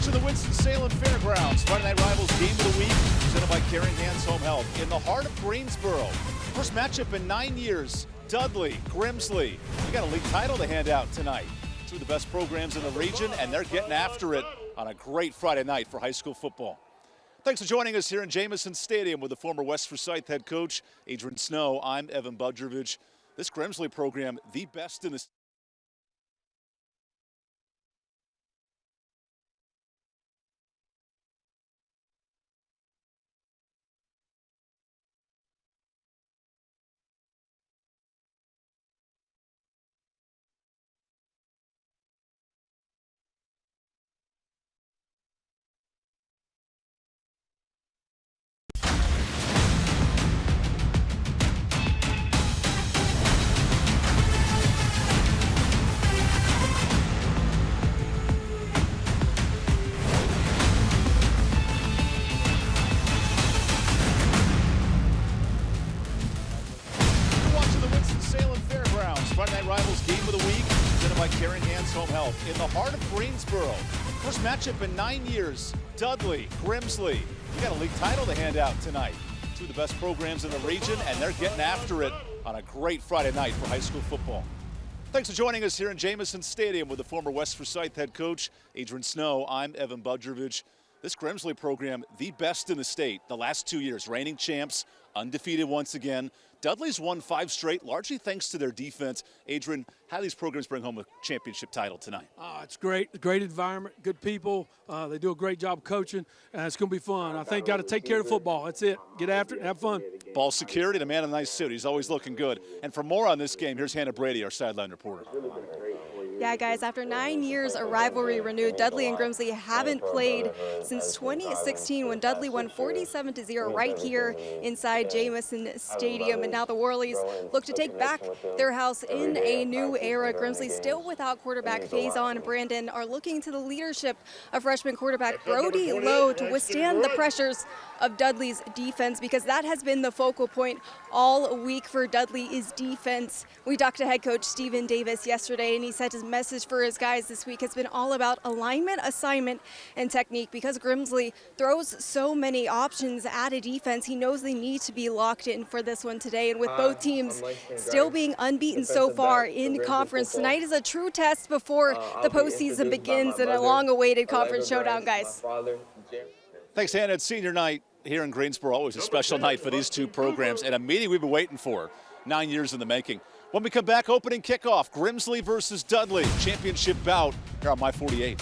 watching the Winston-Salem Fairgrounds. Friday Night Rivals Game of the Week, presented by Caring Hands Home Health. In the heart of Greensboro. First matchup in 9 years. Dudley, Grimsley. We got a league title to hand out tonight. Two of the best programs in the region, and they're getting after it on a great Friday night for high school football. Thanks for joining us here in Jamison Stadium with the former West Forsyth head coach, Adrian Snow. I'm Evan Budrovich. This Grimsley program, the best in the Friday Night Rivals Game of the Week, presented by Caring Hands Home Health. In the heart of Greensboro. First matchup in 9 years. Dudley, Grimsley. We got a league title to hand out tonight. Two of the best programs in the region, and they're getting after it on a great Friday night for high school football. Thanks for joining us here in Jamison Stadium with the former West Forsyth head coach, Adrian Snow. I'm Evan Budrovich. This Grimsley program, the best in the state the last 2 years. Reigning champs, undefeated once again. Dudley's won 5 straight, largely thanks to their defense. Adrian, how do these programs bring home a championship title tonight? It's great. Great environment, good people. They do a great job coaching, and it's going to be fun. I think got to take care of football. That's it. Get after it, have fun. Ball security, the man in a nice suit. He's always looking good. And for more on this game, here's Hannah Brady, our sideline reporter. Yeah, guys, after 9 years, a rivalry renewed. Dudley and Grimsley haven't played since 2016 when Dudley won 47-0 right here inside Jamison Stadium. And now the Warleys look to take back their house in a new era. Grimsley still without quarterback Faison Brandon are looking to the leadership of freshman quarterback Brody Lowe to withstand the pressures of Dudley's defense, because that has been the focal point all week for Dudley is defense. We talked to head coach Stephen Davis yesterday, and he said his message for his guys this week has been all about alignment, assignment, and technique. Because Grimsley throws so many options at a defense, he knows they need to be locked in for this one today. And with both teams still being unbeaten so far in conference, tonight is a true test before the postseason begins and a long-awaited conference showdown, guys. Thanks, Hannah. It's senior night here in Greensboro. Always a special night for these two programs, and a meeting we've been waiting for 9 years in the making. When we come back, opening kickoff, Grimsley versus Dudley, championship bout here on My 48.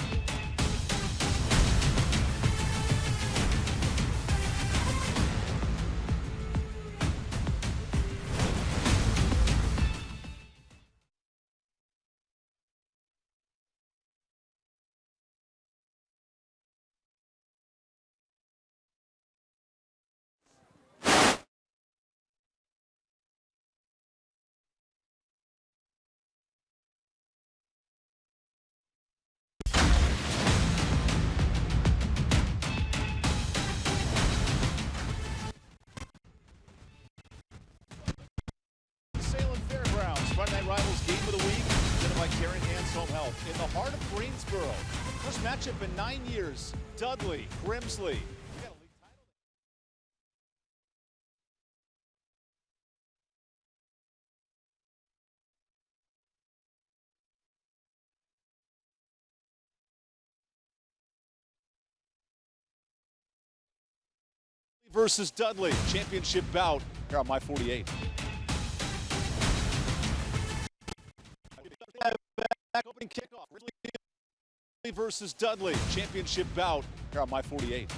Friday Night Rivals Game of the Week, presented by Caring Hands Home Health. In the heart of Greensboro. First matchup in 9 years. Dudley, Grimsley. Versus Dudley, championship bout here on My 48. Back opening kickoff. Grimsley versus Dudley, championship bout here on My 48.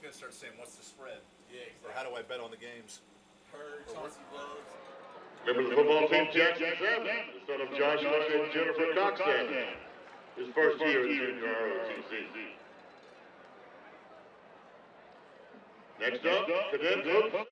Gonna start saying, what's the spread? Yeah, exactly. Or how do I bet on the games? Chauncey Loves. Member of the football team, Jackson Salem, the son of Joshua and Jennifer Cox Salem. His first year in junior ROTC. Next up, Cadet Cook.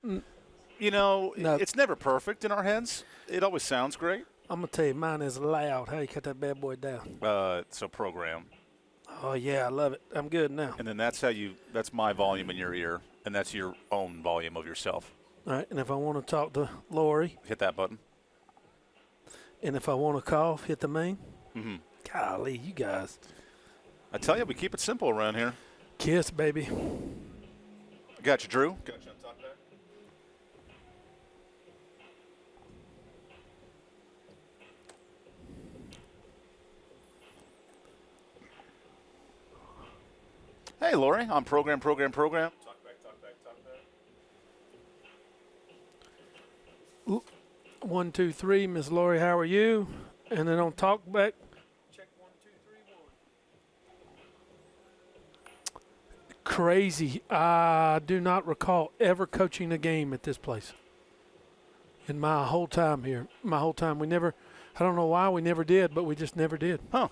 You know, No. it's never perfect in our heads. It always sounds great. I'm going to tell you, mine is loud. How you cut that bad boy down? It's a program. Oh, yeah, I love it. I'm good now. And then that's my volume in your ear, and that's your own volume of yourself. All right, and if I want to talk to Lori, Hit that button. and if I want to cough, hit the main. Mm-hmm. Golly, you guys. I tell you, we keep it simple around here. Kiss, baby. Got you, Drew. Got you on top there. Hey, Lori, on program. Talk back. 1, 2, 3, Miss Lori, how are you? And then on talk back, check 1, 2, 3, 1. Crazy. I do not recall ever coaching a game at this place. In my whole time here, we never. I don't know why we never did, but we just never did. Huh.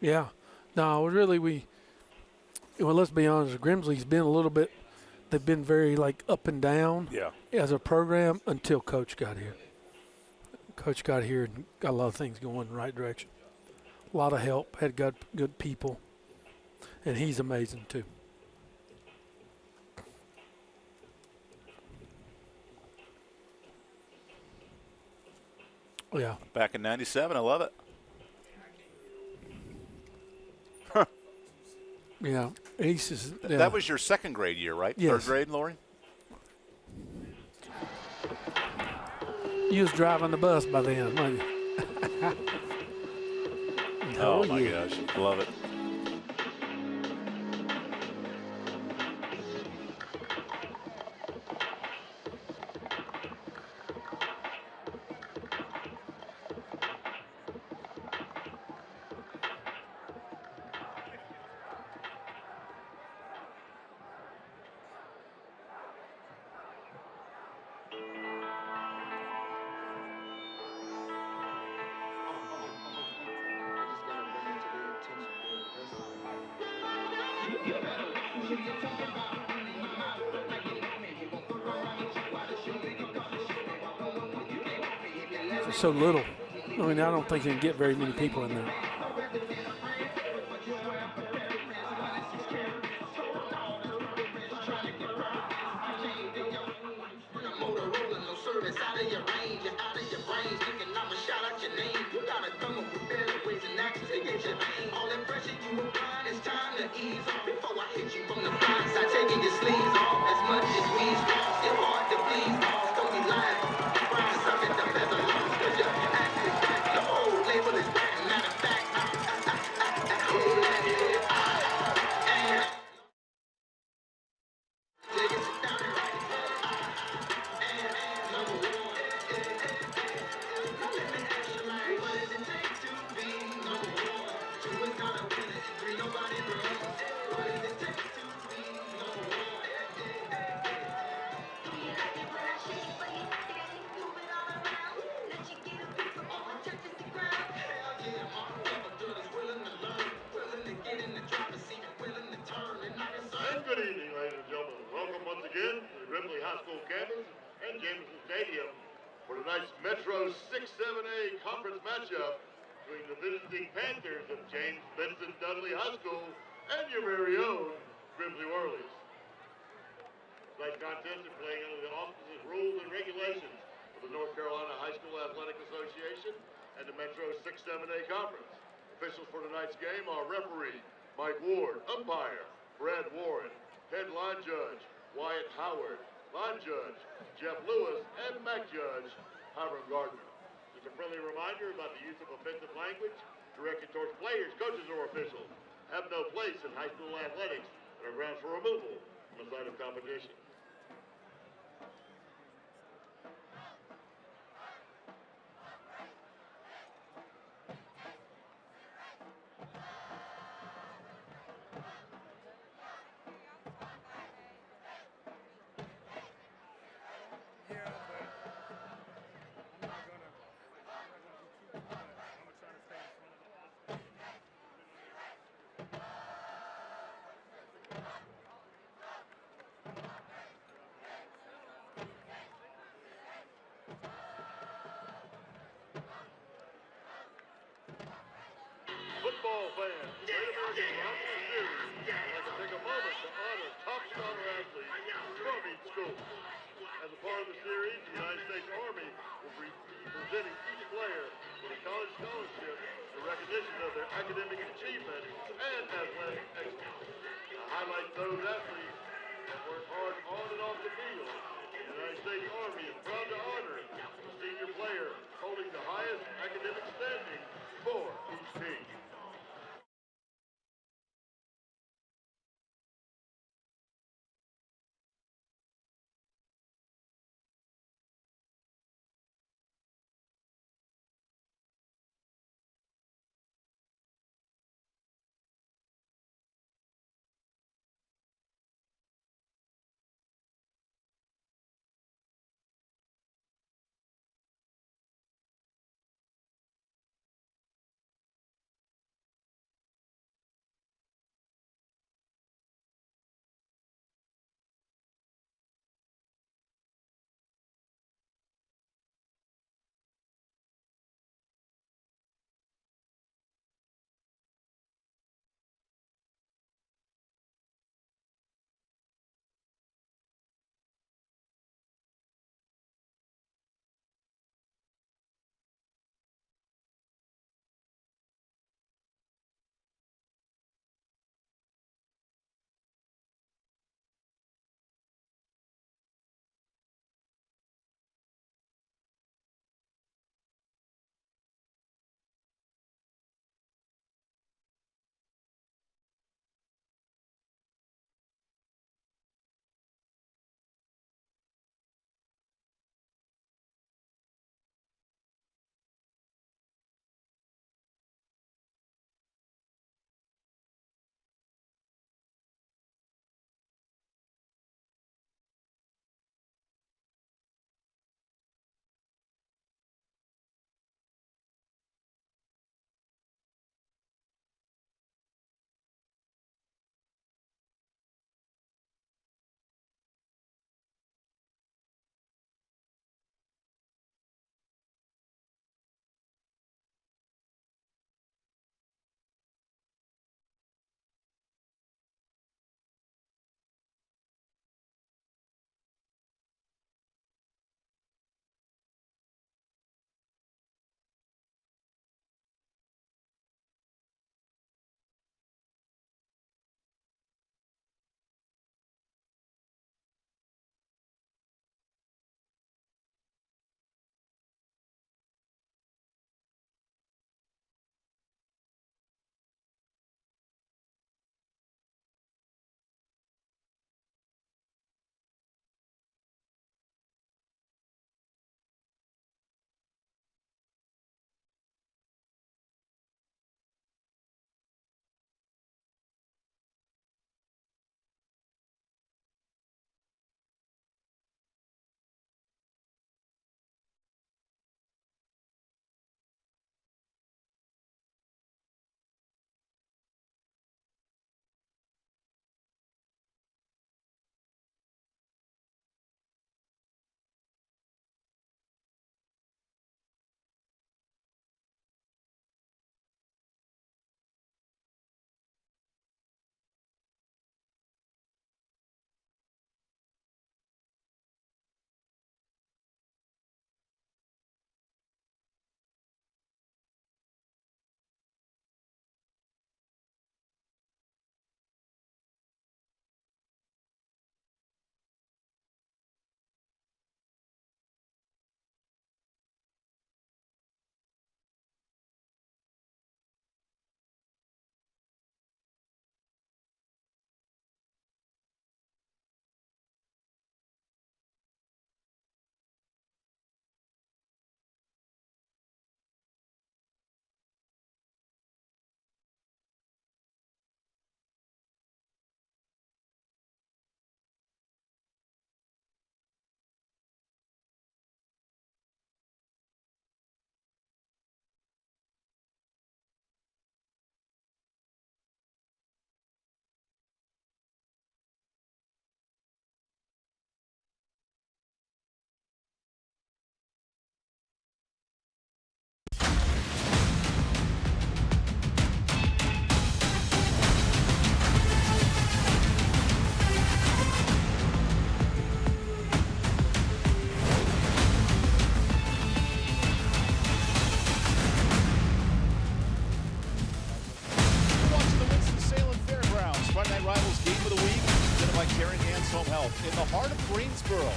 Yeah. No, really, well, let's be honest. Grimsley's been a little bit, they've been very, like, up and down as a program until Coach got here. Coach got here and got a lot of things going in the right direction. A lot of help, had good people, and he's amazing, too. Yeah. Back in '97, I love it. Yeah. Yeah. That was your second grade year, right? Yes. Third grade, Lori? You was driving the bus by then, wasn't you? Oh, my gosh. Love it. For so little. I mean, I don't think you can get very many people in there. Good evening, ladies and gentlemen. Welcome once again to the Grimsley High School campus and Jameson Stadium for tonight's Metro 6-7A conference matchup between the visiting Panthers of James Benson Dudley High School and your very own Grimsley Whirlies. Tonight's contest is playing under the auspices, rules, and regulations of the North Carolina High School Athletic Association and the Metro 6-7A conference. Officials for tonight's game are referee Mike Ward, umpire Brad Warren, head line judge Wyatt Howard, line judge Jeff Lewis, and MAC judge Hiram Gardner. Just a friendly reminder about the use of offensive language directed towards players, coaches, or officials have no place in high school athletics and are grounds for removal from the site of competition. Throughout the series, I'd like to take a moment to honor top scholar athletes from each school. As a part of the series, the United States Army will be presenting each player with a college scholarship in recognition of their academic achievement and athletic excellence. I highlight those athletes that work hard on and off the field. The United States Army is proud to honor a senior player holding the highest academic standing for each team. Caringhan's Home Health in the heart of Greensboro.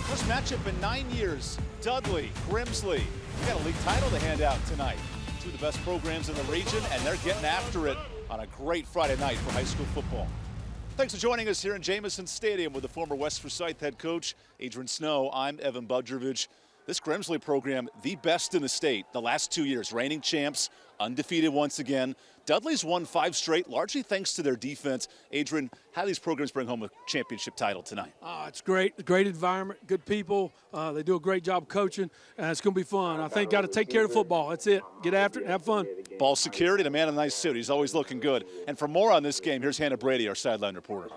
First matchup in 9 years. Dudley, Grimsley. We got a league title to hand out tonight. Two of the best programs in the region, and they're getting after it on a great Friday night for high school football. Thanks for joining us here in Jamison Stadium with the former West Forsyth head coach, Adrian Snow. I'm Evan Budrovich. This Grimsley program, the best in the state the last 2 years, reigning champs, undefeated once again. Dudley's won 5 straight, largely thanks to their defense. Adrian, how do these programs bring home a championship title tonight? It's great. Great environment, good people. They do a great job coaching, and it's going to be fun. I think got to take care of football. That's it. Get after it, have fun. Ball security, the man in a nice suit. He's always looking good. And for more on this game, here's Hannah Brady, our sideline reporter.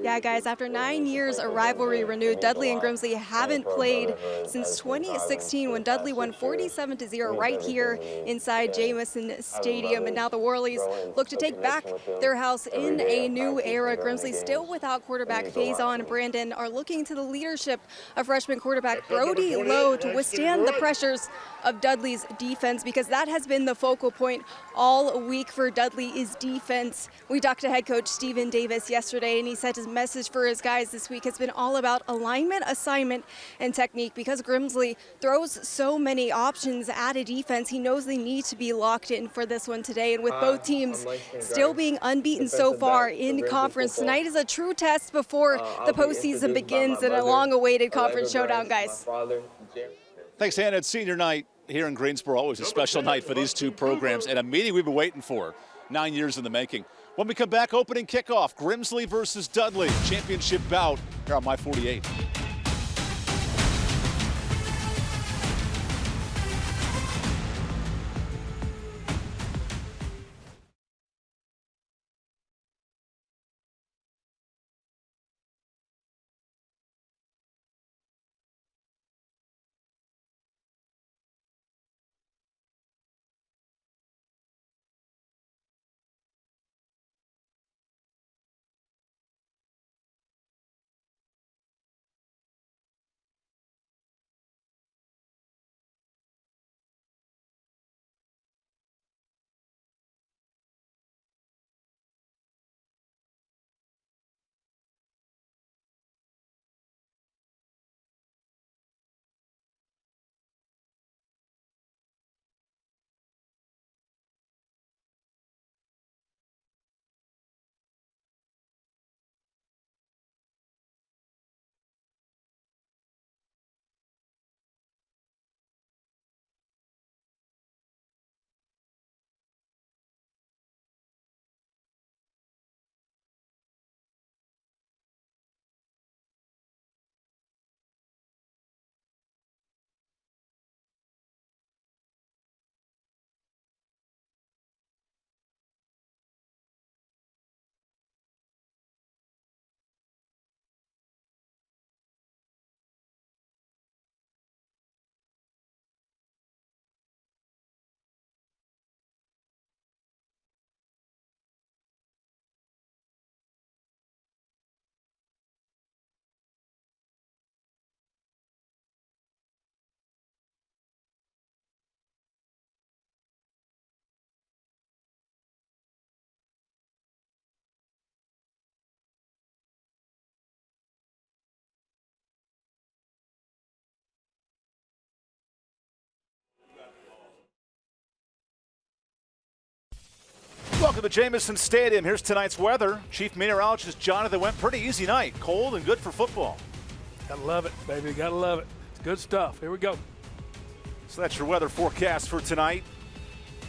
Yeah, guys, after 9 years, a rivalry renewed. Dudley and Grimsley haven't played since 2016 when Dudley won 47-0 right here inside Jamison Stadium. And now the Warleys look to take back their house in a new era. Grimsley still without quarterback Faison and Brandon are looking to the leadership of freshman quarterback Brody Lowe to withstand the pressures of Dudley's defense, because that has been the focal point all week for Dudley is defense. We talked to head coach Stephen Davis yesterday, and he said his message for his guys this week has been all about alignment, assignment, and technique. Because Grimsley throws so many options at a defense, he knows they need to be locked in for this one today. And with both teams still being unbeaten so far in conference, tonight is a true test before the postseason begins and a long-awaited conference showdown, guys. Thanks, Hannah. It's senior night here in Greensboro. Always a special night for these two programs and a meeting we've been waiting for 9 years in the making. When we come back, opening kickoff, Grimsley versus Dudley, championship bout here on My 48. Welcome to Jamison Stadium. Here's tonight's weather. Chief Meteorologist Jonathan went pretty easy night. Cold and good for football. Gotta love it, baby. Gotta love it. It's good stuff. Here we go. So that's your weather forecast for tonight.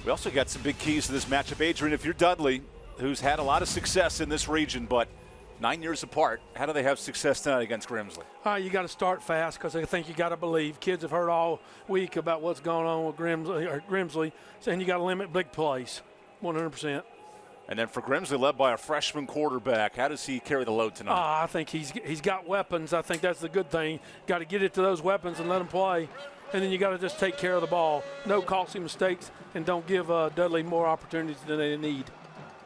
We also got some big keys to this matchup. Adrian, if you're Dudley, who's had a lot of success in this region, but 9 years apart, how do they have success tonight against Grimsley? You got to start fast, because I think you got to believe. Kids have heard all week about what's going on with Grimsley, saying you got to limit big plays, 100%. And then for Grimsley, led by a freshman quarterback, how does he carry the load tonight? I think he's got weapons. I think that's the good thing. Got to get it to those weapons and let them play. And then you got to just take care of the ball. No costly mistakes, and don't give Dudley more opportunities than they need.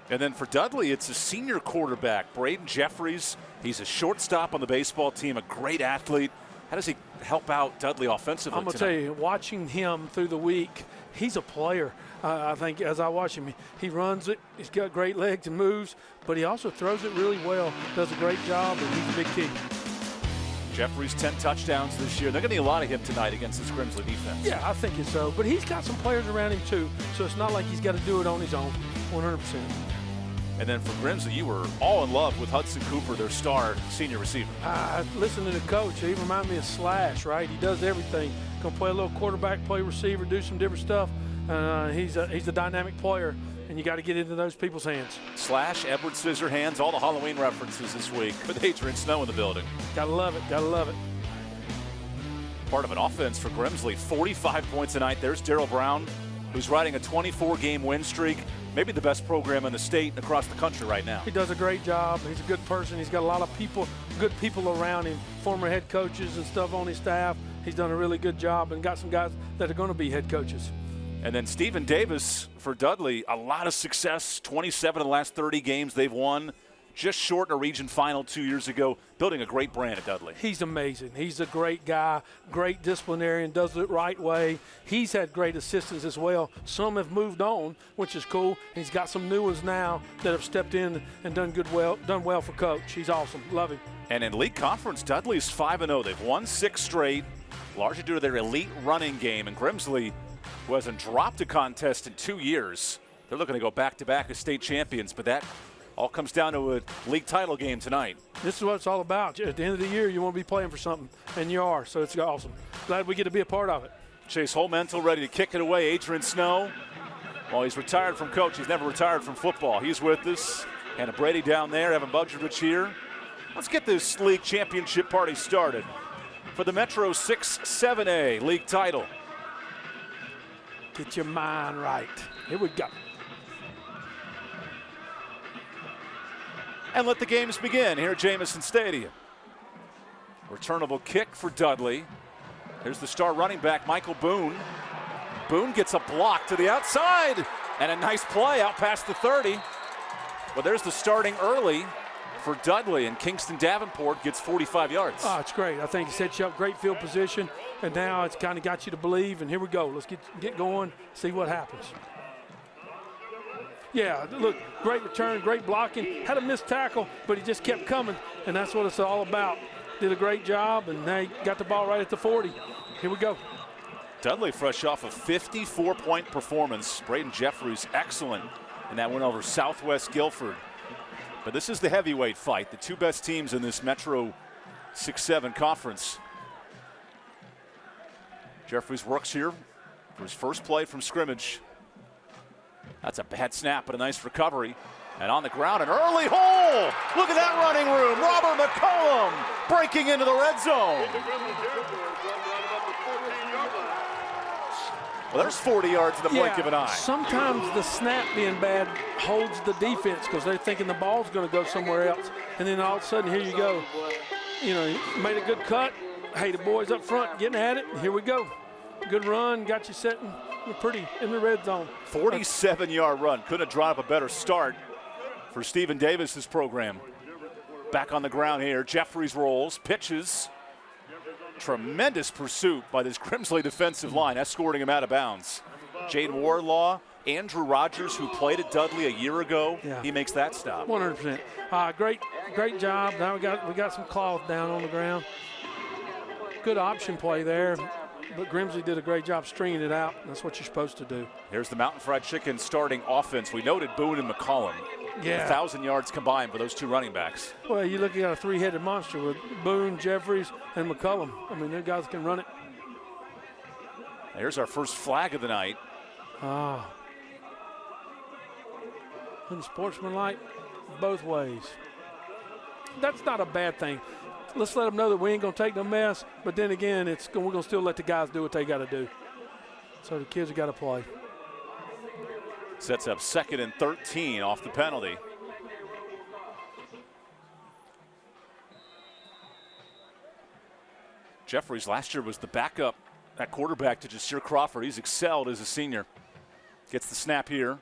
And then for Dudley, it's a senior quarterback, Braden Jeffries. He's a shortstop on the baseball team, a great athlete. How does he help out Dudley offensively I'm going to tell you, watching him through the week, he's a player. I think as I watch him, he runs it. He's got great legs and moves, but he also throws it really well, does a great job, and he's a big key. Jeffries 10 touchdowns this year. They're going to need a lot of him tonight against this Grimsley defense. Yeah, I think it's so. But he's got some players around him too, so it's not like he's got to do it on his own, 100%. And then for Grimsley, you were all in love with Hudson Cooper, their star senior receiver. Listen to the coach. He reminds me of Slash, right? He does everything. Can play a little quarterback, play receiver, do some different stuff. He's a dynamic player, and you got to get into those people's hands. Slash, Edward Scissorhands, all the Halloween references this week with Adrian Snow in the building. Gotta love it. Gotta love it. Part of an offense for Grimsley. 45 points tonight. There's Darryl Brown, who's riding a 24-game win streak. Maybe the best program in the state and across the country right now. He does a great job. He's a good person. He's got a lot of people, good people around him, former head coaches and stuff on his staff. He's done a really good job and got some guys that are going to be head coaches. And then Stephen Davis for Dudley, a lot of success. 27 of the last 30 games they've won. Just short in a region final 2 years ago, building a great brand at Dudley. He's amazing. He's a great guy, great disciplinarian, does it right way. He's had great assistants as well. Some have moved on, which is cool. He's got some new ones now that have stepped in and done well for Coach. He's awesome. Love him. And in league conference, Dudley's 5-0. They've won 6 straight, largely due to their elite running game. And Grimsley, who hasn't dropped a contest in 2 years, they're looking to go back-to-back as state champions, but that all comes down to a league title game tonight. This is what it's all about. At the end of the year, you want to be playing for something, and you are, so it's awesome. Glad we get to be a part of it. Chase Holmental ready to kick it away. Adrian Snow, well, he's retired from coach. He's never retired from football. He's with us. Hannah Brady down there, Evan Budrovich here. Let's get this league championship party started for the Metro 6-7A league title. Get your mind right. Here we go. And let the games begin here at Jamison Stadium. Returnable kick for Dudley. Here's the star running back, Michael Boone. Boone gets a block to the outside, and a nice play out past the 30. Well, there's the starting early for Dudley, and Kingston Davenport gets 45 yards. Oh, it's great. I think it sets you up great field position, and now it's kind of got you to believe, and here we go. Let's get going, see what happens. Yeah, look, great return, great blocking. Had a missed tackle, but he just kept coming, and that's what it's all about. Did a great job, and they got the ball right at the 40. Here we go. Dudley fresh off a 54-point performance. Braden Jeffries excellent in that win over Southwest Guilford. But this is the heavyweight fight, the two best teams in this Metro 6-7 conference. Jeffries works here for his first play from scrimmage. That's a bad snap, but a nice recovery. And on the ground, an early hole. Look at that running room. Robert McCollum breaking into the red zone. Well, there's 40 yards in the blink of an eye. Sometimes the snap being bad holds the defense because they're thinking the ball's going to go somewhere else. And then all of a sudden, here you go. You know, made a good cut. Hey, the boys up front getting at it. Here we go. Good run, got you setting. We're pretty in the red zone. 47-yard run. Couldn't have drawn up a better start for Stephen Davis's program. Back on the ground here. Jeffries rolls, pitches. Tremendous pursuit by this Grimsley defensive line, escorting him out of bounds. Jaden Warlaw, Andrew Rogers, who played at Dudley a year ago, he makes that stop. 100%. Great job. Now we got some cloth down on the ground. Good option play there. But Grimsley did a great job stringing it out. That's what you're supposed to do. Here's the Mountain Fried Chicken starting offense. We noted Boone and McCollum. Yeah. 1,000 yards combined for those two running backs. Well, you're looking at a three-headed monster with Boone, Jeffries, and McCollum. I mean, their guys can run it. Here's our first flag of the night. Unsportsmanlike both ways. That's not a bad thing. Let's let them know that we ain't going to take no mess, but then again, we're going to still let the guys do what they got to do. So the kids have got to play. Sets up 2nd and 13 off the penalty. Jeffries last year was the backup at quarterback to Jasir Crawford. He's excelled as a senior. Gets the snap here.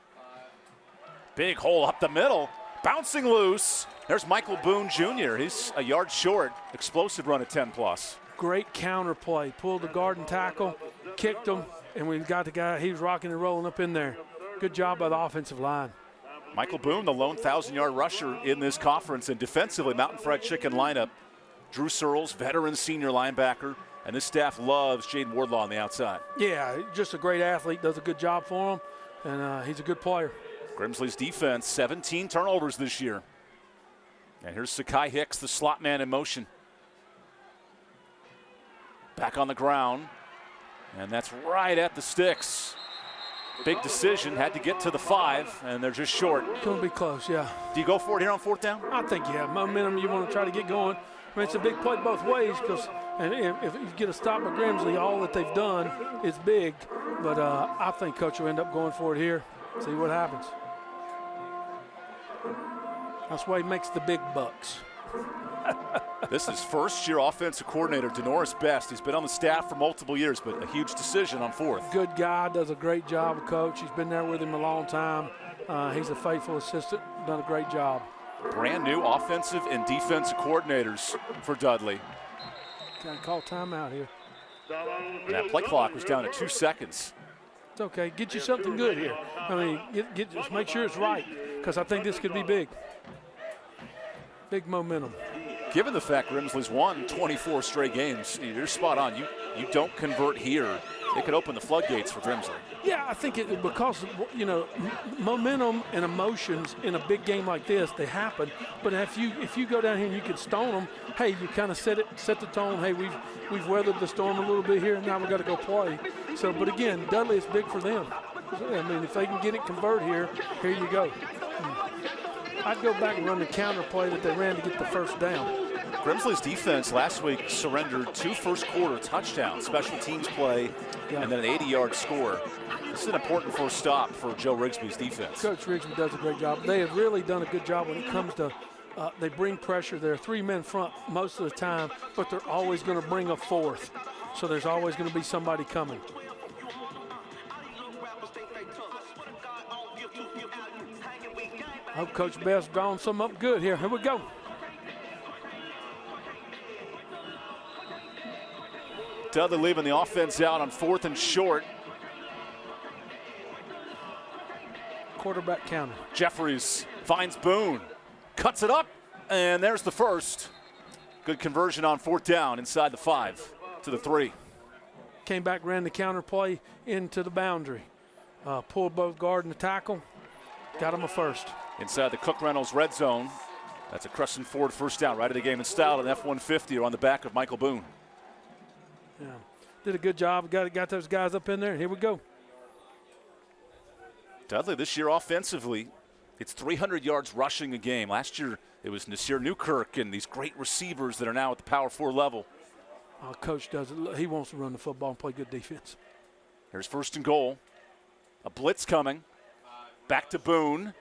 Big hole up the middle. Bouncing loose. There's Michael Boone Jr. He's a yard short. Explosive run at 10+. great counter play. Pulled the guard and tackle, kicked him, and we got the guy. He was rocking and rolling up in there. Good job by the offensive line. Michael Boone, the lone 1,000-yard rusher in this conference, and defensively, Mountain Fried Chicken lineup. Drew Searles, veteran senior linebacker, and this staff loves Jaden Wardlaw on the outside. Yeah, just a great athlete, does a good job for him, and he's a good player. Grimsley's defense, 17 turnovers this year. And here's Sakai Hicks, the slot man in motion. Back on the ground, and that's right at the sticks. Big decision, had to get to the 5, and they're just short. Going to be close, yeah. Do you go for it here on 4th down? I think you have momentum. You want to try to get going. I mean, it's a big play both ways because if you get a stop at Grimsley, all that they've done is big. But I think Coach will end up going for it here. See what happens. That's why he makes the big bucks. This is first-year offensive coordinator Denoris Best. He's been on the staff for multiple years, but a huge decision on 4th. Good guy, does a great job, Coach. He's been there with him a long time. He's a faithful assistant, done a great job. Brand new offensive and defensive coordinators for Dudley. Got to call timeout here. And that play clock was down to 2 seconds. It's okay. Get you something good here. I mean, just make sure it's right because I think this could be big. Big momentum. Given the fact Grimsley's won 24 straight games, you're spot on. You don't convert here, it could open the floodgates for Grimsley. Yeah, I think because, you know, momentum and emotions in a big game like this, they happen. But if you go down here and you can stone them, hey, you kind of set the tone. Hey, we've weathered the storm a little bit here, and now we've got to go play. So, but again, Dudley is big for them. I mean, if they can get it convert here you go. I'd go back and run the counter play that they ran to get the first down. Grimsley's defense last week surrendered 2 first-quarter touchdowns, special teams play, and then an 80-yard score. This is an important first stop for Joe Rigsby's defense. Coach Rigsby does a great job. They have really done a good job when it comes to they bring pressure. They're 3-men front most of the time, but they're always going to bring a 4th. So there's always going to be somebody coming. I hope Coach Best drawing some up good here. Here we go. Dudley leaving the offense out on 4th and short. Quarterback counter. Jeffries finds Boone, cuts it up, and there's the first. Good conversion on 4th down inside the 5 to the 3. Came back, ran the counter play into the boundary. Pulled both guard and the tackle. Got him a first. Inside the Cook Reynolds red zone. That's a Crescent Ford first down, right of the game in style, an F-150 are on the back of Michael Boone. Yeah, did a good job. Got those guys up in there. Here we go. Dudley this year offensively, it's 300 yards rushing a game. Last year it was Nasir Newkirk and these great receivers that are now at the Power 4 level. Coach does it. He wants to run the football and play good defense. Here's 1st and goal. A blitz coming. Back to Boone.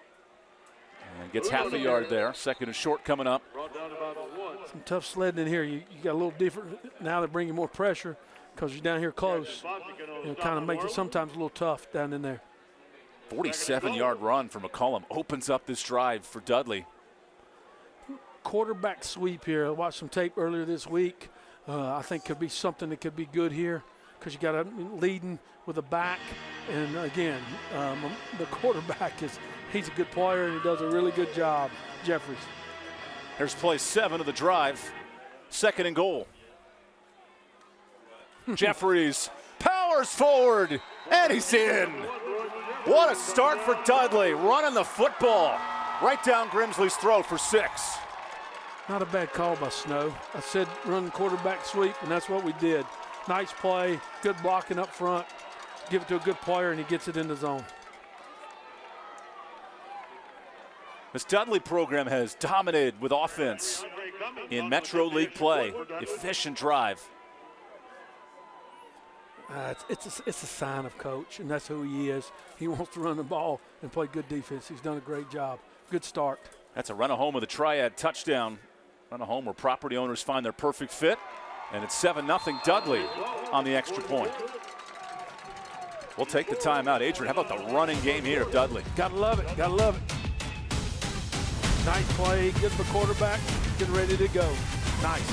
And gets half a yard there. 2nd and short coming up. Some tough sledding in here. You got a little different. Now they're bringing more pressure because you're down here close. It kind of makes it sometimes a little tough down in there. 47-yard run from McCollum opens up this drive for Dudley. Quarterback sweep here. I watched some tape earlier this week. I think could be something that could be good here because you got a leading with a back. And again, the quarterback he's a good player and he does a really good job. Jeffries. Here's play 7 of the drive. 2nd and goal. Jeffries powers forward, and he's in. What a start for Dudley, running the football right down Grimsley's throat for 6. Not a bad call by Snow. I said run quarterback sweep, and that's what we did. Nice play, good blocking up front. Give it to a good player, and he gets it in the zone. This Dudley program has dominated with offense in Metro League play. Efficient drive. It's a sign of Coach, and that's who he is. He wants to run the ball and play good defense. He's done a great job. Good start. That's a run-a-home with a triad touchdown. Run-a-home where property owners find their perfect fit. And it's 7-0 Dudley on the extra point. We'll take the timeout. Adrian, how about the running game here of Dudley? Gotta love it. Gotta love it. Nice play. Good for quarterback. Getting ready to go. Nice.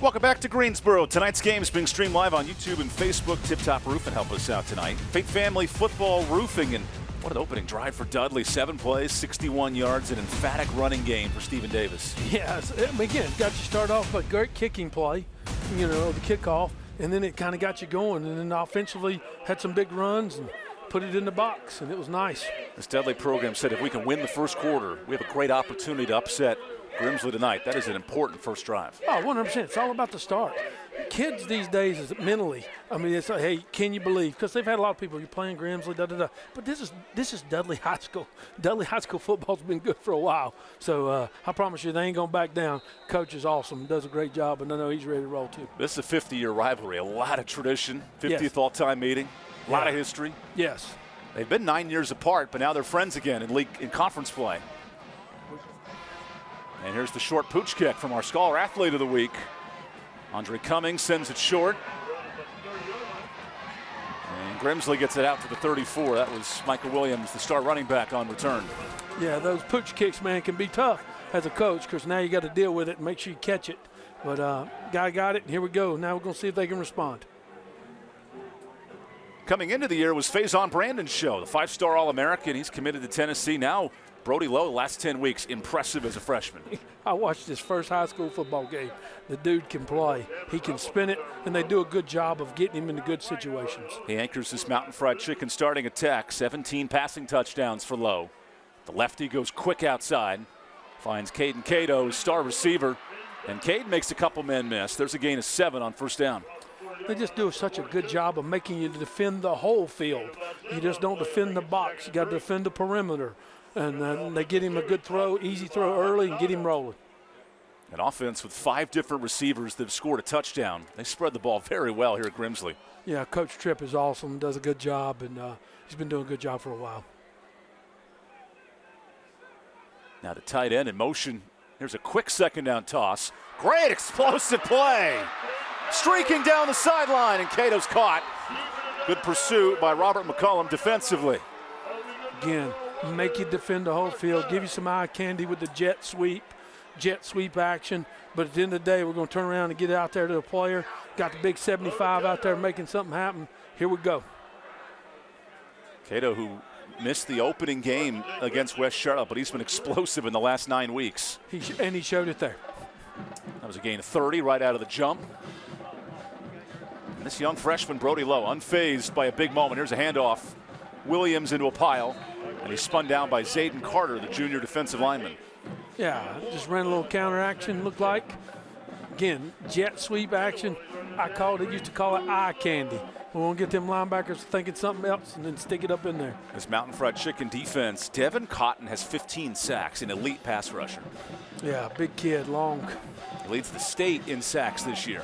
Welcome back to Greensboro. Tonight's game is being streamed live on YouTube and Facebook. Tip Top Roofing help us out tonight. Fate Family Football Roofing, and what an opening drive for Dudley. 7 plays, 61 yards, an emphatic running game for Stephen Davis. Yeah, again, got you start off with a great kicking play, the kickoff, and then it kind of got you going. And then offensively had some big runs and put it in the box, and it was nice. This Dudley program said if we can win the first quarter, we have a great opportunity to upset Grimsley tonight. That is an important first drive. Oh, 100%. It's all about the start. Kids these days is mentally, it's like, hey, can you believe? Because they've had a lot of people, you're playing Grimsley, da-da-da. But this is Dudley High School. Dudley High School football's been good for a while. So I promise you, they ain't going to back down. Coach is awesome, does a great job, and I know he's ready to roll too. This is a 50-year rivalry, a lot of tradition, 50th Yes. all-time meeting, a lot of history. Yes. They've been 9 years apart, but now they're friends again in conference play. And here's the short pooch kick from our Scholar Athlete of the Week. Andre Cummings sends it short. And Grimsley gets it out to the 34. That was Michael Williams, the star running back, on return. Yeah, those pooch kicks, man, can be tough as a coach because now you got to deal with it and make sure you catch it. But guy got it, and here we go. Now we're going to see if they can respond. Coming into the year was Faison Brandon's show, the 5-star All-American. He's committed to Tennessee. Now Brody Lowe, the last 10 weeks, impressive as a freshman. I watched his first high school football game. The dude can play. He can spin it, and they do a good job of getting him into good situations. He anchors this Mountain Fried Chicken starting attack. 17 passing touchdowns for Lowe. The lefty goes quick outside. Finds Caden Cato, star receiver. And Cade makes a couple men miss. There's a gain of 7 on first down. They just do such a good job of making you defend the whole field. You just don't defend the box. You got to defend the perimeter. And they get him a good throw, easy throw early, and get him rolling. An offense with 5 different receivers that have scored a touchdown. They spread the ball very well here at Grimsley. Yeah, Coach Tripp is awesome, does a good job, and he's been doing a good job for a while. Now the tight end in motion. Here's a quick second down toss. Great explosive play. Streaking down the sideline, and Cato's caught. Good pursuit by Robert McCollum defensively. Again, make you defend the whole field, give you some eye candy with the jet sweep action. But at the end of the day, we're going to turn around and get out there to the player. Got the big 75 out there making something happen. Here we go. Cato, who missed the opening game against West Charlotte, but he's been explosive in the last 9 weeks. And he showed it there. That was a gain of 30 right out of the jump. And this young freshman, Brody Lowe, unfazed by a big moment. Here's a handoff. Williams into a pile, and he's spun down by Zayden Carter, the junior defensive lineman. Yeah, just ran a little counter action, looked like. Again, jet sweep action. Used to call it eye candy. We want to get them linebackers thinking something else and then stick it up in there. This Mountain Fried Chicken defense, Devin Cotton has 15 sacks, an elite pass rusher. Yeah, big kid, long. He leads the state in sacks this year.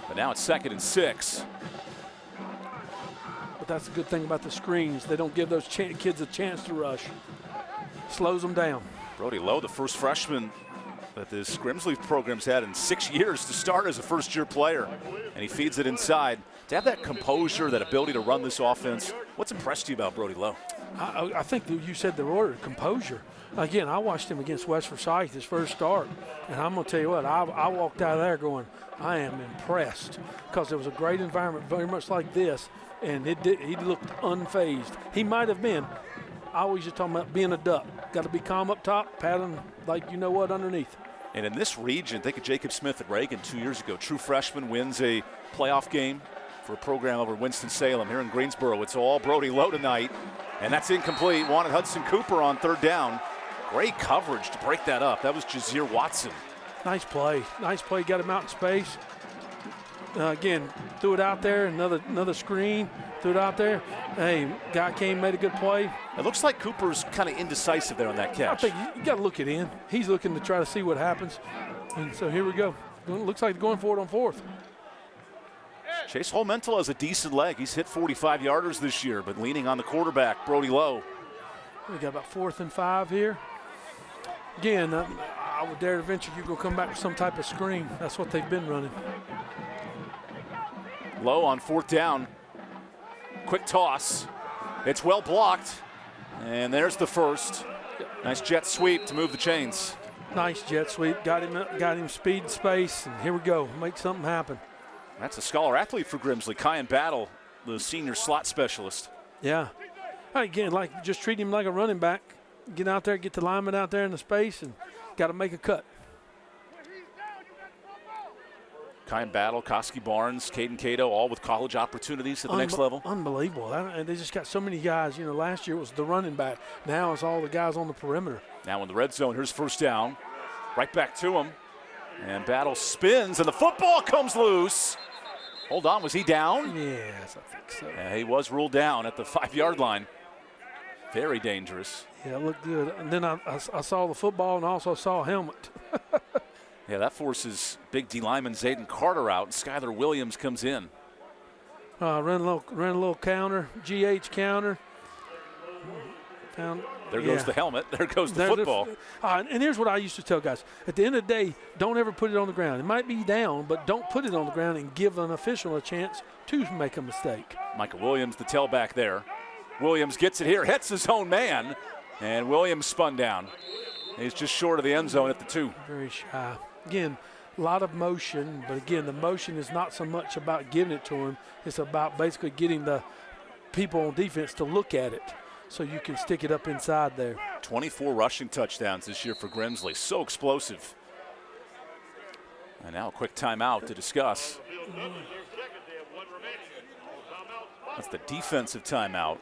But now it's 2nd and 6. But that's the good thing about the screens. They don't give those kids a chance to rush. Slows them down. Brody Lowe, the first freshman that this Grimsley program's had in 6 years to start as a first-year player. And he feeds it inside. To have that composure, that ability to run this offense, what's impressed you about Brody Lowe? I think that you said the word, composure. Again, I watched him against West Forsyth his first start, and I'm going to tell you what, I walked out of there going, I am impressed, because it was a great environment, very much like this, and he looked unfazed. He might have been. I always just talking about being a duck. Got to be calm up top, paddling like you know what underneath. And in this region, think of Jacob Smith at Reagan 2 years ago. True freshman wins a playoff game for a program over Winston-Salem. Here in Greensboro, it's all Brody Lowe tonight, and that's incomplete. Wanted Hudson Cooper on 3rd down. Great coverage to break that up. That was Jazeer Watson. Nice play. Nice play. Got him out in space. Again, threw it out there. Another screen. Threw it out there. Hey, guy came, made a good play. It looks like Cooper's kind of indecisive there on that catch. I think you got to look it in. He's looking to try to see what happens. And so here we go. Looks like they're going for it on 4th. Chase Holmental has a decent leg. He's hit 45-yarders this year, but leaning on the quarterback, Brody Lowe. We got about 4th and 5 here. Again, I would dare to venture you go come back with some type of screen. That's what they've been running. Lowe on 4th down. Quick toss. It's well blocked. And there's the first. Nice jet sweep to move the chains. Nice jet sweep. Got him speed, space, and here we go. Make something happen. That's a scholar athlete for Grimsley. Kyan Battle, the senior slot specialist. Yeah. Again, like just treat him like a running back. Get out there, get the lineman out there in the space, and got to make a cut. Kyan Battle, Koski Barnes, Caden Cato, all with college opportunities at the next level. Unbelievable. And they just got so many guys. You know, last year it was the running back. Now it's all the guys on the perimeter. Now in the red zone, here's first down. Right back to him. And Battle spins, and the football comes loose. Hold on, was he down? Yes, I think so. Yeah, he was ruled down at the 5-yard line. Very dangerous. Yeah, it looked good. And then I saw the football and also saw a helmet. Yeah, that forces big D lineman Zayden Carter out, and Skylar Williams comes in. Ran a little counter, GH counter. There goes the helmet. There goes the football. And here's what I used to tell guys. At the end of the day, don't ever put it on the ground. It might be down, but don't put it on the ground and give an official a chance to make a mistake. Michael Williams, the tailback there. Williams gets it here, hits his own man, and Williams spun down. He's just short of the end zone at the 2. Very shy. Again, a lot of motion, but again, the motion is not so much about giving it to him. It's about basically getting the people on defense to look at it so you can stick it up inside there. 24 rushing touchdowns this year for Grimsley. So explosive. And now a quick timeout to discuss. That's the defensive timeout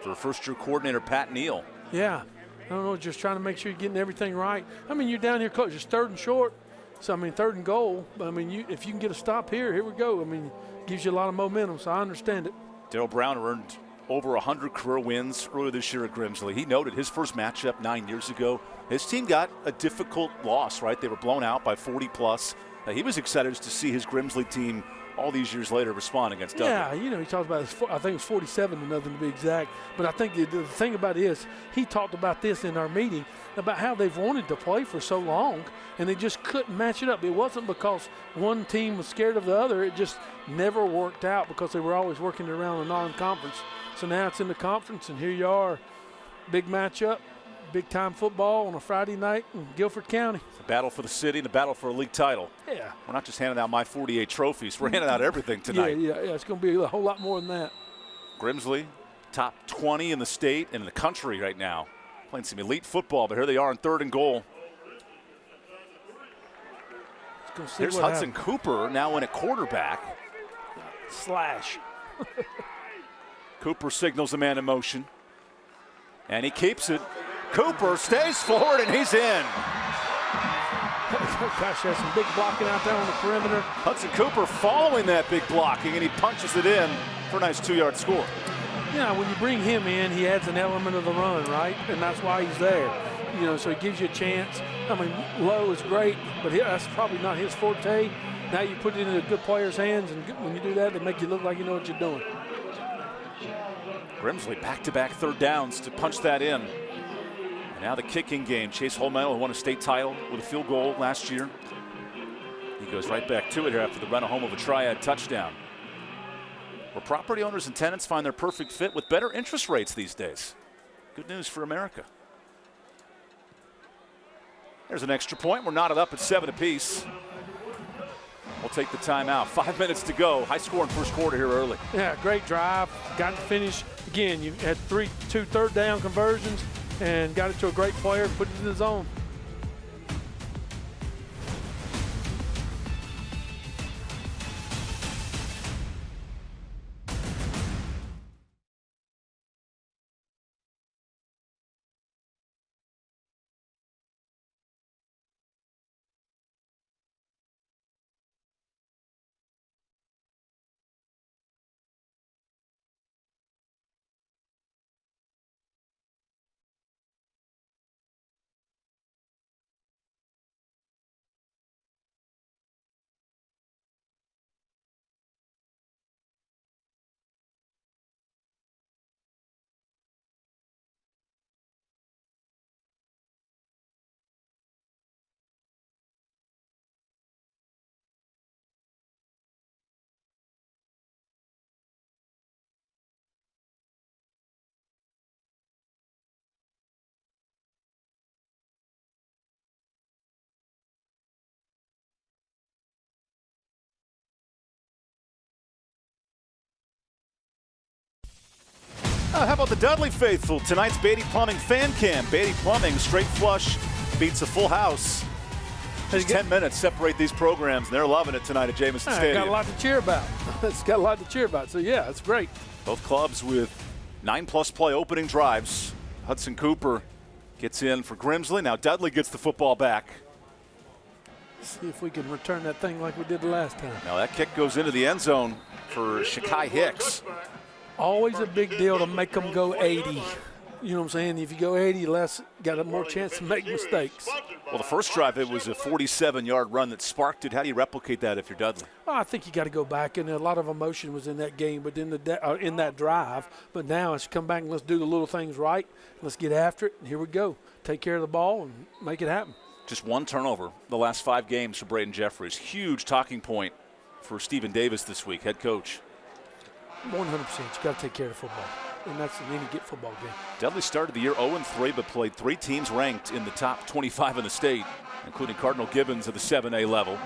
for first-year coordinator Pat Neal. Yeah. I don't know, just trying to make sure you're getting everything right. I mean, you're down here close. It's 3rd and short. So, I mean, 3rd and goal. But, I mean, if you can get a stop here we go. I mean, gives you a lot of momentum, so I understand it. Darryl Brown earned over 100 career wins earlier this year at Grimsley. He noted his first matchup 9 years ago. His team got a difficult loss, right? They were blown out by 40-plus. He was excited to see his Grimsley team all these years later respond against Dudley. Yeah, you know, he talked about I think it was 47 to nothing to be exact. But I think the thing about it is he talked about this in our meeting about how they've wanted to play for so long and they just couldn't match it up. It wasn't because one team was scared of the other. It just never worked out because they were always working around a non-conference. So now it's in the conference, and here you are, big matchup, big-time football on a Friday night in Guilford County. The battle for the city, the battle for a league title. Yeah. We're not just handing out my 48 trophies. We're handing out everything tonight. Yeah, it's going to be a whole lot more than that. Grimsley, top 20 in the state and in the country right now. Playing some elite football, but here they are on 3rd and goal. Here's Hudson Cooper now in at quarterback. Slash. Cooper signals a man in motion. And he keeps it. Cooper stays forward, and he's in. Gosh, there's some big blocking out there on the perimeter. Hudson Cooper following that big blocking, and he punches it in for a nice 2-yard score. Yeah, when you bring him in, he adds an element of the run, right? And that's why he's there. You know, so he gives you a chance. I mean, low is great, but that's probably not his forte. Now you put it in a good player's hands, and when you do that, they make you look like you know what you're doing. Grimsley back-to-back 3rd downs to punch that in. And now the kicking game. Chase Holmel, who won a state title with a field goal last year. He goes right back to it here after the run home of a triad touchdown. Where property owners and tenants find their perfect fit with better interest rates these days. Good news for America. There's an extra point. We're knotted up at 7 apiece. We'll take the timeout. 5 minutes to go. High score in first quarter here early. Yeah, great drive. Got to finish. Again, you had 2 3rd down conversions and got it to a great player, put it in the zone. How about the Dudley faithful? Tonight's Beatty Plumbing fan cam. Beatty Plumbing, straight flush, beats a full house. Just 10 minutes separate these programs, and they're loving it tonight at Jamison Stadium. Got a lot to cheer about. It's got a lot to cheer about. So, yeah, it's great. Both clubs with 9+ play opening drives. Hudson Cooper gets in for Grimsley. Now Dudley gets the football back. See if we can return that thing like we did the last time. Now that kick goes into the end zone for Shakai Hicks. Always a big deal to make them go 80. You know what I'm saying? If you go 80 less, got a more chance to make mistakes. Well, the first drive, it was a 47-yard run that sparked it. How do you replicate that if you're Dudley? Well, I think you got to go back, and a lot of emotion was in that game, but in that drive. But now it's come back and let's do the little things right. Let's get after it, and here we go. Take care of the ball and make it happen. Just one turnover the last 5 games for Braden Jeffries. Huge talking point for Stephen Davis this week, head coach. 100%. You got to take care of football. And that's any get football game. Dudley started the year 0-3, but played 3 teams ranked in the top 25 in the state, including Cardinal Gibbons at the 7A level.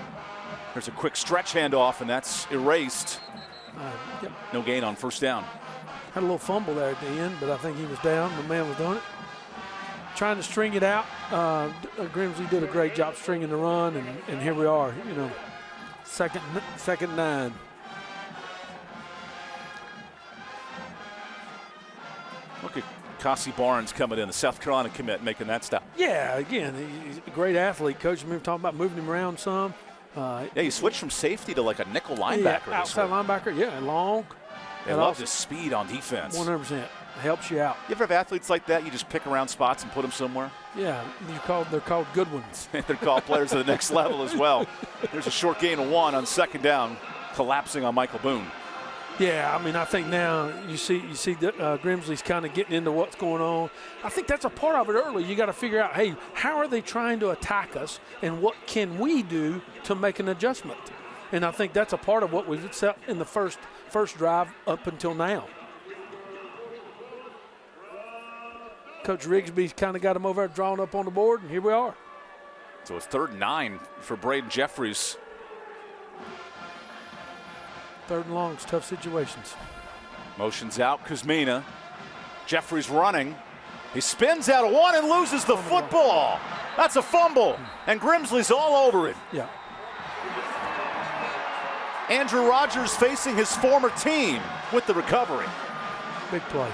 There's a quick stretch handoff, and that's erased. Yep. No gain on first down. Had a little fumble there at the end, but I think he was down. The man was doing it. Trying to string it out. Grimsley did a great job stringing the run, and here we are. You know, second 9. Look at Cassie Barnes coming in, the South Carolina commit, making that stop. Yeah, again, he's a great athlete. Coach, we were talking about moving him around some. Yeah, you switched from safety to like a nickel linebacker. Yeah, outside linebacker, yeah, long. They love his speed on defense. 100%. Helps you out. You ever have athletes like that? You just pick around spots and put them somewhere? Yeah, they're called good ones. They're called players at the next level as well. There's a short gain of 1 on second down, collapsing on Michael Boone. Yeah, I mean, I think now you see Grimsley's kind of getting into what's going on. I think that's a part of it early. You got to figure out, hey, how are they trying to attack us, and what can we do to make an adjustment? And I think that's a part of what we've set in the first drive up until now. Coach Rigsby's kind of got him over there drawn up on the board, and here we are. So it's 3rd and 9 for Braden Jeffries. 3rd and long, it's tough situations. Motions out, Kuzmina. Jeffries running. He spins out of 1 and loses the football. That's a fumble, and Grimsley's all over it. Yeah. Andrew Rogers facing his former team with the recovery. Big play.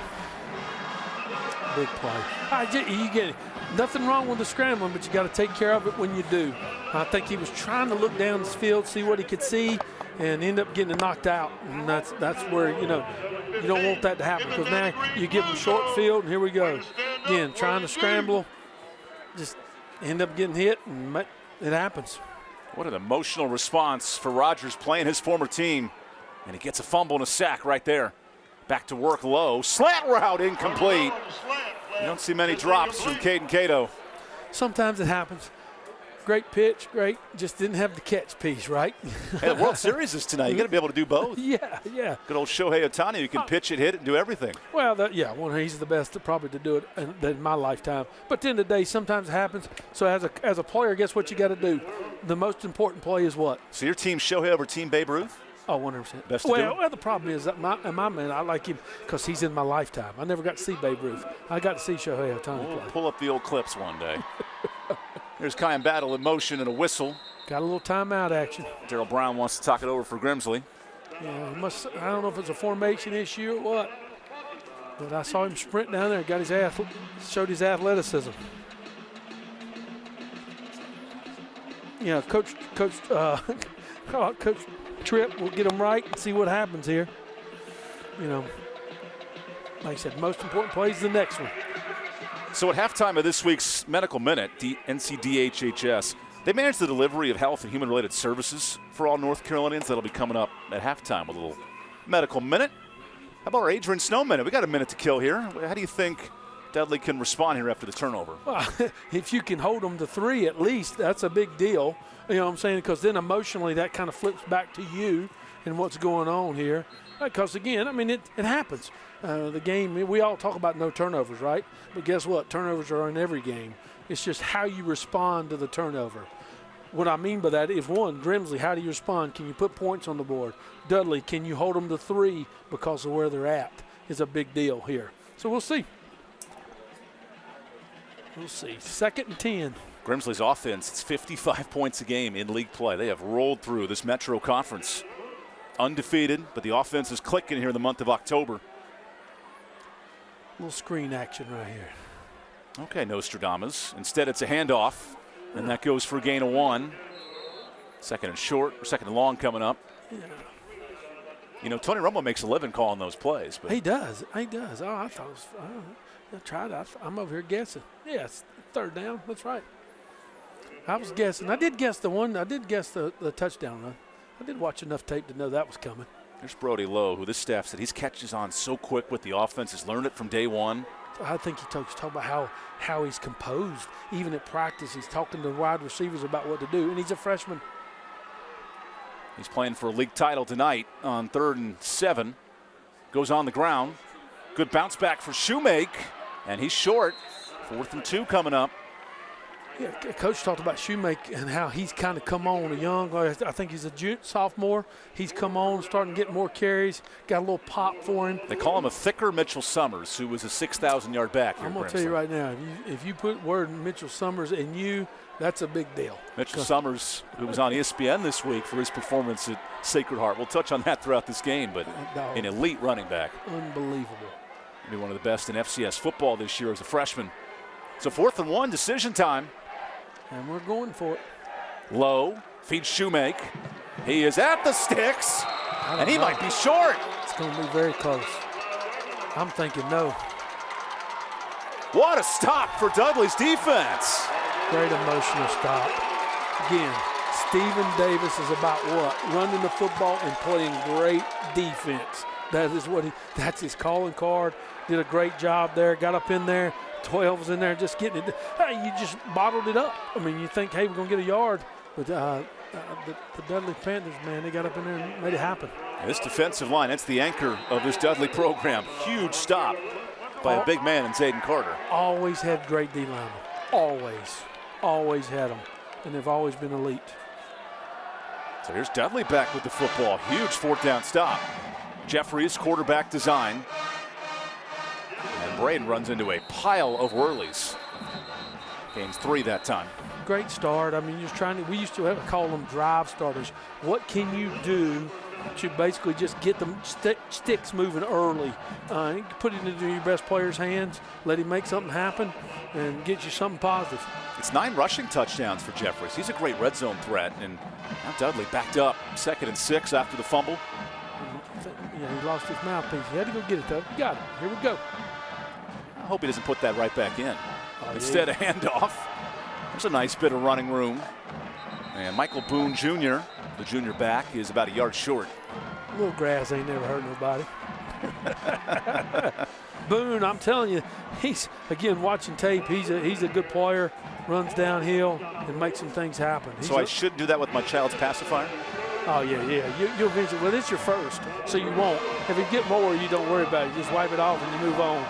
Big play. You get it. Nothing wrong with the scrambling, but you got to take care of it when you do. I think he was trying to look down the field, see what he could see, and end up getting knocked out. And that's where, you don't want that to happen, because now you give him short field, and here we go. Again, trying to scramble, just end up getting hit, and it happens. What an emotional response for Rogers playing his former team, and he gets a fumble and a sack right there. Back to work low. Slant route incomplete. You don't see many drops from Caden Cato. Sometimes it happens. Great pitch, great. Just didn't have the catch piece, right? Hey, the World Series is tonight. You got to be able to do both. Yeah. Good old Shohei Ohtani, who can pitch it, hit it, and do everything. Well, he's the best probably to do it in my lifetime. But at the end of the day, sometimes it happens. So as a player, guess what you got to do? The most important play is what? So your team Shohei over team Babe Ruth? Oh, 100%. Best to do? Well, the problem is that my man, I like him because he's in my lifetime. I never got to see Babe Ruth. I got to see Shohei Ohtani play. Pull up the old clips one day. There's Kyan Battle in motion and a whistle. Got a little timeout action. Darryl Brown wants to talk it over for Grimsley. Yeah, I don't know if it's a formation issue or what, but I saw him sprint down there, showed his athleticism. Yeah, Coach Tripp will get them right and see what happens here. Like I said, most important play is the next one. So at halftime of this week's Medical Minute, the NCDHHS, they manage the delivery of health and human-related services for all North Carolinians. That'll be coming up at halftime with a little Medical Minute. How about our Adrian Snow Minute? We got a minute to kill here. How do you think Dudley can respond here after the turnover? Well, if you can hold them to 3 at least, that's a big deal. You know what I'm saying? Because then emotionally that kind of flips back to you and what's going on here. Because, again, I mean, it happens. The game, we all talk about no turnovers, right? But guess what? Turnovers are in every game. It's just how you respond to the turnover. What I mean by that is, one, Grimsley, how do you respond? Can you put points on the board? Dudley, can you hold them to 3 because of where they're at? Is a big deal here. So we'll see. We'll see. 2nd and 10. Grimsley's offense, it's 55 points a game in league play. They have rolled through this Metro Conference. Undefeated, but the offense is clicking here in the month of October. Little screen action right here. Okay, Nostradamus. Instead, it's a handoff, and that goes for a gain of 1. 2nd and short, or 2nd and long coming up. Yeah. You know, Tony Romo makes a living calling those plays. But He does. He does. Oh, I thought it was. I tried. I'm over here guessing. Yes, 3rd down. That's right. I was guessing. I did guess the one. I did guess the touchdown run. I did watch enough tape to know that was coming. There's Brody Lowe, who this staff said he's catches on so quick with the offense. He's learned it from day one. I think he's talking about how he's composed. Even at practice, he's talking to wide receivers about what to do, and he's a freshman. He's playing for a league title tonight on 3rd and 7. Goes on the ground. Good bounce back for Shoemake, and he's short. 4th and 2 coming up. Yeah, Coach talked about Shoemake and how he's kind of come on I think he's a sophomore. He's come on, starting to get more carries, got a little pop for him. They call him a thicker Mitchell Summers, who was a 6,000-yard back here. I'm going to tell you right now, if you put word Mitchell Summers in you, that's a big deal. Mitchell Summers, who was on ESPN this week for his performance at Sacred Heart. We'll touch on that throughout this game, but an elite running back. Unbelievable. Maybe one of the best in FCS football this year as a freshman. So 4th and 1, decision time. And we're going for it. Lowe feeds Shoemake. He is at the sticks, and he might be short. It's going to be very close. I'm thinking no. What a stop for Dudley's defense. Great emotional stop. Again, Stephen Davis is about what? Running the football and playing great defense. That's his calling card. Did a great job there. Got up in there. 12 was in there just getting it. Hey, you just bottled it up. I mean, you think, hey, we're going to get a yard. But the Dudley Panthers, man, they got up in there and made it happen. This defensive line, that's the anchor of this Dudley program. Huge stop by a big man in Zayden Carter. Always had great D linemen. Always had them. And they've always been elite. So here's Dudley back with the football. Huge 4th down stop. Jeffries, quarterback design. And Braden runs into a pile of whirlies. Gains 3 that time. Great start. I mean, we used to call them drive starters. What can you do to basically just get them sticks moving early? Put it into your best player's hands, let him make something happen, and get you something positive. It's 9 rushing touchdowns for Jeffries. He's a great red zone threat. And now Dudley backed up 2nd and 6 after the fumble. Yeah, he lost his mouthpiece. He had to go get it, though. Got it. Here we go. I hope he doesn't put that right back in. Instead, a handoff. There's a nice bit of running room. And Michael Boone Jr., the junior back, is about a yard short. A little grass ain't never hurt nobody. Boone, I'm telling you, he's, again, watching tape, he's a good player, runs downhill and makes some things happen. So I should do that with my child's pacifier? Oh, yeah. You'll eventually, well, it's your first, so you won't. If you get more, you don't worry about it. You just wipe it off and you move on.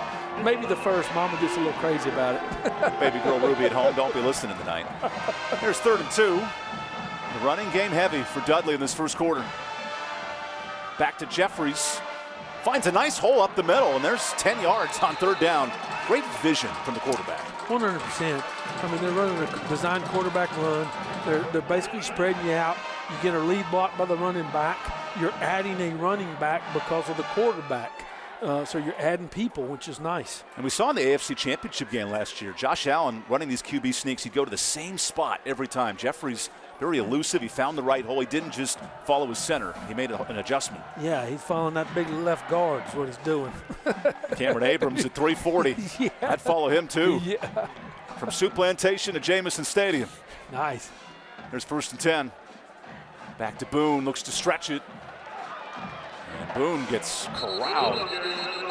Maybe the first, Mama gets a little crazy about it. Baby girl Ruby at home, don't be listening tonight. There's 3rd and 2. The running game heavy for Dudley in this first quarter. Back to Jeffries. Finds a nice hole up the middle, and there's 10 yards on 3rd down. Great vision from the quarterback. 100%. I mean, they're running a designed quarterback run. They're basically spreading you out. You get a lead block by the running back. You're adding a running back because of the quarterback. So you're adding people, which is nice. And we saw in the AFC Championship game last year, Josh Allen running these QB sneaks. He'd go to the same spot every time. Jeffries, very elusive. He found the right hole. He didn't just follow his center. He made an adjustment. Yeah, he's following that big left guard is what he's doing. Cameron Abrams at 340. Yeah. I'd follow him too. Yeah. From Sioux Plantation to Jamison Stadium. Nice. There's 1st and 10. Back to Boone, looks to stretch it. And Boone gets corralled.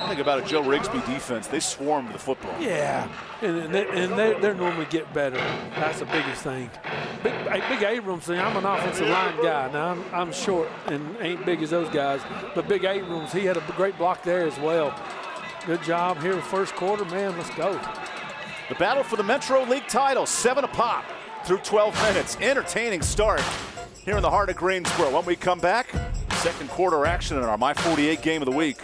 Think about a Joe Rigsby defense. They swarm to the football. Yeah, and they normally get better. That's the biggest thing. Big Abrams thing, I'm an offensive line guy. Now, I'm short and ain't big as those guys. But Big Abrams, he had a great block there as well. Good job here first quarter. Man, let's go. The battle for the Metro League title, 7 apiece through 12 minutes. Entertaining start here in the heart of Greensboro. When we come back, second quarter action in our My 48 game of the week.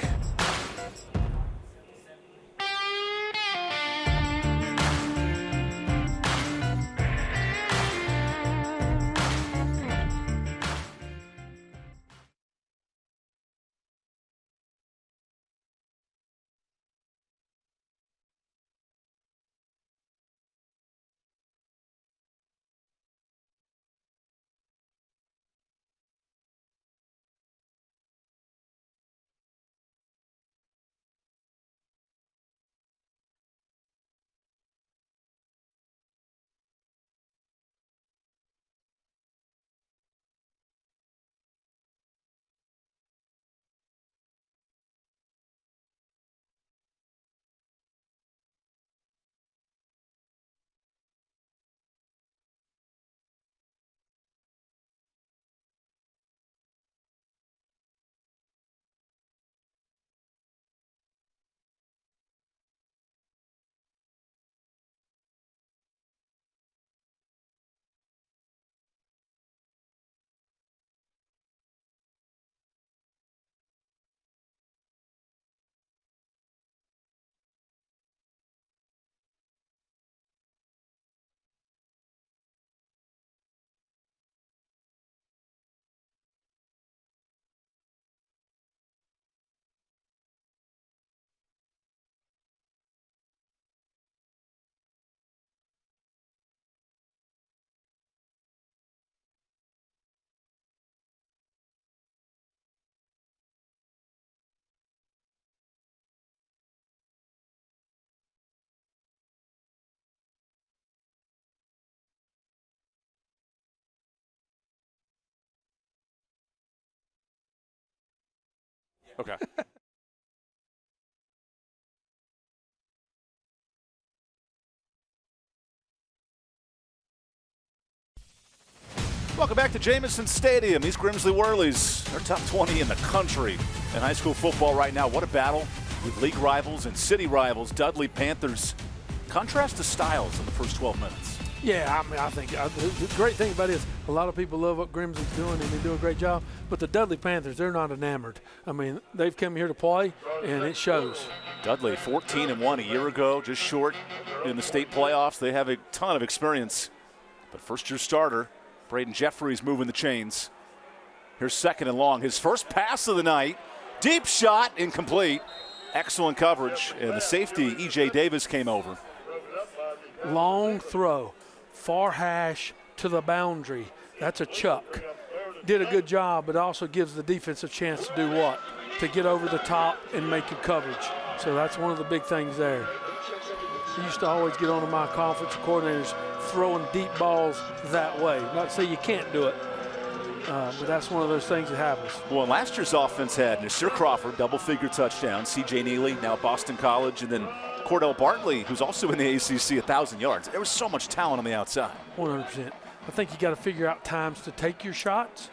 Okay. Welcome back to Jamison Stadium. These Grimsley Whirlies, they're top 20 in the country in high school football right now. What a battle with league rivals and city rivals. Dudley Panthers. Contrast to styles in the first 12 minutes. Yeah, I mean, I think the great thing about it is a lot of people love what Grimsley's doing, and they do a great job. But the Dudley Panthers, they're not enamored. I mean, they've come here to play, and it shows. Dudley 14-1 a year ago, just short in the state playoffs. They have a ton of experience. But first-year starter Braden Jeffries moving the chains. Here's second and long. His first pass of the night. Deep shot, incomplete. Excellent coverage. And the safety, E.J. Davis, came over. Long throw. Far hash to the boundary. That's a chuck. Did a good job, but also gives the defense a chance to do what? To get over the top and make a coverage. So that's one of the big things there. I used to always get on to my conference coordinators throwing deep balls that way. Not to say you can't do it, but that's one of those things that happens. Well, last year's offense had Nasir Crawford, double-figure touchdown, C.J. Neely, now at Boston College, and then Cordell Bartley, who's also in the ACC, 1,000 yards. There was so much talent on the outside. 100%. I think you got to figure out times to take your shots.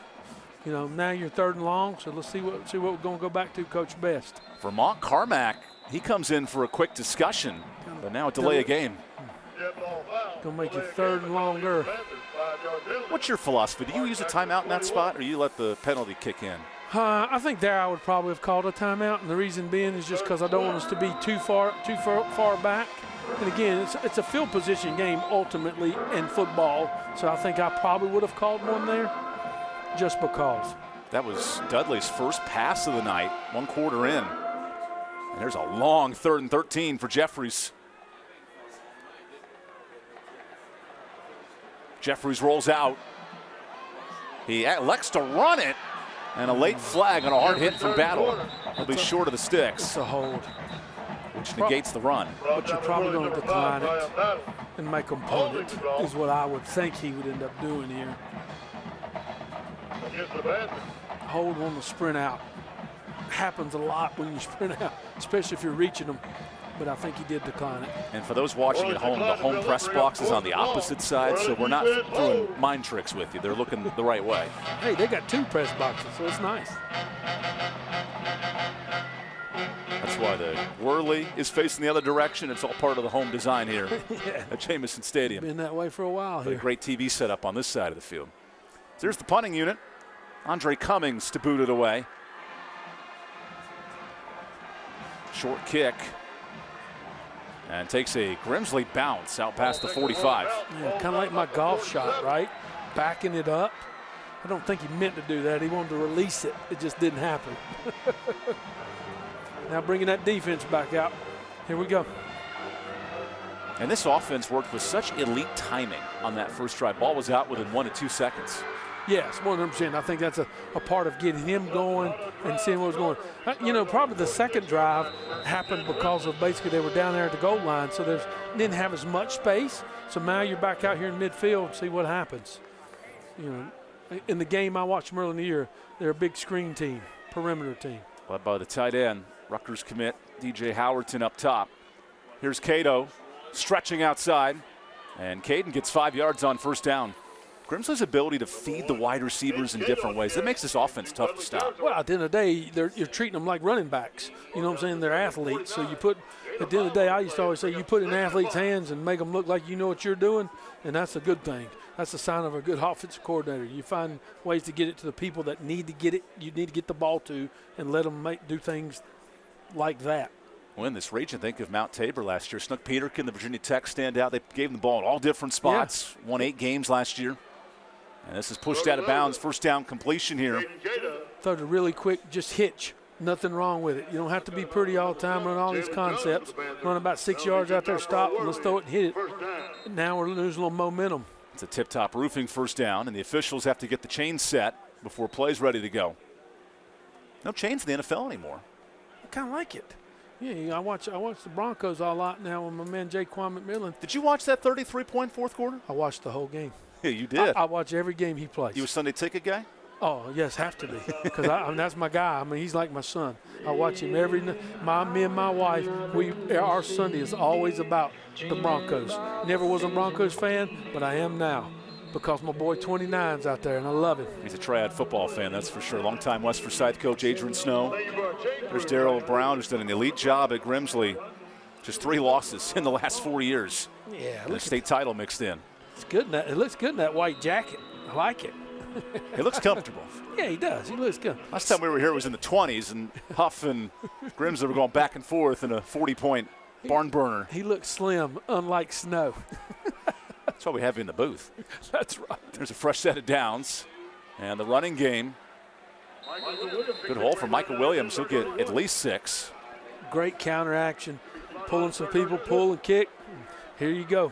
You know, now you're third and long, so let's see what we're going to go back to, Coach Best. Vermont Carmack, he comes in for a quick discussion, but now a delay a game. Going to make it third and longer. What's your philosophy? Do you use a timeout in that spot, or you let the penalty kick in? I think there I would probably have called a timeout, and the reason being is just because I don't want us to be too far back. And again, it's a field position game ultimately in football, so I think I probably would have called one there just because. That was Dudley's first pass of the night, 1 quarter in. And there's a long 3rd and 13 for Jeffries. Jeffries rolls out. He elects to run it, and a late flag on a hard hit from Battle. He'll be short of the sticks. It's a hold. Which negates the run. But you're probably going to decline it and make them punt it, is what I would think he would end up doing here. Hold on the sprint out. Happens a lot when you sprint out, especially if you're reaching them. But I think he did decline it. And for those watching at home, the home press box is on the opposite side, so we're not doing mind tricks with you. They're looking the right way. Hey, they got 2 press boxes, so it's nice. That's why the Whirly is facing the other direction. It's all part of the home design here at Jamison Stadium. Been that way for a while here. A great TV setup on this side of the field. So here's the punting unit. Andre Cummings to boot it away. Short kick. And takes a Grimsley bounce out past the 45. Yeah, kind of like my golf shot, right? Backing it up. I don't think he meant to do that. He wanted to release it. It just didn't happen. Now bringing that defense back out. Here we go. And this offense worked with such elite timing on that first drive. Ball was out within 1 to 2 seconds. Yes, 100%. I think that's a part of getting him going and seeing what was going on. You know, probably the second drive happened because of basically they were down there at the goal line, so they didn't have as much space. So now you're back out here in midfield and see what happens. You know, in the game I watched them early in the year, they're a big screen team, perimeter team. Led by the tight end, Rutgers commit DJ Howerton up top. Here's Cato stretching outside, and Caden gets 5 yards on first down. Grimsley's ability to feed the wide receivers in different ways, that makes this offense tough to stop. Well, at the end of the day, you're treating them like running backs. You know what I'm saying? They're athletes. So you put, at the end of the day, I used to always say, you put in athletes' hands and make them look like you know what you're doing, and that's a good thing. That's a sign of a good offensive coordinator. You find ways to get it to the people that need to get it, you need to get the ball to, and let them do things like that. Well, in this region, think of Mount Tabor last year. Snook Peterkin, the Virginia Tech standout. They gave them the ball in all different spots. Yeah. Won 8 games last year. And this is pushed out of bounds. First down completion here. Thought a really quick, just hitch. Nothing wrong with it. You don't have to be pretty all the time, run all these concepts. Run about 6 yards out there, stop, and let's throw it and hit it. Now we're losing a little momentum. It's a tip-top roofing first down, and the officials have to get the chain set before play's ready to go. No chains in the NFL anymore. I kind of like it. Yeah, I watch the Broncos a lot now with my man Jaquan McMillan. Did you watch that 33-point fourth quarter? I watched the whole game. Yeah, you did. I watch every game he plays. You a Sunday ticket guy? Oh, yes, have to be, because I mean, that's my guy. I mean, he's like my son. I watch him every night. Me and my wife, our Sunday is always about the Broncos. Never was a Broncos fan, but I am now because my boy 29's out there, and I love him. He's a triad football fan, that's for sure. Longtime West Forsyth coach Adrian Snow. There's Darryl Brown, who's done an elite job at Grimsley. Just 3 losses in the last 4 years. Yeah, and a state title mixed in. It's good. It looks good in that white jacket. I like it. He looks comfortable. Yeah, he does. He looks good. Last time we were here it was in the 20s, and Huff and Grimsley were going back and forth in a 40-point barn burner. He looks slim, unlike Snow. That's why we have him in the booth. That's right. There's a fresh set of downs. And the running game. Good hole for Michael Williams. He'll get at least 6. Great counter action. Pulling some people, pull and kick. Here you go.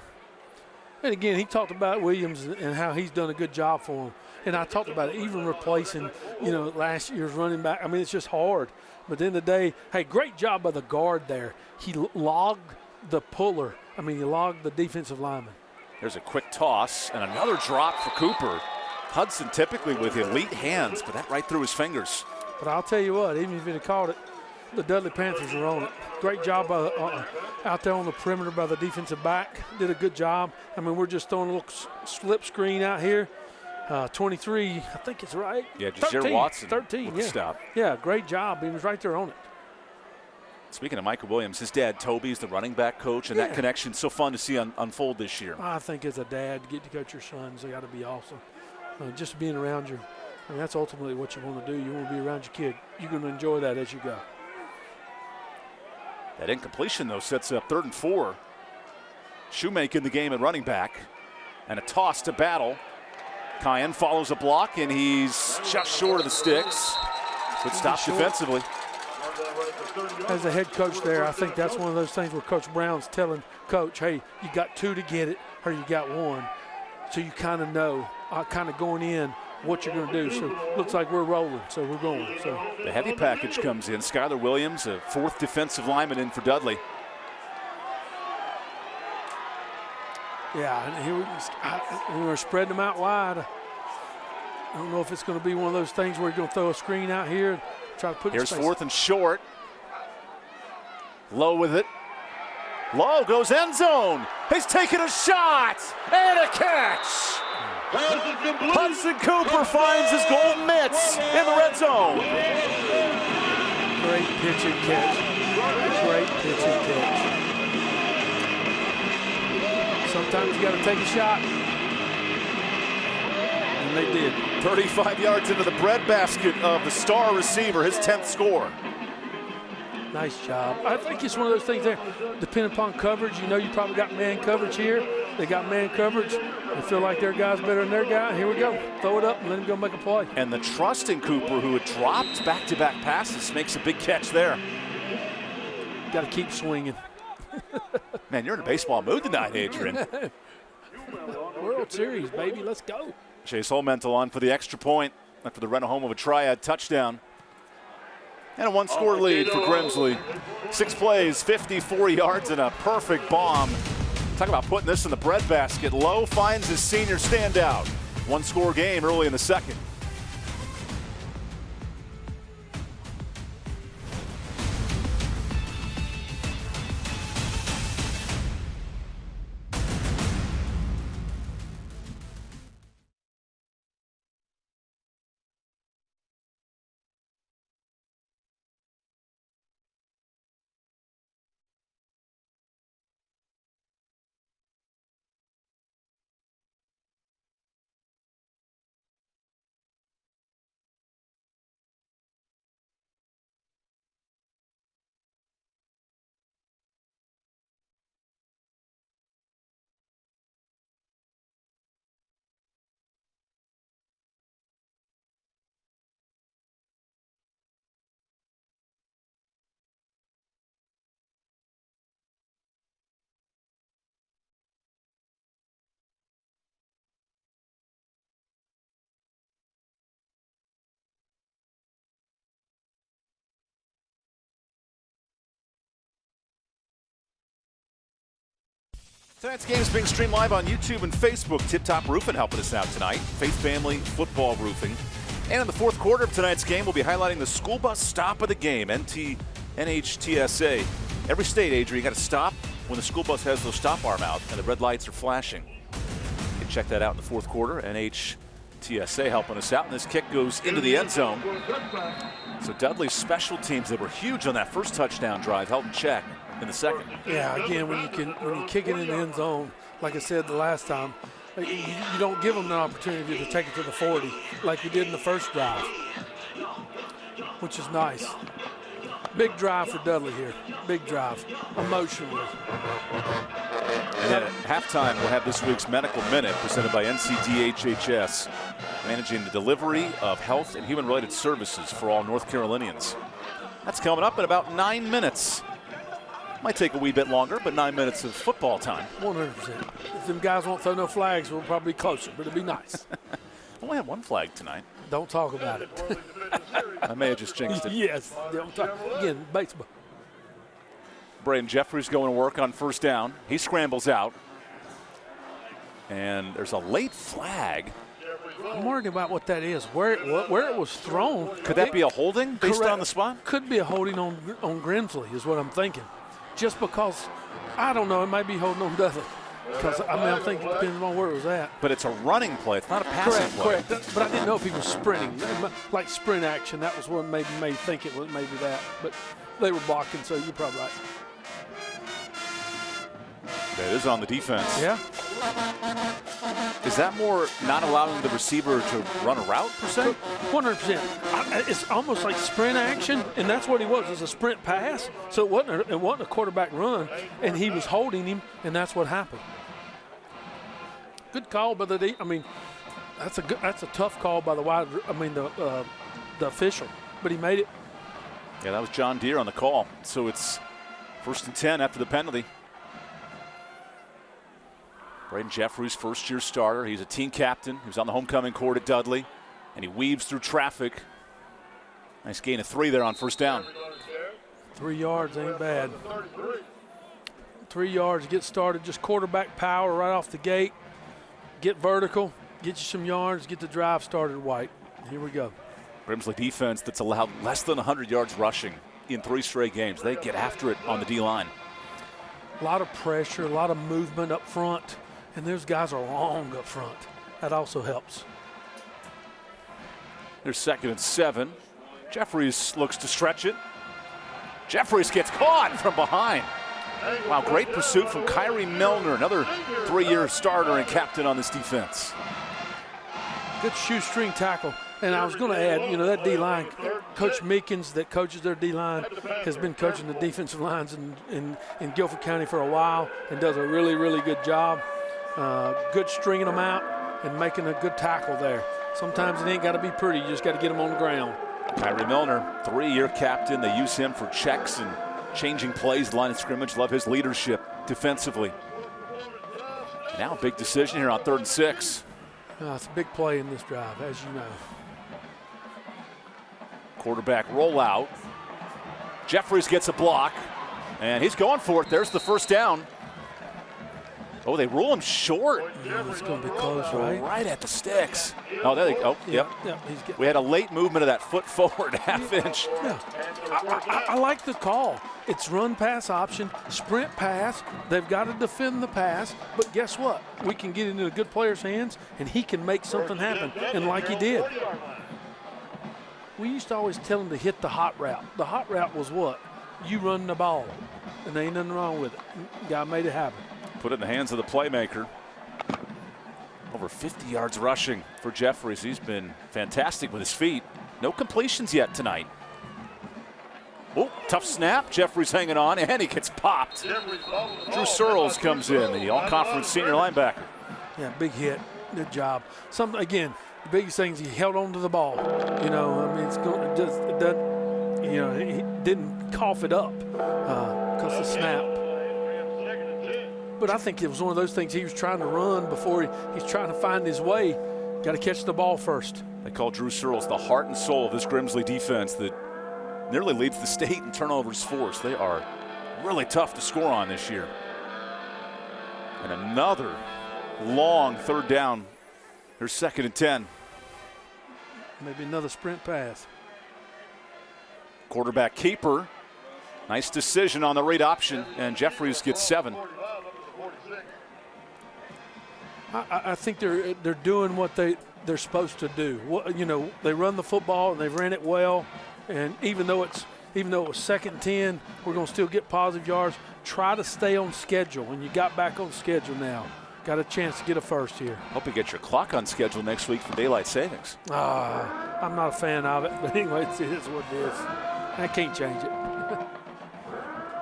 And again, he talked about Williams and how he's done a good job for him. And I talked about it, even replacing, last year's running back. I mean, it's just hard. But at the end of the day, hey, great job by the guard there. He logged the puller. I mean, he logged the defensive lineman. There's a quick toss and another drop for Cooper. Hudson typically with elite hands, but that right through his fingers. But I'll tell you what, even if he'd have caught it, the Dudley Panthers were on it. Great job by out there on the perimeter by the defensive back. Did a good job. I mean, we're just throwing a little slip screen out here. 23, I think it's right. Yeah, Jazeer Watson. 13, yeah. Stop. Yeah, great job. He was right there on it. Speaking of Michael Williams, his dad, Toby's the running back coach, and that connection's so fun to see unfold this year. I think as a dad, get to coach your sons, they got to be awesome. Just being around you, I mean, that's ultimately what you want to do. You want to be around your kid. You're going to enjoy that as you go. That incompletion, though, sets up 3rd and 4. Shoemaker in the game at running back. And a toss to Battle. Cayenne follows a block, and he's just short of the sticks. Good stop defensively. As a head coach there, I think that's one of those things where Coach Brown's telling Coach, hey, you got 2 to get it, or you got 1. So you kind of know, kind of going in, what you're going to do. So looks like we're rolling, so we're going. So the heavy package comes in. Skylar Williams, a 4th defensive lineman in for Dudley. Yeah, and here we're spreading them out wide. I don't know if it's going to be one of those things where you're going to throw a screen out here and try to put Here's space. 4th and short. Low with it. Low goes end zone. He's taking a shot and a catch. Hudson Cooper finds his golden mitts in the red zone. Great pitch and catch. Great pitch and catch. Sometimes you got to take a shot. And they did. 35 yards into the breadbasket of the star receiver, his 10th score. Nice job. I think it's one of those things there, depending upon coverage, you probably got man coverage here. They got man coverage. They feel like their guy's better than their guy. Here we go. Throw it up and let him go make a play. And the trust in Cooper, who had dropped back-to-back passes, makes a big catch there. Got to keep swinging. Man, you're in a baseball mood tonight, Adrian. World Series, baby. Let's go. Chase Holmental on for the extra point after the run home of a triad touchdown. And a 1-score lead for Grimsley. 6 plays, 54 yards, and a perfect bomb. Talk about putting this in the breadbasket. Lowe finds his senior standout. 1-score game early in the second. Tonight's game is being streamed live on YouTube and Facebook. Tip Top Roofing helping us out tonight. Faith Family Football Roofing. And in the fourth quarter of tonight's game, we'll be highlighting the school bus stop of the game, NHTSA. Every state, Adrian, you got to stop when the school bus has those stop arm out and the red lights are flashing. You can check that out in the fourth quarter. NHTSA helping us out, and this kick goes into the end zone. So Dudley's special teams that were huge on that first touchdown drive held in check in the second. Yeah, again, when you kick it in the end zone, like I said the last time, you don't give them the opportunity to take it to the 40 like we did in the first drive, which is nice. Big drive for Dudley here. Big drive, emotionally. And then at halftime, we'll have this week's Medical Minute presented by NCDHHS, managing the delivery of health and human-related services for all North Carolinians. That's coming up in about 9 minutes. Might take a wee bit longer, but 9 minutes of football time. 100%. If them guys won't throw no flags, we'll probably be closer, but it'll be nice. Only had one flag tonight. Don't talk about it. I may have just jinxed it. Yes. Don't talk. Again, baseball. Braden Jeffries going to work on first down. He scrambles out. And there's a late flag. I'm worried about what that is, where it was thrown. Could that be a holding based on the spot? Could be a holding on Grimsley is what I'm thinking. Just because, I don't know, it might be holding on Dudley. Because, I'm thinking it depends on where it was at. But it's a running play. It's not a passing play. Correct. But I didn't know if he was sprinting. Like sprint action, that was what made me think it was maybe that. But they were blocking, so you're probably right. That is on the defense. Yeah. Is that more not allowing the receiver to run a route, per se? 100%. It's almost like sprint action, and that's what he was. It was a sprint pass, so it wasn't a quarterback run, and he was holding him, and that's what happened. Good call by the that's a tough call by the official, but he made it. Yeah, that was John Deere on the call. So it's 1st and 10 after the penalty. Braden Jeffries, first-year starter. He's a team captain. He was on the homecoming court at Dudley, and he weaves through traffic. Nice gain of 3 there on first down. 3 yards ain't bad. 3 yards, get started. Just quarterback power right off the gate. Get vertical, get you some yards, get the drive started, White. Here we go. Grimsley defense that's allowed less than 100 yards rushing in 3 straight games. They get after it on the D-line. A lot of pressure, a lot of movement up front, and those guys are long up front. That also helps. There's 2nd and 7. Jeffries looks to stretch it. Jeffries gets caught from behind. Wow, great pursuit from Kyrie Milner, another 3-year starter and captain on this defense. Good shoestring tackle. And I was going to add, that D-line, Coach Meekins that coaches their D-line has been coaching the defensive lines in Guilford County for a while and does a really, really good job. Good stringing them out and making a good tackle there. Sometimes it ain't got to be pretty. You just got to get them on the ground. Kyrie Milner, 3-year captain. They use him for checks and changing plays, line of scrimmage. Love his leadership defensively. Now a big decision here on 3rd and 6. It's a big play in this drive, as you know. Quarterback rollout. Jeffries gets a block, and he's going for it. There's the first down. Oh, they rule him short. Yeah, it's going to be close, right? Right at the sticks. Oh, there they go. Oh, yep. We had a late movement of that foot forward, half inch. Yeah. I like the call. It's run pass option, sprint pass. They've got to defend the pass, but guess what? We can get it into a good player's hands, and he can make something happen, and like he did. We used to always tell him to hit the hot route. The hot route was what? You run the ball, and there ain't nothing wrong with it. Guy made it happen. Put it in the hands of the playmaker. Over 50 yards rushing for Jeffries. He's been fantastic with his feet. No completions yet tonight. Oh, tough snap. Jeffries hanging on, and he gets popped. Drew Searles comes in, the all-conference senior linebacker. Yeah, big hit. Good job. Again, the biggest thing is he held on to the ball. It's going to just, he didn't cough it up because the snap. But I think it was one of those things he was trying to run before he's trying to find his way. Got to catch the ball first. They call Drew Searles the heart and soul of this Grimsley defense that nearly leads the state in turnovers forced. They are really tough to score on this year. And another long 3rd down. Here's 2nd and 10. Maybe another sprint pass. Quarterback keeper. Nice decision on the read option, and Jeffries gets 7. I think they're doing what they're supposed to do. You know, they run the football and they've ran it well. And even though it was 2nd and 10, we're going to still get positive yards. Try to stay on schedule, and you got back on schedule now. Got a chance to get a first here. Hope you get your clock on schedule next week for daylight savings. I'm not a fan of it, but anyway, it is what it is. I can't change it.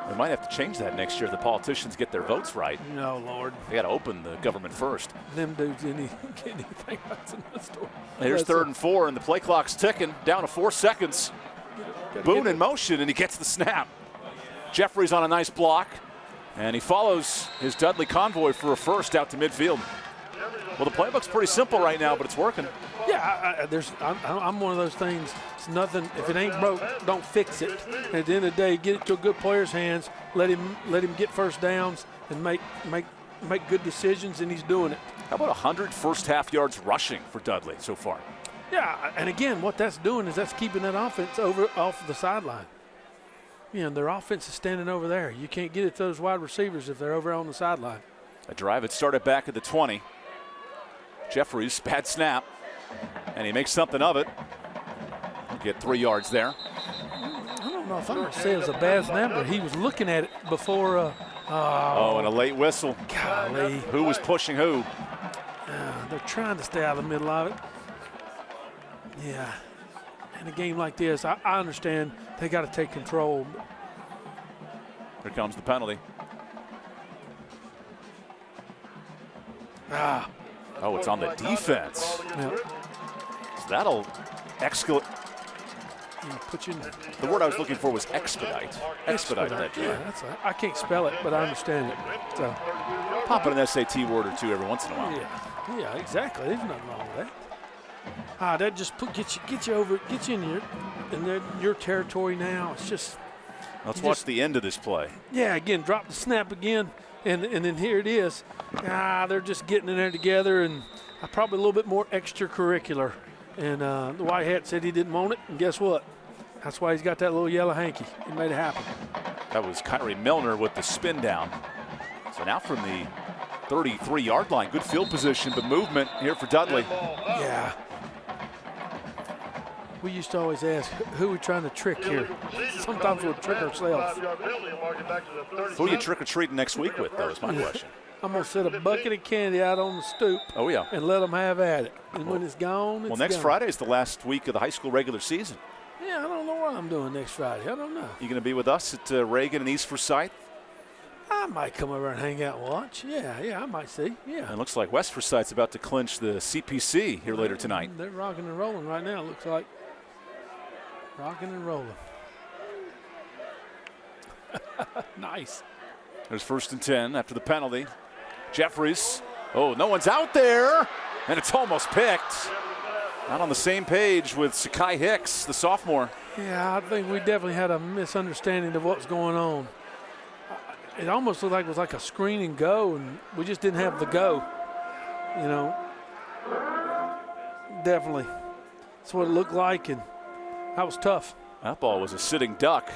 We might have to change that next year if the politicians get their votes right. No, Lord. They got to open the government first. Them dudes anything, that's another story. Here's 3rd and 4, and the play clock's ticking down to 4 seconds. Boone in motion, and he gets the snap. Jeffries on a nice block, and he follows his Dudley convoy for a first out to midfield. Well, the playbook's pretty simple right now, but it's working. Yeah, I'm one of those things. It's nothing. If it ain't broke, don't fix it. And at the end of the day, get it to a good player's hands. Let him get first downs and make good decisions, and he's doing it. How about 100 first half yards rushing for Dudley so far? Yeah, and again, what that's doing is that's keeping that offense off the sideline. You know, their offense is standing over there. You can't get it to those wide receivers if they're over on the sideline. A drive had started back at the 20. Jeffries, bad snap, and he makes something of it. He'll get 3 yards there. I don't know if I'm going to say it was a bad snap, but he was looking at it before. And a late whistle. Golly. Who was pushing who? They're trying to stay out of the middle of it. Yeah. In a game like this, I understand they got to take control. Here comes the penalty. Oh, it's on the defense. Yeah. So that'll escalate. Put you in the word I was looking for was expedite. Expedite that drive. Yeah, I can't spell it, but I understand it. So. Pop in an SAT word or two every once in a while. Yeah, exactly. There's nothing wrong with that. That just get you in your territory now. It's just. Let's watch the end of this play. Yeah, again, drop the snap again, and then here it is. They're just getting in there together, and probably a little bit more extracurricular. And the white hat said he didn't want it, and guess what? That's why he's got that little yellow hanky. He made it happen. That was Kyrie Milner with the spin down. So now from the 33-yard line, good field position, but movement here for Dudley. Yeah. We used to always ask, who are we trying to trick here? Sometimes we'll trick ourselves. Who are you trick-or-treating next week with, though, is my question. I'm going to set a bucket of candy out on the stoop. Oh, yeah. And let them have at it. And when it's gone, it's next gone. Friday is the last week of the high school regular season. Yeah, I don't know what I'm doing next Friday. I don't know. You going to be with us at Reagan and East Forsyth? I might come over and hang out and watch. Yeah, I might see. Yeah. And it looks like West Forsyth's about to clinch the CPC here later tonight. They're rocking and rolling right now, it looks like. Rocking and rolling. Nice. There's 1st and 10 after the penalty. Jeffries. Oh, no one's out there. And it's almost picked. Not on the same page with Sakai Hicks, the sophomore. Yeah, I think we definitely had a misunderstanding of what's going on. It almost looked like it was like a screen and go, and we just didn't have the go. You know, definitely. That's what it looked like, and that was tough. That ball was a sitting duck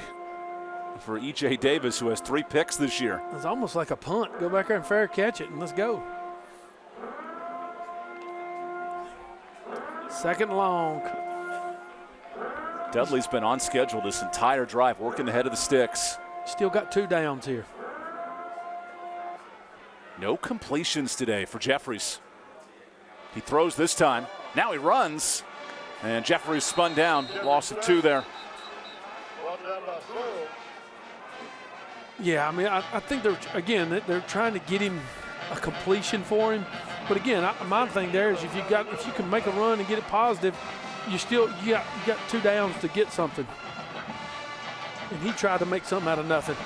for E.J. Davis, who has 3 picks this year. It was almost like a punt. Go back there and fair catch it, and let's go. 2nd long. Dudley's been on schedule this entire drive, working the head of the sticks. Still got 2 downs here. No completions today for Jeffries. He throws this time. Now he runs. And Jeffries spun down. Loss of 2 there. Yeah, I mean, I think they're trying to get him a completion for him. But again, my thing there is if you can make a run and get it positive, you got 2 downs to get something. And he tried to make something out of nothing.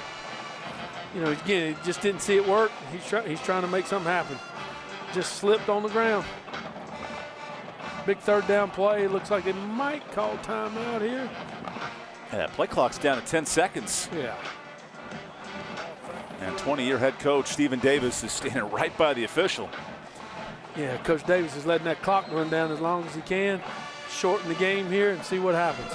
You know, again, he just didn't see it work. He's trying to make something happen. Just slipped on the ground. Big 3rd down play. Looks like they might call timeout here. Yeah, play clock's down to 10 seconds. Yeah. And 20-year head coach Stephen Davis is standing right by the official. Yeah, Coach Davis is letting that clock run down as long as he can. shorten the game here and see what happens.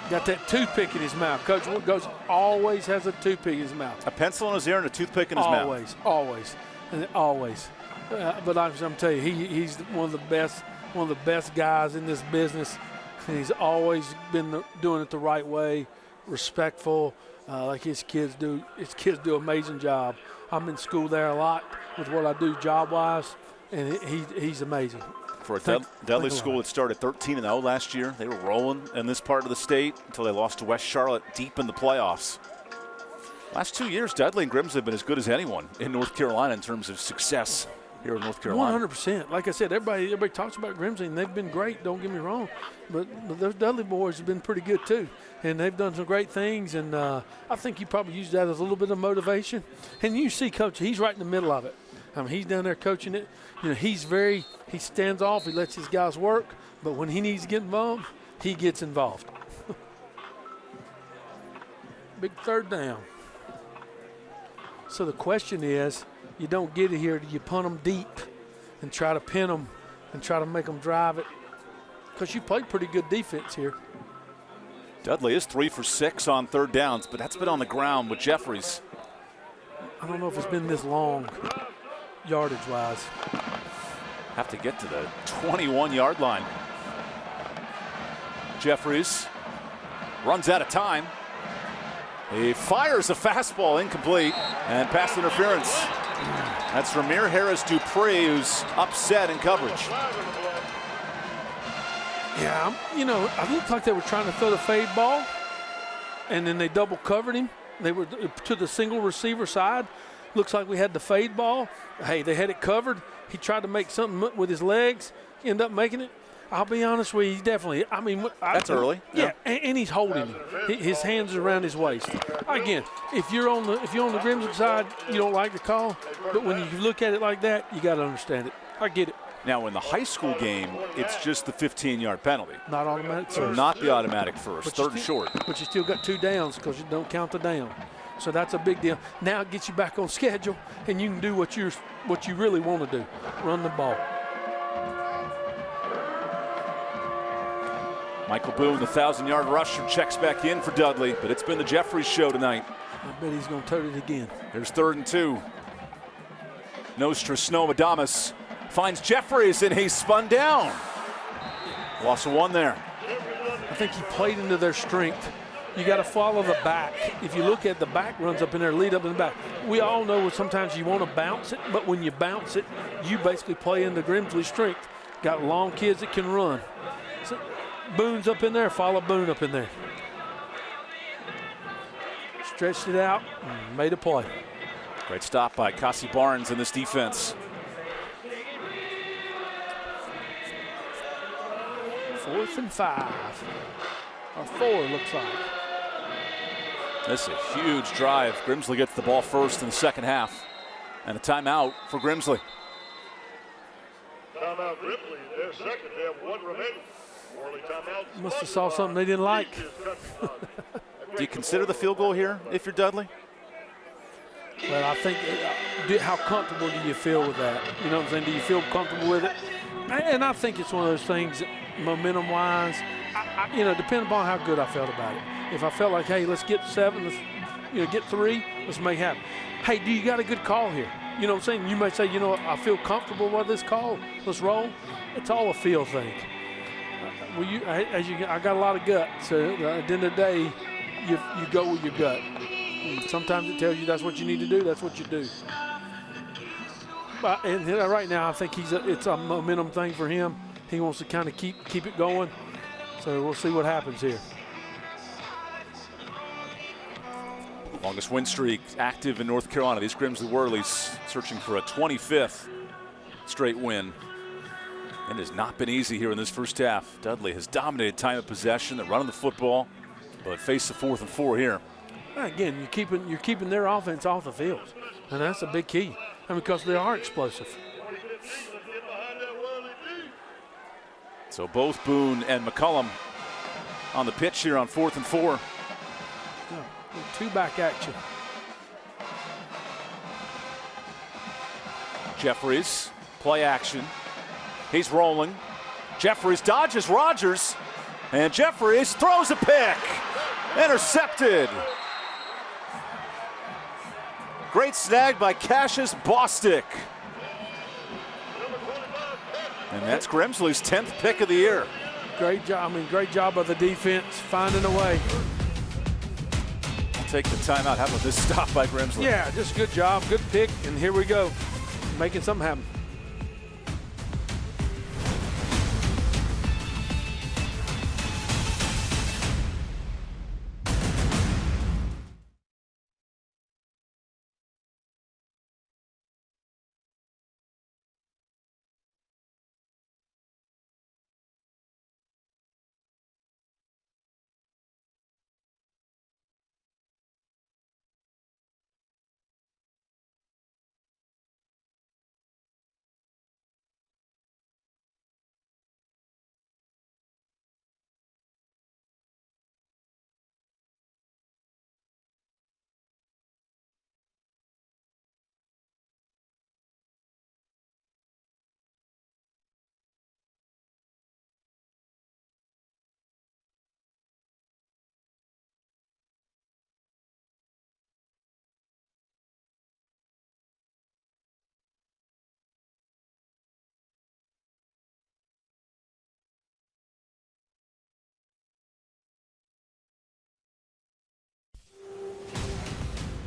Got that toothpick in his mouth. Coach Wood always has a toothpick in his mouth. A pencil in his ear and a toothpick in his mouth. Always. But I'm telling you, he's one of the best guys in this business. And he's always been doing it the right way, respectful, like his kids do. His kids do an amazing job. I'm in school there a lot with what I do job-wise, and he's amazing. For a Dudley school that started 13-0 last year, they were rolling in this part of the state until they lost to West Charlotte deep in the playoffs. Last 2 years, Dudley and Grimsley have been as good as anyone in North Carolina in terms of success here in North Carolina. 100%. Like I said, everybody talks about Grimsley, and they've been great, don't get me wrong. But those Dudley boys have been pretty good too. And they've done some great things, and I think you probably use that as a little bit of motivation. And you see Coach, he's right in the middle of it. I mean, he's down there coaching it. You know, he stands off, he lets his guys work, but when he needs to get involved, he gets involved. Big third down. So the question is, you don't get it here, do you punt them deep and try to pin them and try to make them drive it? Because you play pretty good defense here. Dudley is 3 for 6 on third downs, but that's been on the ground with Jeffries. I don't know if it's been this long, yardage-wise. Have to get to the 21-yard line. Jeffries runs out of time. He fires a fastball incomplete and pass interference. That's Ramir Harris-Dupree, who's upset in coverage. Yeah, you know, it looked like they were trying to throw the fade ball, and then they double covered him. They were to the single receiver side. Looks like we had the fade ball. Hey, they had it covered. He tried to make something with his legs. He ended up making it. I'll be honest with you, he's definitely, I mean. That's early. Yeah, and he's holding him. His hands are around his waist. Again, if you're on the Grimsley side, you don't like the call. But when you look at it like that, you got to understand it. I get it. Now, in the high school game, it's just the 15-yard penalty. Not automatic first. Not the automatic first. But third and short. But you still got 2 downs because you don't count the down. So that's a big deal. Now it gets you back on schedule, and you can do what you really want to do, run the ball. Michael Boone, the 1,000-yard rusher, checks back in for Dudley, but it's been the Jeffries show tonight. I bet he's going to tote it again. Here's 3rd and 2. Nostra Snowadamas finds Jeffries, and he's spun down. Loss of 1 there. I think he played into their strength. You got to follow the back. If you look at the back runs up in there, lead up in the back. We all know sometimes you want to bounce it, but when you bounce it, you basically play into Grimsley's strength. Got long kids that can run. So Boone's up in there, follow Boone up in there. Stretched it out, and made a play. Great stop by Cassie Barnes in this defense. 4th and 5. Or 4, looks like. This is a huge drive. Grimsley gets the ball first in the second half. And a timeout for Grimsley. Timeout Grimsley, their second. They have 1 remaining. Must have saw something they didn't like. Do you consider the field goal here if you're Dudley? Well, I think, how comfortable do you feel with that? You know what I'm saying? Do you feel comfortable with it? And I think it's one of those things, momentum-wise, depending upon how good I felt about it. If I felt like, hey, let's get 7, let's get 3, let's make it happen. Hey, do you got a good call here? You know what I'm saying? You may say, I feel comfortable with this call. Let's roll. It's all a feel thing. I got a lot of gut, so at the end of the day, you go with your gut. And sometimes it tells you that's what you need to do. That's what you do. But and right now, I think it's a momentum thing for him. He wants to kind of keep it going. So we'll see what happens here. Longest win streak active in North Carolina. These Grimsley Whirlies searching for a 25th straight win. It has not been easy here in this first half. Dudley has dominated time of possession. They're running the football, but face the 4th and 4 here. Again, you're keeping their offense off the field, and that's a big key. Because they are explosive. So both Boone and McCullum on the pitch here on 4th and 4. Yeah, 2-back action. Jeffries Play action. He's rolling. Jeffries dodges Rogers. And Jeffries throws a pick. Intercepted. Great snag by Cassius Bostic. And that's Grimsley's 10th pick of the year. Great job. Great job of the defense finding a way. I'll take the timeout. How about this stop by Grimsley? Yeah, just a good job, good pick, and here we go, making something happen.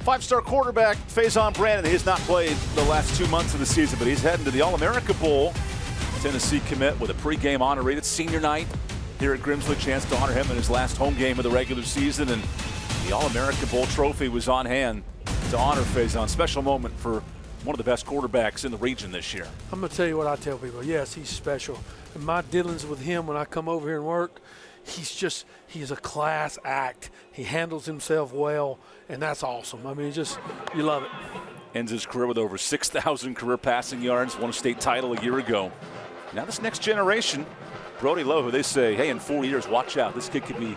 Five-star quarterback Faison Brandon. He has not played the last 2 months of the season, but he's heading to the All-America Bowl. Tennessee commit with a pregame honor rate. It's senior night here at Grimsley. Chance to honor him in his last home game of the regular season, and the All-America Bowl trophy was on hand to honor Faison. Special moment for one of the best quarterbacks in the region this year. I'm going to tell you what I tell people. Yes, he's special. And my dealings with him when I come over here and work, he's a class act. He handles himself well, and that's awesome. You love it. Ends his career with over 6,000 career passing yards, won a state title a year ago. Now this next generation, Brody Lowe, who they say, hey, in 4 years, watch out. This kid could be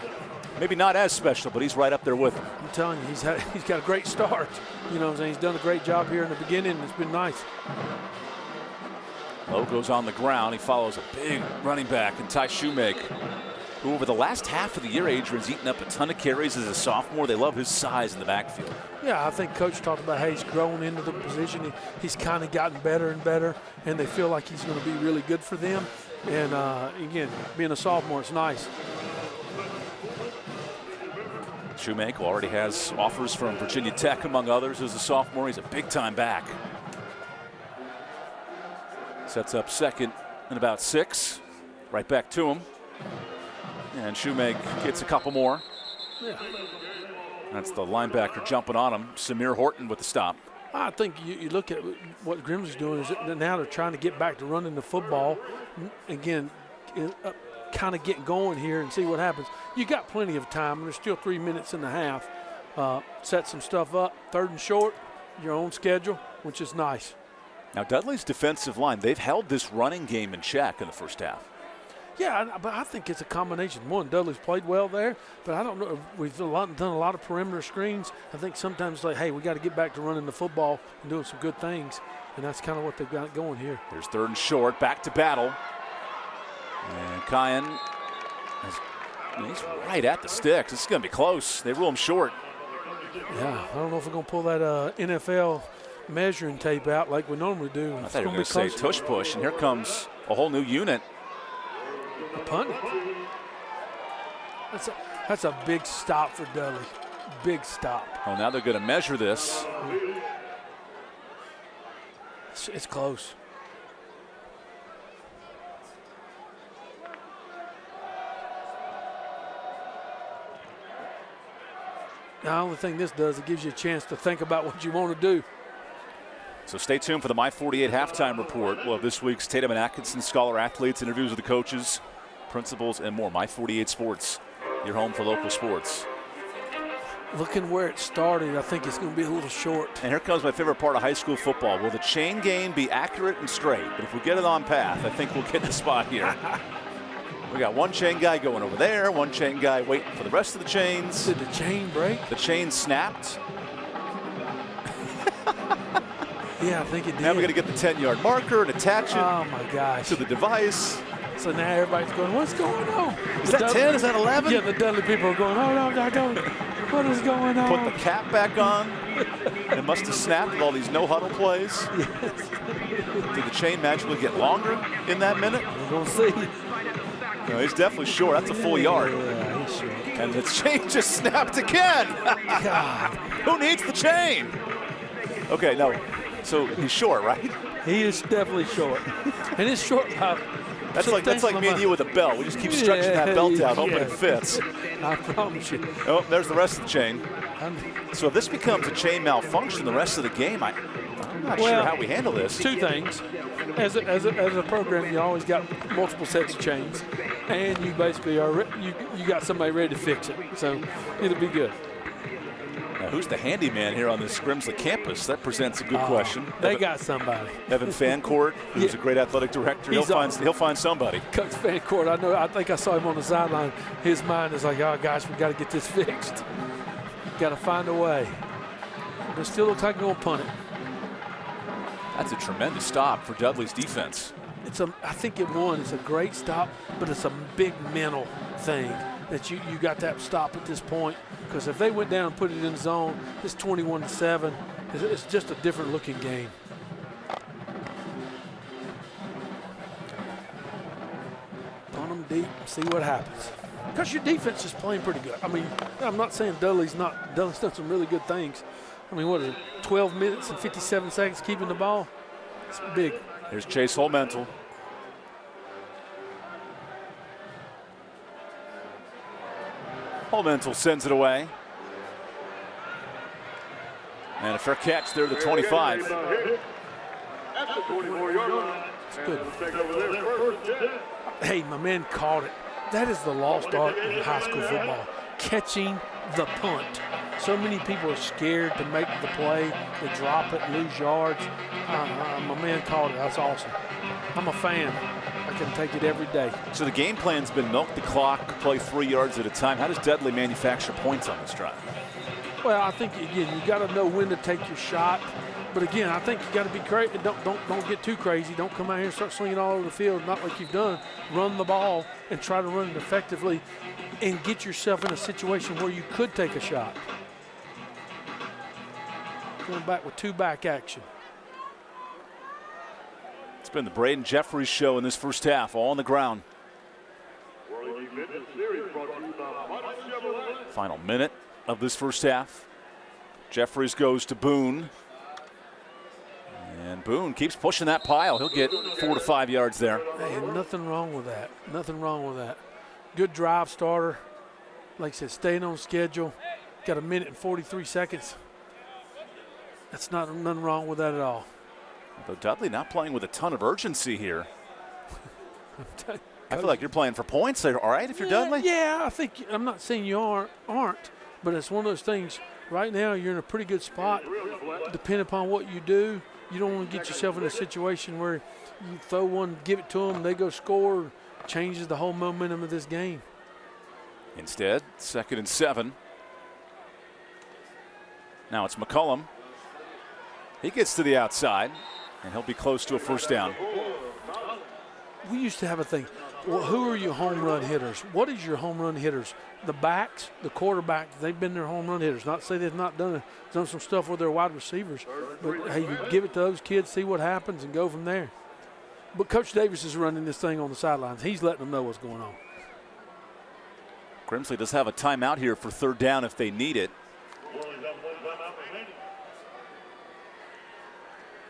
maybe not as special, but he's right up there with him. I'm telling you, he's got a great start. You know what I'm saying? He's done a great job here in the beginning, and it's been nice. Lowe goes on the ground. He follows a big running back in Ty Shoemake, who over the last half of the year, Adrian's eaten up a ton of carries as a sophomore. They love his size in the backfield. Yeah, I think Coach talked about how he's grown into the position. He's kind of gotten better and better, and they feel like he's going to be really good for them. And, again, being a sophomore, it's nice. Shoemake already has offers from Virginia Tech, among others, as a sophomore. He's a big-time back. Sets up second and about 6. Right back to him. And Shoemake gets a couple more. Yeah. That's the linebacker jumping on him. Samir Horton with the stop. I think you look at what Grimsley's doing is that now they're trying to get back to running the football. Again, kind of getting going here and see what happens. You got plenty of time, and there's still 3 minutes and a half. Set some stuff up. 3rd and short, your own schedule, which is nice. Now Dudley's defensive line, they've held this running game in check in the first half. Yeah, but I think it's a combination. One, Dudley's played well there, but I don't know. We've done a lot of perimeter screens. I think sometimes hey, we got to get back to running the football and doing some good things, and that's kind of what they've got going here. There's 3rd and short, back to battle. And Kyan, he's right at the sticks. This is going to be close. They rule him short. Yeah, I don't know if we're going to pull that NFL measuring tape out like we normally do. I thought you were going to say tush push, and here comes a whole new unit. A punt. That's a big stop for Dudley. Big stop. Oh, now they're going to measure this. It's close. The only thing this does, it gives you a chance to think about what you want to do. So stay tuned for the My 48 halftime report. We'll have this week's Tatum and Atkinson Scholar Athletes, interviews with the coaches, principals, and more. My 48 Sports, your home for local sports. Looking where it started, I think it's going to be a little short. And here comes my favorite part of high school football. Will the chain game be accurate and straight? But if we get it on path, I think we'll get the spot here. We got one chain guy going over there, one chain guy waiting for the rest of the chains. Did the chain break? The chain snapped. Yeah, I think it did. Now we're going to get the 10-yard marker and attach it Oh, my gosh. to the device. So now everybody's going, what's going on? Is that 10? Is that 11? Yeah, the Dudley people are going, oh, no, don't. What is going on? Put the cap back on. It must have snapped with all these no-huddle plays. Did the chain magically get longer in that minute? We're going to see. No, he's definitely short. That's a full yard. Yeah, he's short. And the chain just snapped again. God. Who needs the chain? Okay, no. So he's short, right? He is definitely short. And his short top. That's like me and you with a belt. We just keep stretching that belt out, hoping it fits. I promise you. Oh, there's the rest of the chain. So if this becomes a chain malfunction the rest of the game, I'm not sure how we handle this. Two things. As a program, you always got multiple sets of chains, and you basically are you got somebody ready to fix it. So it'll be good. Now, who's the handyman here on this Grimsley campus? That presents a good question. They got somebody. Evan Fancourt, who's a great athletic director. He'll find somebody. Coach Fancourt, I think I saw him on the sideline. His mind is like, oh gosh, we got to get this fixed. Got to find a way. But it still looks like they're going to punt it. That's a tremendous stop for Dudley's defense. I think it's a great stop, but it's a big mental thing that you got that stop at this point. Because if they went down and put it in zone, it's 21-7. It's just a different looking game. Punt them deep, see what happens. Because your defense is playing pretty good. I mean, I'm not saying Dudley's done some really good things. I mean, what is it, 12 minutes and 57 seconds keeping the ball? It's big. Here's Chase Holmental. Holmental sends it away. And a fair catch there, the 25. At the 24-yard line. It's good. Take over there. Hey, my man called it. That is the lost art in high school football, catching the punt. So many people are scared to make the play. They drop it, lose yards. My man called it. That's awesome. I'm a fan. I can take it every day. So the game plan's been milk the clock, play 3 yards at a time. How does Dudley manufacture points on this drive? Well, I think, again, you got to know when to take your shot. But, again, I think you got to be crazy. Don't get too crazy. Don't come out here and start slinging all over the field, not like you've done. Run the ball and try to run it effectively and get yourself in a situation where you could take a shot. Going back with two-back action. It's been the Braden Jeffries show in this first half, all on the ground. Final minute of this first half. Jeffries goes to Boone. And Boone keeps pushing that pile. He'll get 4 to 5 yards there. Hey, nothing wrong with that. Nothing wrong with that. Good drive starter. Like I said, staying on schedule. Got a minute and 43 seconds. That's nothing wrong with that at all. Though Dudley not playing with a ton of urgency here. I feel like you're plying for points there, all right, if you're Dudley? Yeah, I think, I'm not saying you aren't, but it's one of those things. Right now, you're in a pretty good spot. Depending upon what you do, you don't want to get yourself in a situation where you throw one, give it to them, they go score, changes the whole momentum of this game. Instead, 2nd and 7. Now it's McCullum. He gets to the outside, and he'll be close to a first down. We used to have a thing. Well, who are your home run hitters? What is your home run hitters? The backs, the quarterbacks, they've been their home run hitters. Not to say they've not done some stuff with their wide receivers, but hey, you give it to those kids, see what happens, and go from there. But Coach Davis is running this thing on the sidelines. He's letting them know what's going on. Grimsley does have a timeout here for 3rd down if they need it.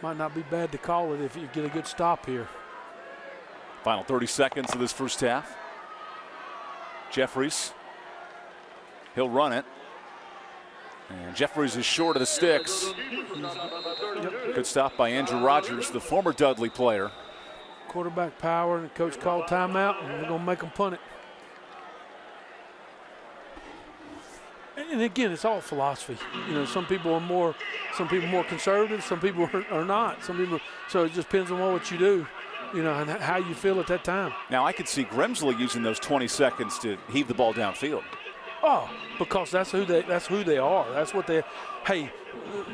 Might not be bad to call it if you get a good stop here. Final 30 seconds of this first half. Jeffries. He'll run it. And Jeffries is short of the sticks. Good stop by Andrew Rogers, the former Dudley player. Quarterback power, and the coach called timeout, and we're going to make them punt it. And again, it's all philosophy. You know, some people are more conservative, some people are not. So it just depends on what you do, you know, and how you feel at that time. Now I could see Grimsley using those 20 seconds to heave the ball downfield. Oh, because that's who they are. That's what they. Hey,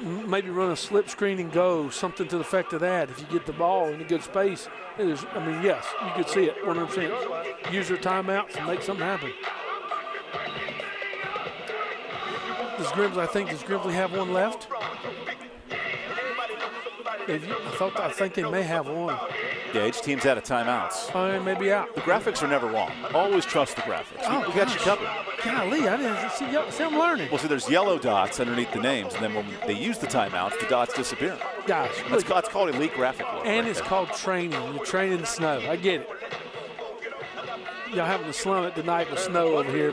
maybe run a slip screen and go, something to the effect of that. If you get the ball in a good space, it is. I mean, yes, you could see it 100%. Use their timeouts and make something happen. Does Grimsley have one left? I think they may have one. Yeah, each team's out of timeouts. Oh, maybe out. The graphics are never wrong. Always trust the graphics. Oh, we got you covered. Golly, I didn't see I'm learning. Well, see, there's yellow dots underneath the names, and then when they use the timeouts, the dots disappear. Gosh. That's called elite graphic work. And right it's there. called training. You're training in the snow. I get it. Y'all having to slum it tonight with snow over here.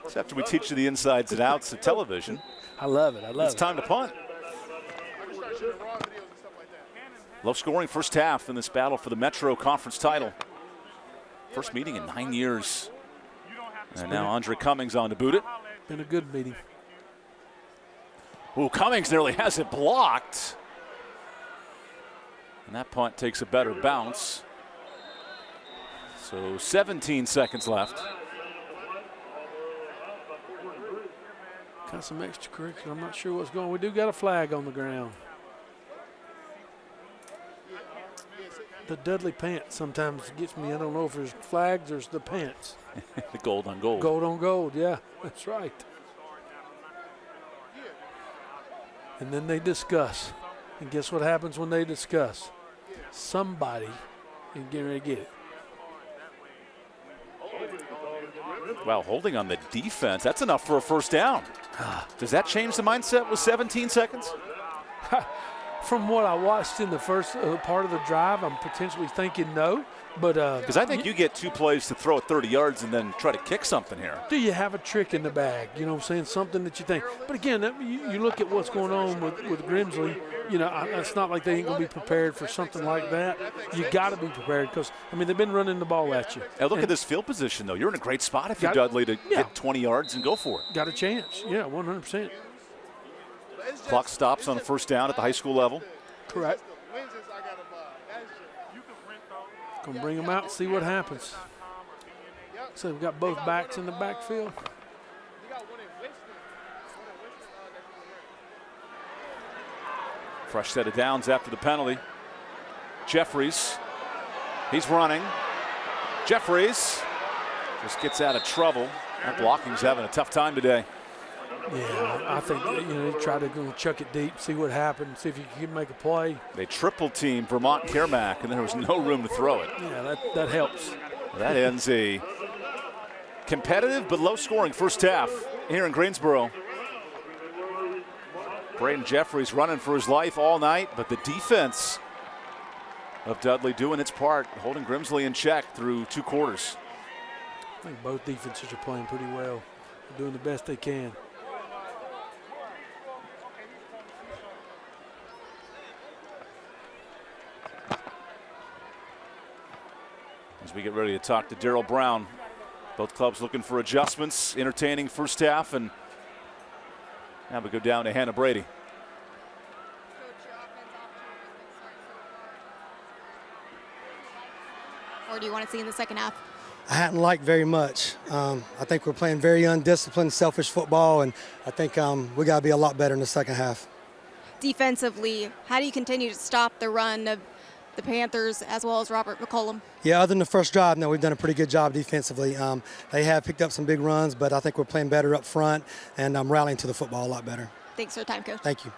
It's after we teach you the insides and outs of television. I love it. It's time to punt. Low scoring first half in this battle for the Metro Conference title. First meeting in 9 years. And now Andre Cummings on to boot it. Been a good meeting. Ooh, Cummings nearly has it blocked. And that punt takes a better bounce. So 17 seconds left. Got some extracurricular. I'm not sure what's going on. We do got a flag on the ground. The Dudley pants sometimes gets me. I don't know if there's flags or it's the pants. The gold on gold. Gold on gold, yeah, that's right. And then they discuss. And guess what happens when they discuss? Somebody is getting ready to get it. Wow, holding on the defense. That's enough for a first down. Does that change the mindset with 17 seconds? From what I watched in the first part of the drive, I'm potentially thinking no. But because I think you get 2 plays to throw it 30 yards and then try to kick something here. Do you have a trick in the bag? You know what I'm saying? Something that you think. But again, you look at what's going on with Grimsley. You know, it's not like they ain't going to be prepared for something like that. You got to be prepared because, I mean, they've been running the ball at you. Now look at this field position, though. You're in a great spot if you're Dudley to get 20 yards and go for it. Got a chance. Yeah, 100%. Clock stops on a first down at the high school level. Correct. Gonna bring them out and see what happens. So we've got both backs in the backfield. Fresh set of downs after the penalty. Jeffries, he's running. Jeffries just gets out of trouble. That blocking's having a tough time today. Yeah, I think you try to go chuck it deep, see what happens, see if you can make a play. They triple team Vermont Kermack, and there was no room to throw it. Yeah, that helps. That ends a competitive but low-scoring first half here in Greensboro. Braden Jeffries running for his life all night, but the defense of Dudley doing its part, holding Grimsley in check through 2 quarters. I think both defenses are playing pretty well, they're doing the best they can. As we get ready to talk to Darryl Brown, both clubs looking for adjustments, entertaining first half, and now we go down to Hannah Brady. Or do you want to see in the second half? I hadn't liked very much. I think we're playing very undisciplined, selfish football, and I think we got to be a lot better in the second half. Defensively, how do you continue to stop the run of the Panthers as well as Robert McCollum? Yeah, other than the first drive, no, we've done a pretty good job defensively. They have picked up some big runs, but I think we're playing better up front, and I'm rallying to the football a lot better. Thanks for your time, Coach. Thank you.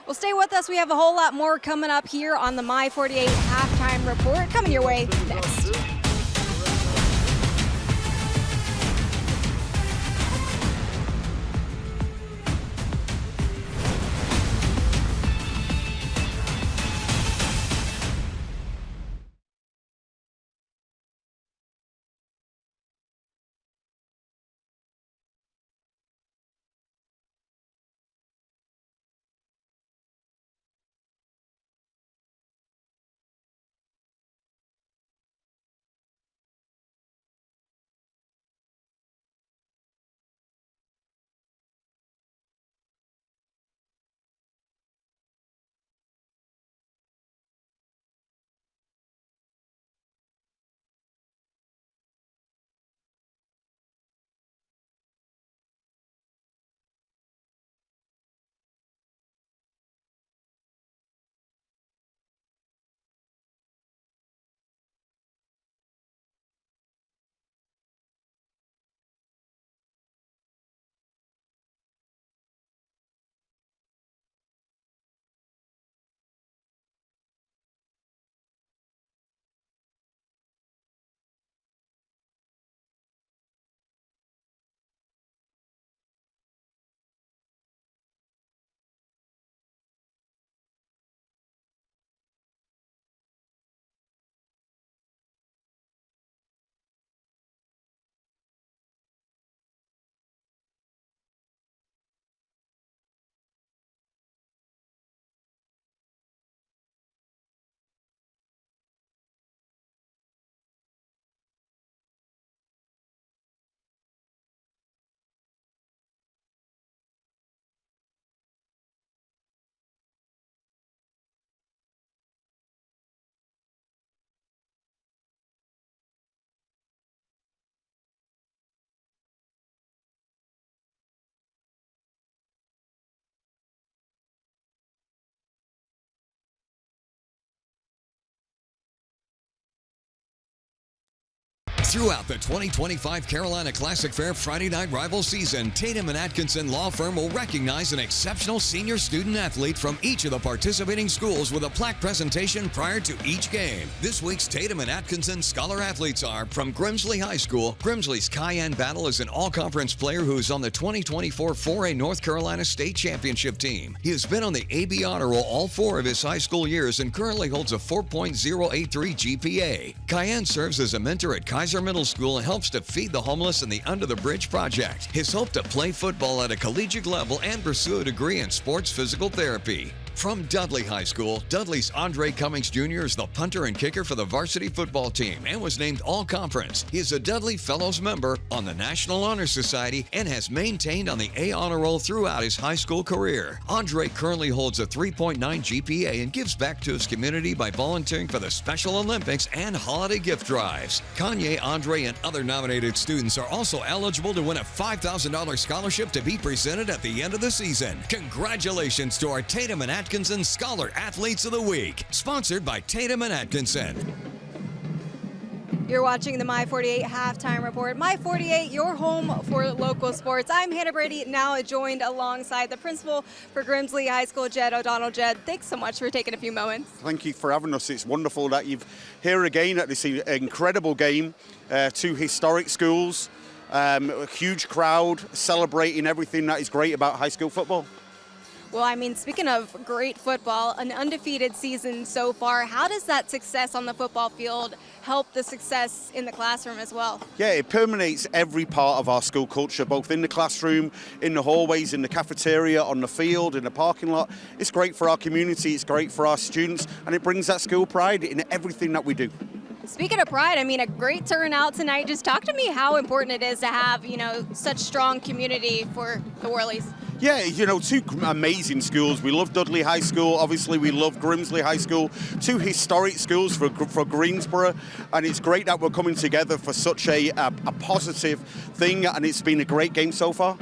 Well, stay with us. We have a whole lot more coming up here on the My 48 Halftime Report. Coming your way next. Throughout the 2025 Carolina Classic Fair Friday Night Rival season, Tatum & Atkinson Law Firm will recognize an exceptional senior student athlete from each of the participating schools with a plaque presentation prior to each game. This week's Tatum & Atkinson Scholar athletes are from Grimsley High School. Grimsley's Cayenne Battle is an all-conference player who is on the 2024 4A North Carolina State Championship team. He has been on the AB Honor Roll all 4 of his high school years and currently holds a 4.083 GPA. Cayenne serves as a mentor at Kaiser Middle School and helps to feed the homeless in the Under the Bridge project. His hope to play football at a collegiate level and pursue a degree in sports physical therapy. From Dudley High School, Dudley's Andre Cummings Jr. is the punter and kicker for the varsity football team and was named All-Conference. He is a Dudley Fellows member on the National Honor Society and has maintained on the A Honor Roll throughout his high school career. Andre currently holds a 3.9 GPA and gives back to his community by volunteering for the Special Olympics and holiday gift drives. Kanye, Andre, and other nominated students are also eligible to win a $5,000 scholarship to be presented at the end of the season. Congratulations to our Tatum and Atkinson Scholar Athletes of the Week, sponsored by Tatum & Atkinson. You're watching the My 48 Halftime Report. My 48, your home for local sports. I'm Hannah Brady, now joined alongside the principal for Grimsley High School, Jed O'Donnell. Jed, thanks so much for taking a few moments. Thank you for having us. It's wonderful that you're here again at this incredible game. 2 historic schools, a huge crowd celebrating everything that is great about high school football. Well, I mean, speaking of great football, an undefeated season so far, how does that success on the football field help the success in the classroom as well? Yeah, it permeates every part of our school culture, both in the classroom, in the hallways, in the cafeteria, on the field, in the parking lot. It's great for our community, it's great for our students, and it brings that school pride in everything that we do. Speaking of pride, I mean, a great turnout tonight. Just talk to me how important it is to have, such strong community for the Whirlies. Yeah, 2 amazing schools. We love Dudley High School. Obviously, we love Grimsley High School. 2 historic schools for Greensboro. And it's great that we're coming together for such a positive thing. And it's been a great game so far.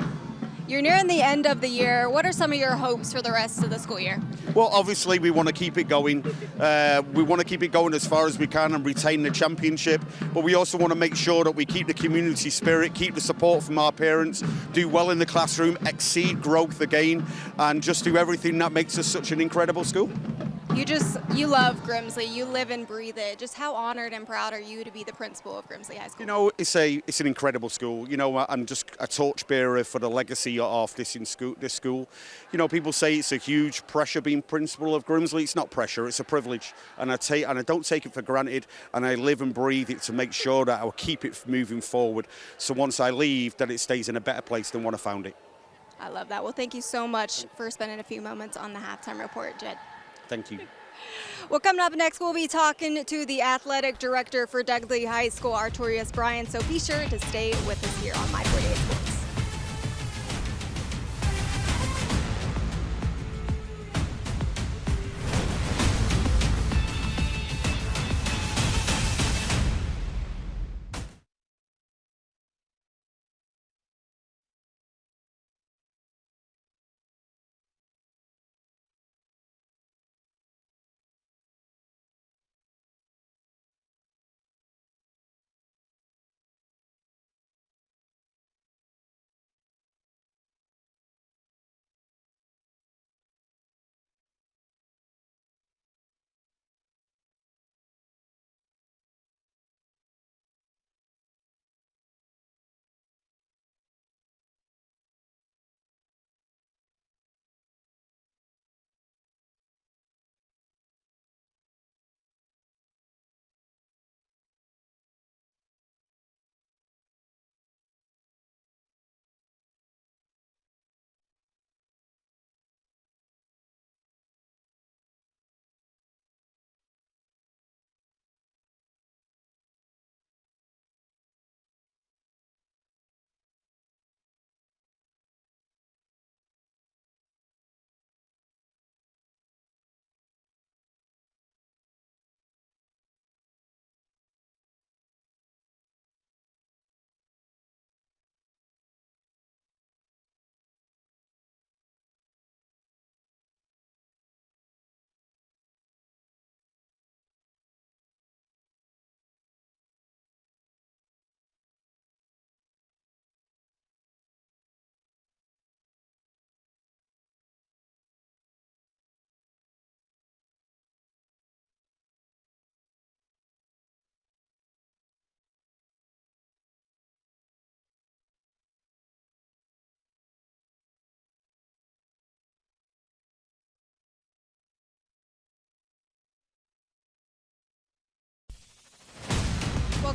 You're nearing the end of the year. What are some of your hopes for the rest of the school year? Well, obviously, we want to keep it going. We want to keep it going as far as we can and retain the championship. But we also want to make sure that we keep the community spirit, keep the support from our parents, do well in the classroom, exceed growth again, and just do everything that makes us such an incredible school. You love Grimsley. You live and breathe it. Just how honored and proud are you to be the principal of Grimsley High School? It's an incredible school. I'm just a torchbearer for the legacy of this school. People say it's a huge pressure being principal of Grimsley. It's not pressure. It's a privilege, and I don't take it for granted. And I live and breathe it to make sure that I'll keep it moving forward. So once I leave, that it stays in a better place than when I found it. I love that. Well, thank you so much for spending a few moments on the halftime report, Jed. Thank you. Well, coming up next, we'll be talking to the athletic director for Dudley High School, Artorius Bryan. So be sure to stay with us here on My 48 Sports.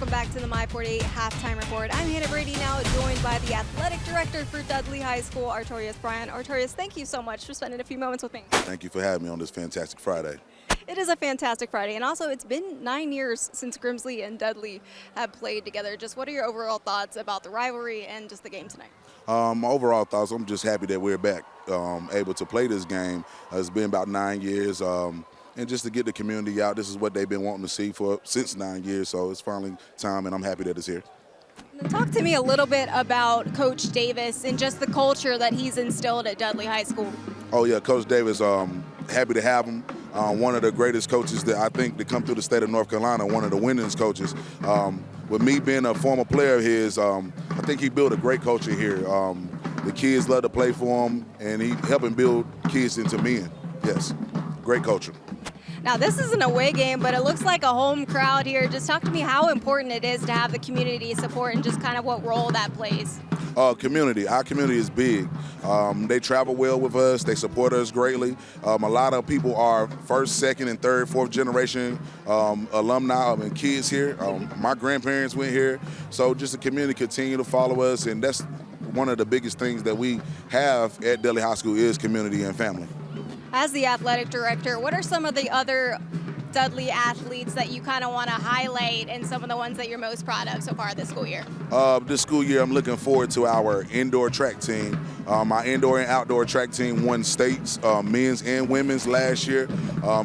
Welcome back to the My 48 Halftime Report. I'm Hannah Brady, now joined by the athletic director for Dudley High School, Artorius Bryant. Artorius, thank you so much for spending a few moments with me. Thank you for having me on this fantastic Friday. It is a fantastic Friday, and also it's been 9 years since Grimsley and Dudley have played together. Just what are your overall thoughts about the rivalry and just the game tonight? My overall thoughts, I'm just happy that we're back, able to play this game. It's been about 9 years, and just to get the community out, this is what they've been wanting to see since 9 years, so it's finally time, and I'm happy that it's here. Talk to me a little bit about Coach Davis and just the culture that he's instilled at Dudley High School. Oh, yeah, Coach Davis, happy to have him. One of the greatest coaches that I think to come through the state of North Carolina, one of the winningest coaches. With me being a former player of his, I think he built a great culture here. The kids love to play for him, and he helping build kids into men. Yes, great culture. Now, this is an away game, but it looks like a home crowd here. Just talk to me how important it is to have the community support and just kind of what role that plays. Community. Our community is big. They travel well with us. They support us greatly. A lot of people are first, second, and third, fourth generation alumni and kids here. My grandparents went here. So just the community continue to follow us, and that's one of the biggest things that we have at Dudley High School is community and family. As the athletic director, what are some of the other Dudley athletes that you kind of want to highlight and some of the ones that you're most proud of so far this school year? This school year, I'm looking forward to our indoor track team. My indoor and outdoor track team won states, men's and women's last year.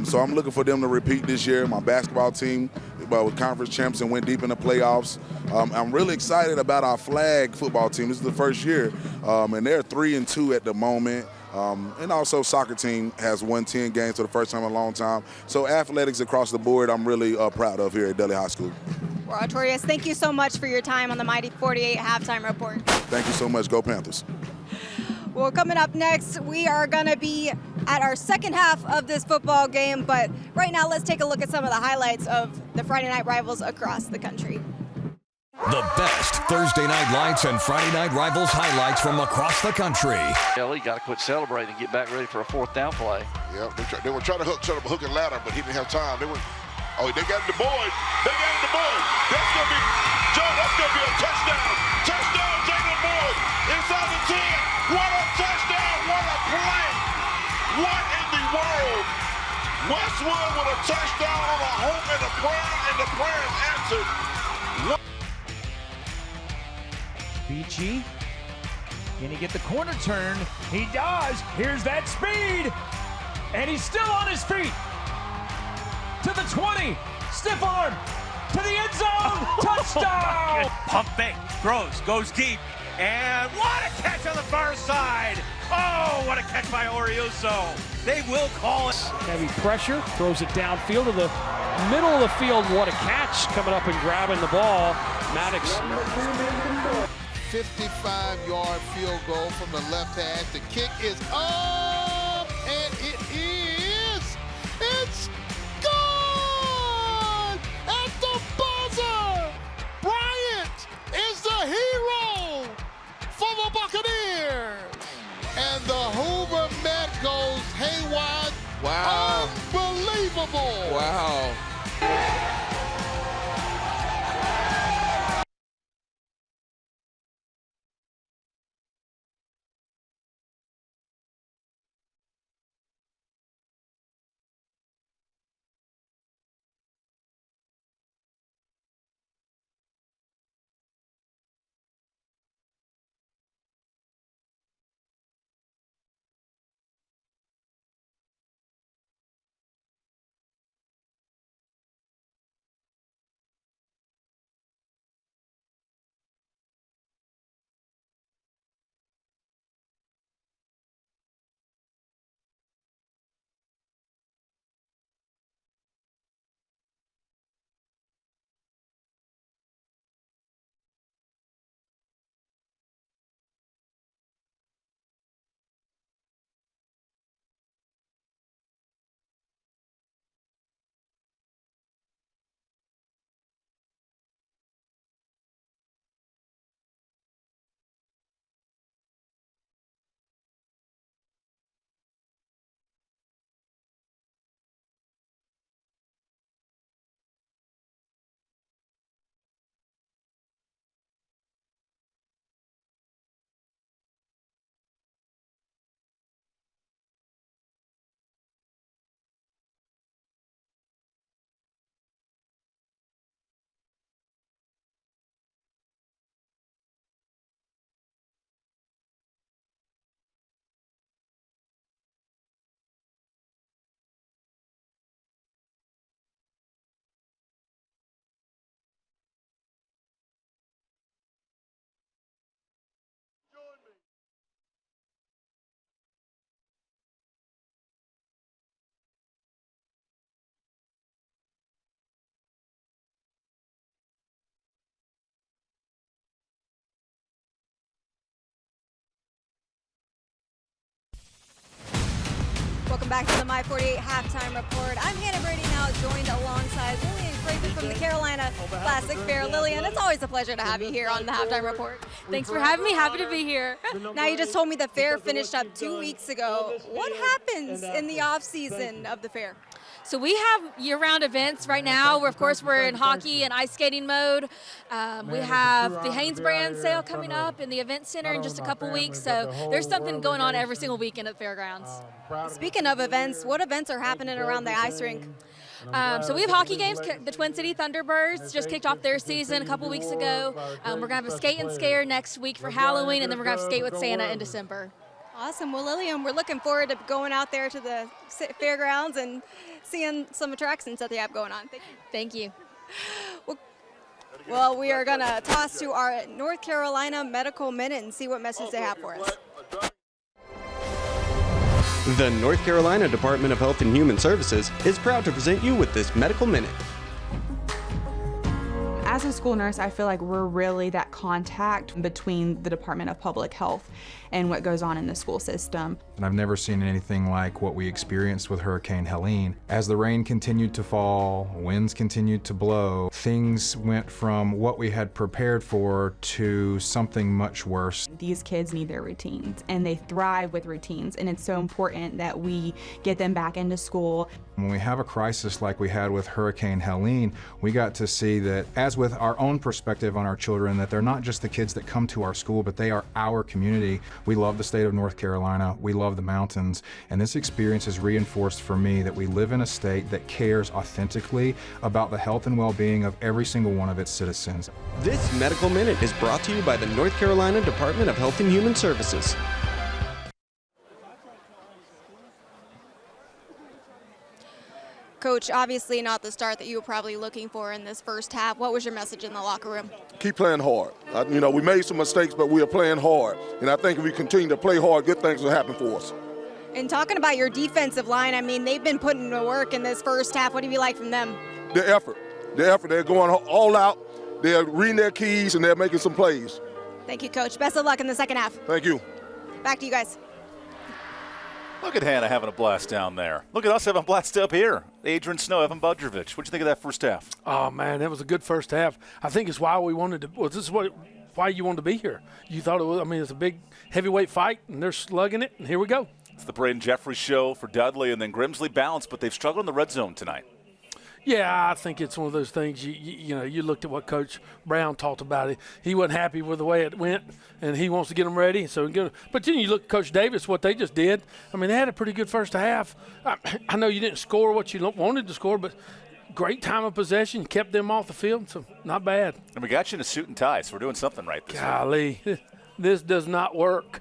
So I'm looking for them to repeat this year. My basketball team was conference champs and went deep in the playoffs. I'm really excited about our flag football team. This is the first year, and they're 3-2 at the moment. And also soccer team has won 10 games for the first time in a long time. So athletics across the board, I'm really proud of here at Dudley High School. Well, Artorius, thank you so much for your time on the Mighty 48 Halftime Report. Thank you so much. Go Panthers. Well, coming up next, we are going to be at our second half of this football game. But right now, let's take a look at some of the highlights of the Friday night rivals across the country. The best Thursday night lights and Friday night rivals highlights from across the country. Kelly got to quit celebrating and get back ready for a fourth down play. Yeah, they were trying to set up a hook and ladder, but he didn't have time. They got the board. They got the board. That's going to be, Joe, that's going to be a touchdown. Touchdown, Jalen Boyd. Inside the 10. What a touchdown. What a play. What in the world? Westwood with a touchdown on a hope and the prayer is answered. Beachy, can he get the corner turn? He does. Here's that speed. And he's still on his feet. To the 20. Stiff arm. To the end zone. Touchdown. Pump fake. Throws. Goes deep. And what a catch on the far side. Oh, what a catch by Oriuso. They will call it. Heavy pressure. Throws it downfield to the middle of the field. What a catch coming up and grabbing the ball. Maddox. 55-yard field goal from the left hand. The kick is up, and it's gone at the buzzer. Bryant is the hero for the Buccaneers. And the Hoover Met goes haywire. Wow. Unbelievable. Wow. Welcome back to the My 48 Halftime Report. I'm Hannah Brady, now joined alongside Lillian Craven from the Carolina Classic Fair. Lillian, it's always a pleasure to have you here on the Halftime Report. Thanks for having me. Happy to be here. Now, you just told me the fair finished up 2 weeks ago. What happens in the off season of the fair? So we have year-round events right now. Of course, we're in hockey and ice skating mode. We have the Hanes brand sale coming up in the event center in just a couple weeks. So there's something going on every single weekend at the fairgrounds. Speaking of events, what events are happening around the ice rink? So we have hockey games. The Twin City Thunderbirds just kicked off their season a couple weeks ago. We're going to have a skate and scare next week for Halloween, and then we're going to have skate with Santa in December. Awesome. Well, Lillian, we're looking forward to going out there to the fairgrounds and seeing some attractions that they have going on. Thank you. Well, we are going to toss to our North Carolina Medical Minute and see what message they have for us. The North Carolina Department of Health and Human Services is proud to present you with this Medical Minute. As a school nurse, I feel like we're really that contact between the Department of Public Health and what goes on in the school system. And I've never seen anything like what we experienced with Hurricane Helene. As the rain continued to fall, winds continued to blow, things went from what we had prepared for to something much worse. These kids need their routines, and they thrive with routines, and it's so important that we get them back into school. When we have a crisis like we had with Hurricane Helene, we got to see that, as with our own perspective on our children, that they're not just the kids that come to our school, but they are our community. We love the state of North Carolina, we love the mountains, and this experience has reinforced for me that we live in a state that cares authentically about the health and well-being of every single one of its citizens. This Medical Minute is brought to you by the North Carolina Department of Health and Human Services. Coach, obviously not the start that you were probably looking for in this first half. What was your message in the locker room? Keep playing hard. We made some mistakes, but we are playing hard. And I think if we continue to play hard, good things will happen for us. And talking about your defensive line, I mean, they've been putting to work in this first half. What do you like from them? Their effort. They're going all out. They're reading their keys, and they're making some plays. Thank you, Coach. Best of luck in the second half. Thank you. Back to you guys. Look at Hannah having a blast down there. Look at us having a blast up here. Adrian Snow, Evan Budrovich. What'd you think of that first half? Oh, man, that was a good first half. I think it's why we wanted to – well, this is why you wanted to be here. You thought it was – I mean, it's a big heavyweight fight, and they're slugging it, and here we go. It's the Braden Jeffries show for Dudley, and then Grimsley balanced, but they've struggled in the red zone tonight. Yeah, I think it's one of those things, you looked at what Coach Brown talked about it. He wasn't happy with the way it went, and he wants to get them ready. But then you look at Coach Davis, what they just did. I mean, they had a pretty good first half. I know you didn't score what you wanted to score, but great time of possession, kept them off the field, so not bad. And we got you in a suit and tie, so we're doing something right this Golly, this does not work.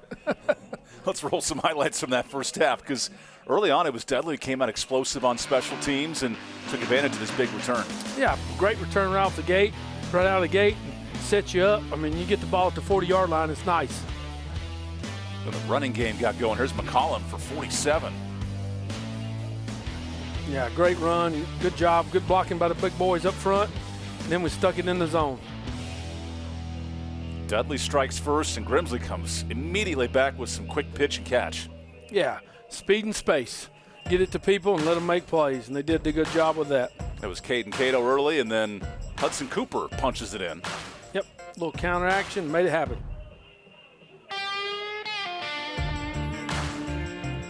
Let's roll some highlights from that first half, because early on it was Dudley who came out explosive on special teams and took advantage of this big return. Yeah, great return right off the gate, right out of the gate, and set you up. I mean, you get the ball at the 40-yard line, it's nice. So the running game got going. Here's McCollum for 47. Yeah, great run, good job, good blocking by the big boys up front, and then we stuck it in the zone. Dudley strikes first, and Grimsley comes immediately back with some quick pitch and catch. Yeah, speed and space. Get it to people and let them make plays, and they did a good job with that. That was Caden Cato early, and then Hudson Cooper punches it in. Yep, a little counter action, made it happen.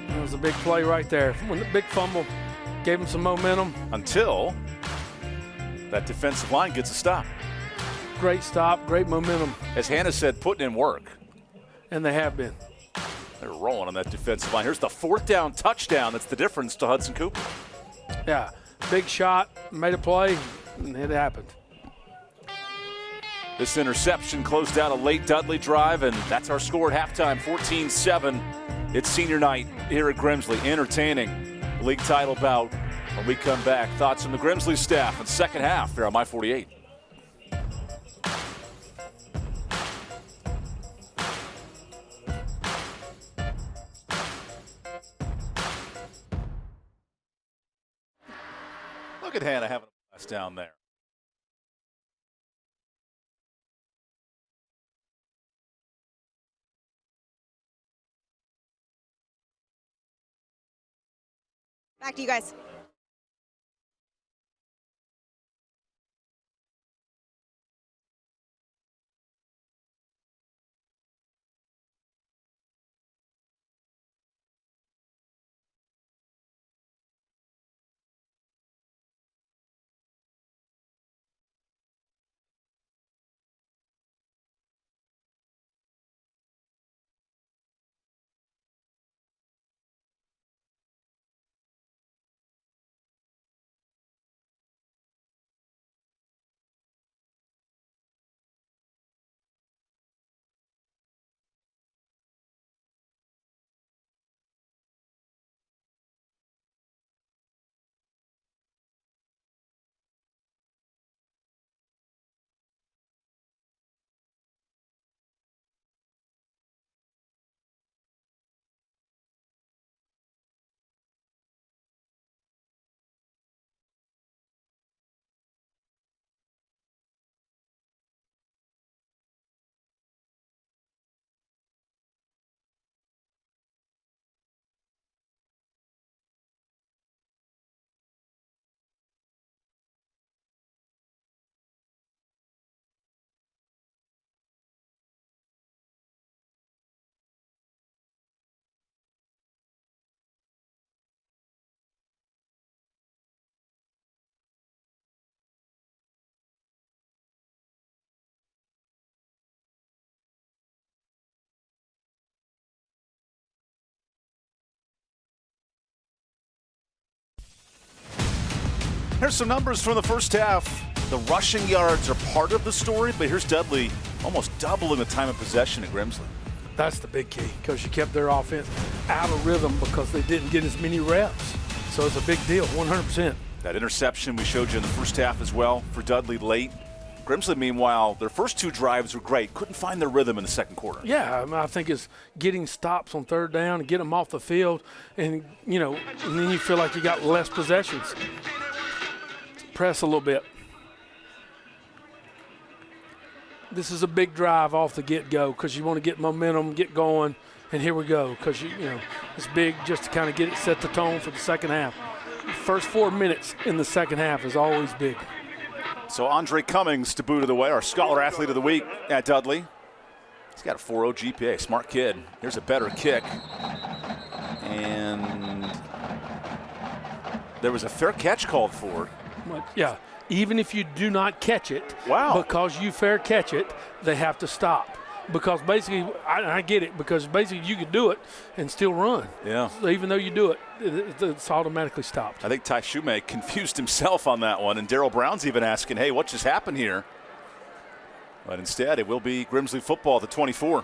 That was a big play right there. When the big fumble gave him some momentum. Until that defensive line gets a stop. Great stop, great momentum. As Hannah said, putting in work. And they have been. They're rolling on that defensive line. Here's the fourth down touchdown. That's the difference to Hudson Cooper. Yeah, big shot, made a play, and it happened. This interception closed out a late Dudley drive, and that's our score at halftime, 14-7. It's senior night here at Grimsley. Entertaining league title bout. When we come back, thoughts from the Grimsley staff in second half here on My 48. Look at Hannah having a blast down there. Back to you guys. Here's some numbers from the first half. The rushing yards are part of the story, but here's Dudley almost doubling the time of possession at Grimsley. That's the big key, because you kept their offense out of rhythm because they didn't get as many reps. So it's a big deal, 100%. That interception we showed you in the first half as well for Dudley late. Grimsley, meanwhile, their first two drives were great. Couldn't find their rhythm in the second quarter. Yeah, I mean, I think it's getting stops on third down and get them off the field, and, you know, and then you feel like you got less possessions. Press a little bit. This is a big drive off the get-go because you want to get momentum, get going, and here we go because, you know, it's big just to kind of get it, set the tone for the second half. The first 4 minutes in the second half is always big. So Andre Cummings to boot of the way, our Scholar Athlete of the Week at Dudley. He's got a 4.0 GPA, smart kid. Here's a better kick. And there was a fair catch called for. Yeah, even if you do not catch it, wow, because you fair catch it, they have to stop. Because basically, I get it, because basically you could do it and still run. Yeah. So even though you do it, it's automatically stopped. I think Ty Shumay confused himself on that one, and Darryl Brown's even asking, hey, what just happened here? But instead, it will be Grimsley football at the 24.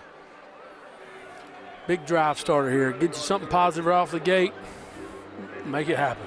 Big drive starter here. Get you something positive right off the gate. Make it happen.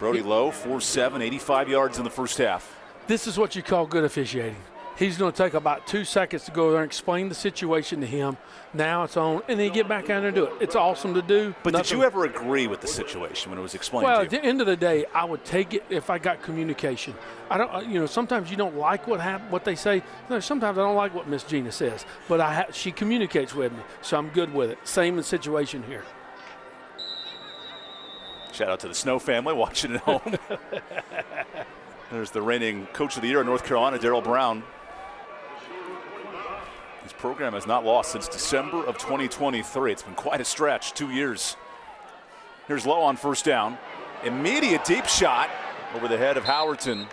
Brody Lowe, 4'7", 85 yards in the first half. This is what you call good officiating. He's going to take about 2 seconds to go there and explain the situation to him. Now it's on, and then you get back out there and do it. It's awesome to do. But did you ever agree with the situation when it was explained to you? Well, at the end of the day, I would take it if I got communication. I don't, you know, sometimes you don't like what they say. Sometimes I don't like what Miss Gina says, but she communicates with me, so I'm good with it. Same in the situation here. Shout out to the Snow family watching at home. There's the reigning Coach of the Year in North Carolina, Darryl Brown. His program has not lost since December of 2023. It's been quite a stretch, 2 years. Here's Lowe on first down. Immediate deep shot over the head of Howerton,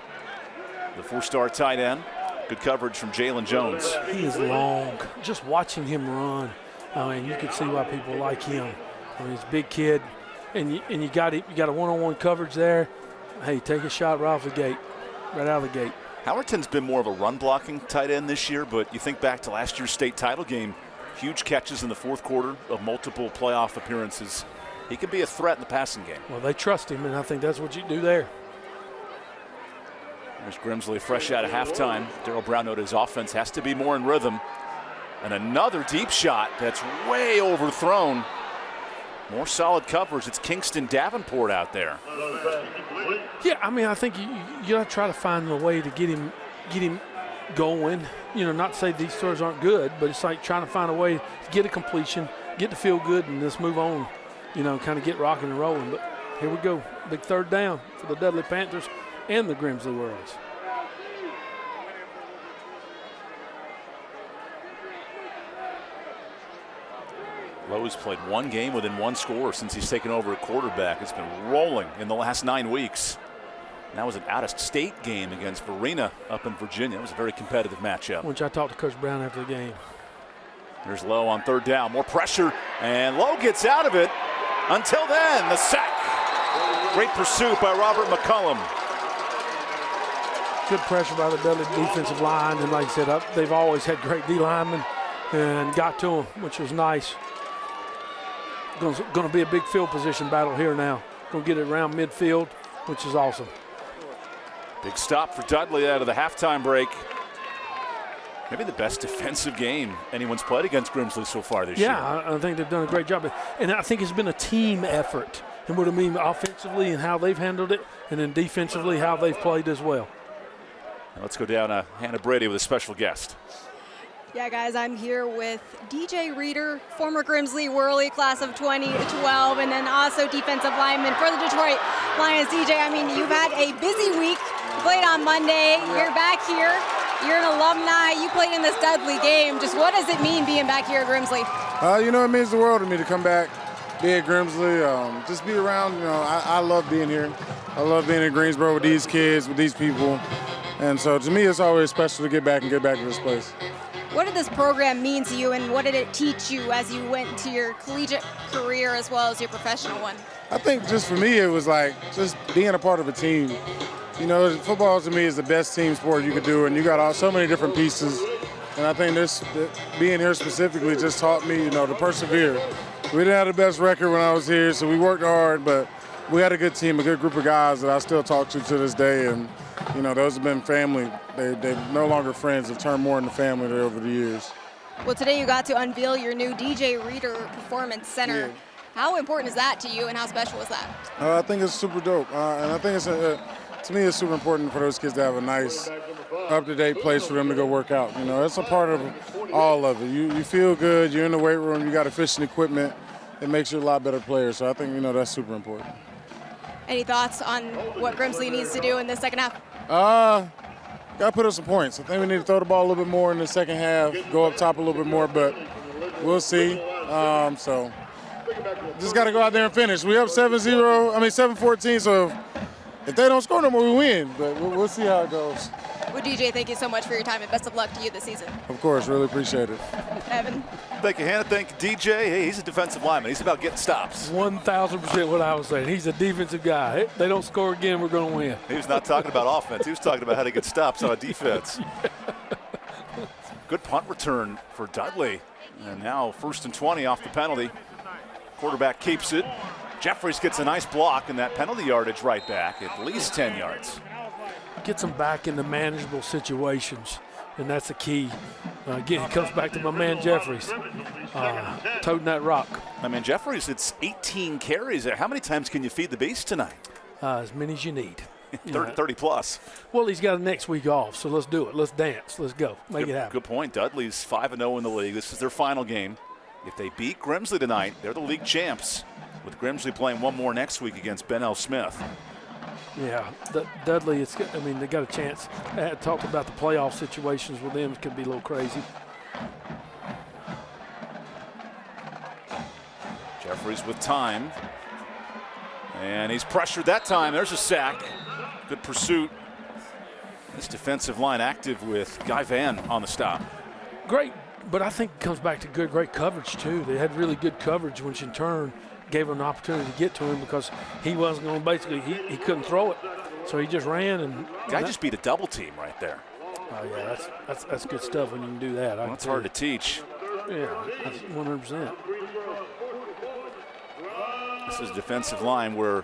the four-star tight end. Good coverage from Jalen Jones. He is long. Just watching him run, I mean, you can see why people like him. I mean, he's a big kid, and you got a one-on-one coverage there. Hey, take a shot right off the gate, right out of the gate. Howerton's been more of a run-blocking tight end this year, but you think back to last year's state title game, huge catches in the fourth quarter of multiple playoff appearances. He could be a threat in the passing game. Well, they trust him, and I think that's what you do there. There's Grimsley fresh out of halftime. Darryl Brown noted his offense has to be more in rhythm. And another deep shot that's way overthrown. More solid coverage. It's Kingston Davenport out there. Yeah, I mean, I think you got to try to find a way to get him going. You know, not to say these throws aren't good, but it's like trying to find a way to get a completion, get to feel good, and just move on. You know, kind of get rocking and rolling. But Here we go. Big third down for the Dudley Panthers and the Grimsley Whirlies. Lowe's played one game within one score since he's taken over at quarterback. It's been rolling in the last 9 weeks. And that was an out-of-state game against Verena up in Virginia. It was a very competitive matchup. Which I talked to Coach Brown after the game. There's Lowe on third down. More pressure, and Lowe gets out of it. Until then, the sack. Great pursuit by Robert McCullum. Good pressure by the Dudley defensive line. And like I said, they've always had great D linemen and got to them, which was nice. Going to be a big field position battle here now. Going to get it around midfield, which is awesome. Big stop for Dudley out of the halftime break. Maybe the best defensive game anyone's played against Grimsley so far this year. Yeah, I think they've done a great job. And I think it's been a team effort. And what I mean offensively and how they've handled it, and then defensively how they've played as well. Now let's go down to Hannah Brady with a special guest. Yeah, guys, I'm here with DJ Reeder, former Grimsley Whirly class of 2012, and then also defensive lineman for the Detroit Lions. DJ, I mean, you've had a busy week. You played on Monday. You're back here. You're an alumni. You played in this Dudley game. Just what does it mean being back here at Grimsley? You know, it means the world to me to come back, be at Grimsley, just be around. You know, I love being here. I love being in Greensboro with these kids, with these people. And so to me, it's always special to get back to this place. What did this program mean to you, and what did it teach you as you went to your collegiate career as well as your professional one? I think just for me, it was like just being a part of a team. You know, football to me is the best team sport you could do, and you got so many different pieces. And I think being here specifically just taught me, you know, to persevere. We didn't have the best record when I was here, so we worked hard, but we had a good team, a good group of guys that I still talk to this day. And, you know, those have been family. They're no longer friends. They've turned more into family over the years. Well, today you got to unveil your new DJ Reeder Performance Center. Yeah. How important is that to you, and how special is that? I think it's super dope. And I think to me, it's super important for those kids to have a nice, up-to-date place for them to go work out. You know, it's a part of all of it. You feel good. You're in the weight room. You got efficient equipment. It makes you a lot better player. So I think, you know, that's super important. Any thoughts on what Grimsley needs to do in the second half? Got to put up some points. I think we need to throw the ball a little bit more in the second half, go up top a little bit more, but we'll see. So just got to go out there and finish. We up 7-14, so if they don't score no more, we win, but we'll see how it goes. Well, DJ, thank you so much for your time, and best of luck to you this season. Of course, really appreciate it. Evan. Thank you, Hannah. Thank you, DJ. Hey, he's a defensive lineman. He's about getting stops. 1,000% what I was saying. He's a defensive guy. If they don't score again, we're going to win. He was not talking about offense. He was talking about how to get stops on a defense. Good punt return for Dudley. And now 1st and 20 off the penalty. Quarterback keeps it. Jeffries gets a nice block, and that penalty yardage right back, at least 10 yards. Gets them back into manageable situations, and that's the key. Again, it comes back to my man Jeffries, toting that rock. I mean, Jeffries, it's 18 carries there. How many times can you feed the beast tonight? As many as you need. 30 plus. Well, he's got a next week off, so let's do it. Let's dance. Let's go. Make it happen. Good point. Dudley's 5-0 in the league. This is their final game. If they beat Grimsley tonight, they're the league champs, with Grimsley playing one more next week against Ben L. Smith. Yeah, Dudley, they got a chance. I talked about the playoff situations with them. It could be a little crazy. Jeffries with time. And he's pressured that time. There's a sack. Good pursuit. This defensive line active with Guy Van on the stop. Great, but I think it comes back to great coverage, too. They had really good coverage, which in turn gave him an opportunity to get to him because he wasn't going to basically, he couldn't throw it. So he just ran. And Guy just beat a double team right there. Oh, yeah, that's good stuff when you can do that. Well, that's hard to teach. Yeah, that's 100%. This is a defensive line where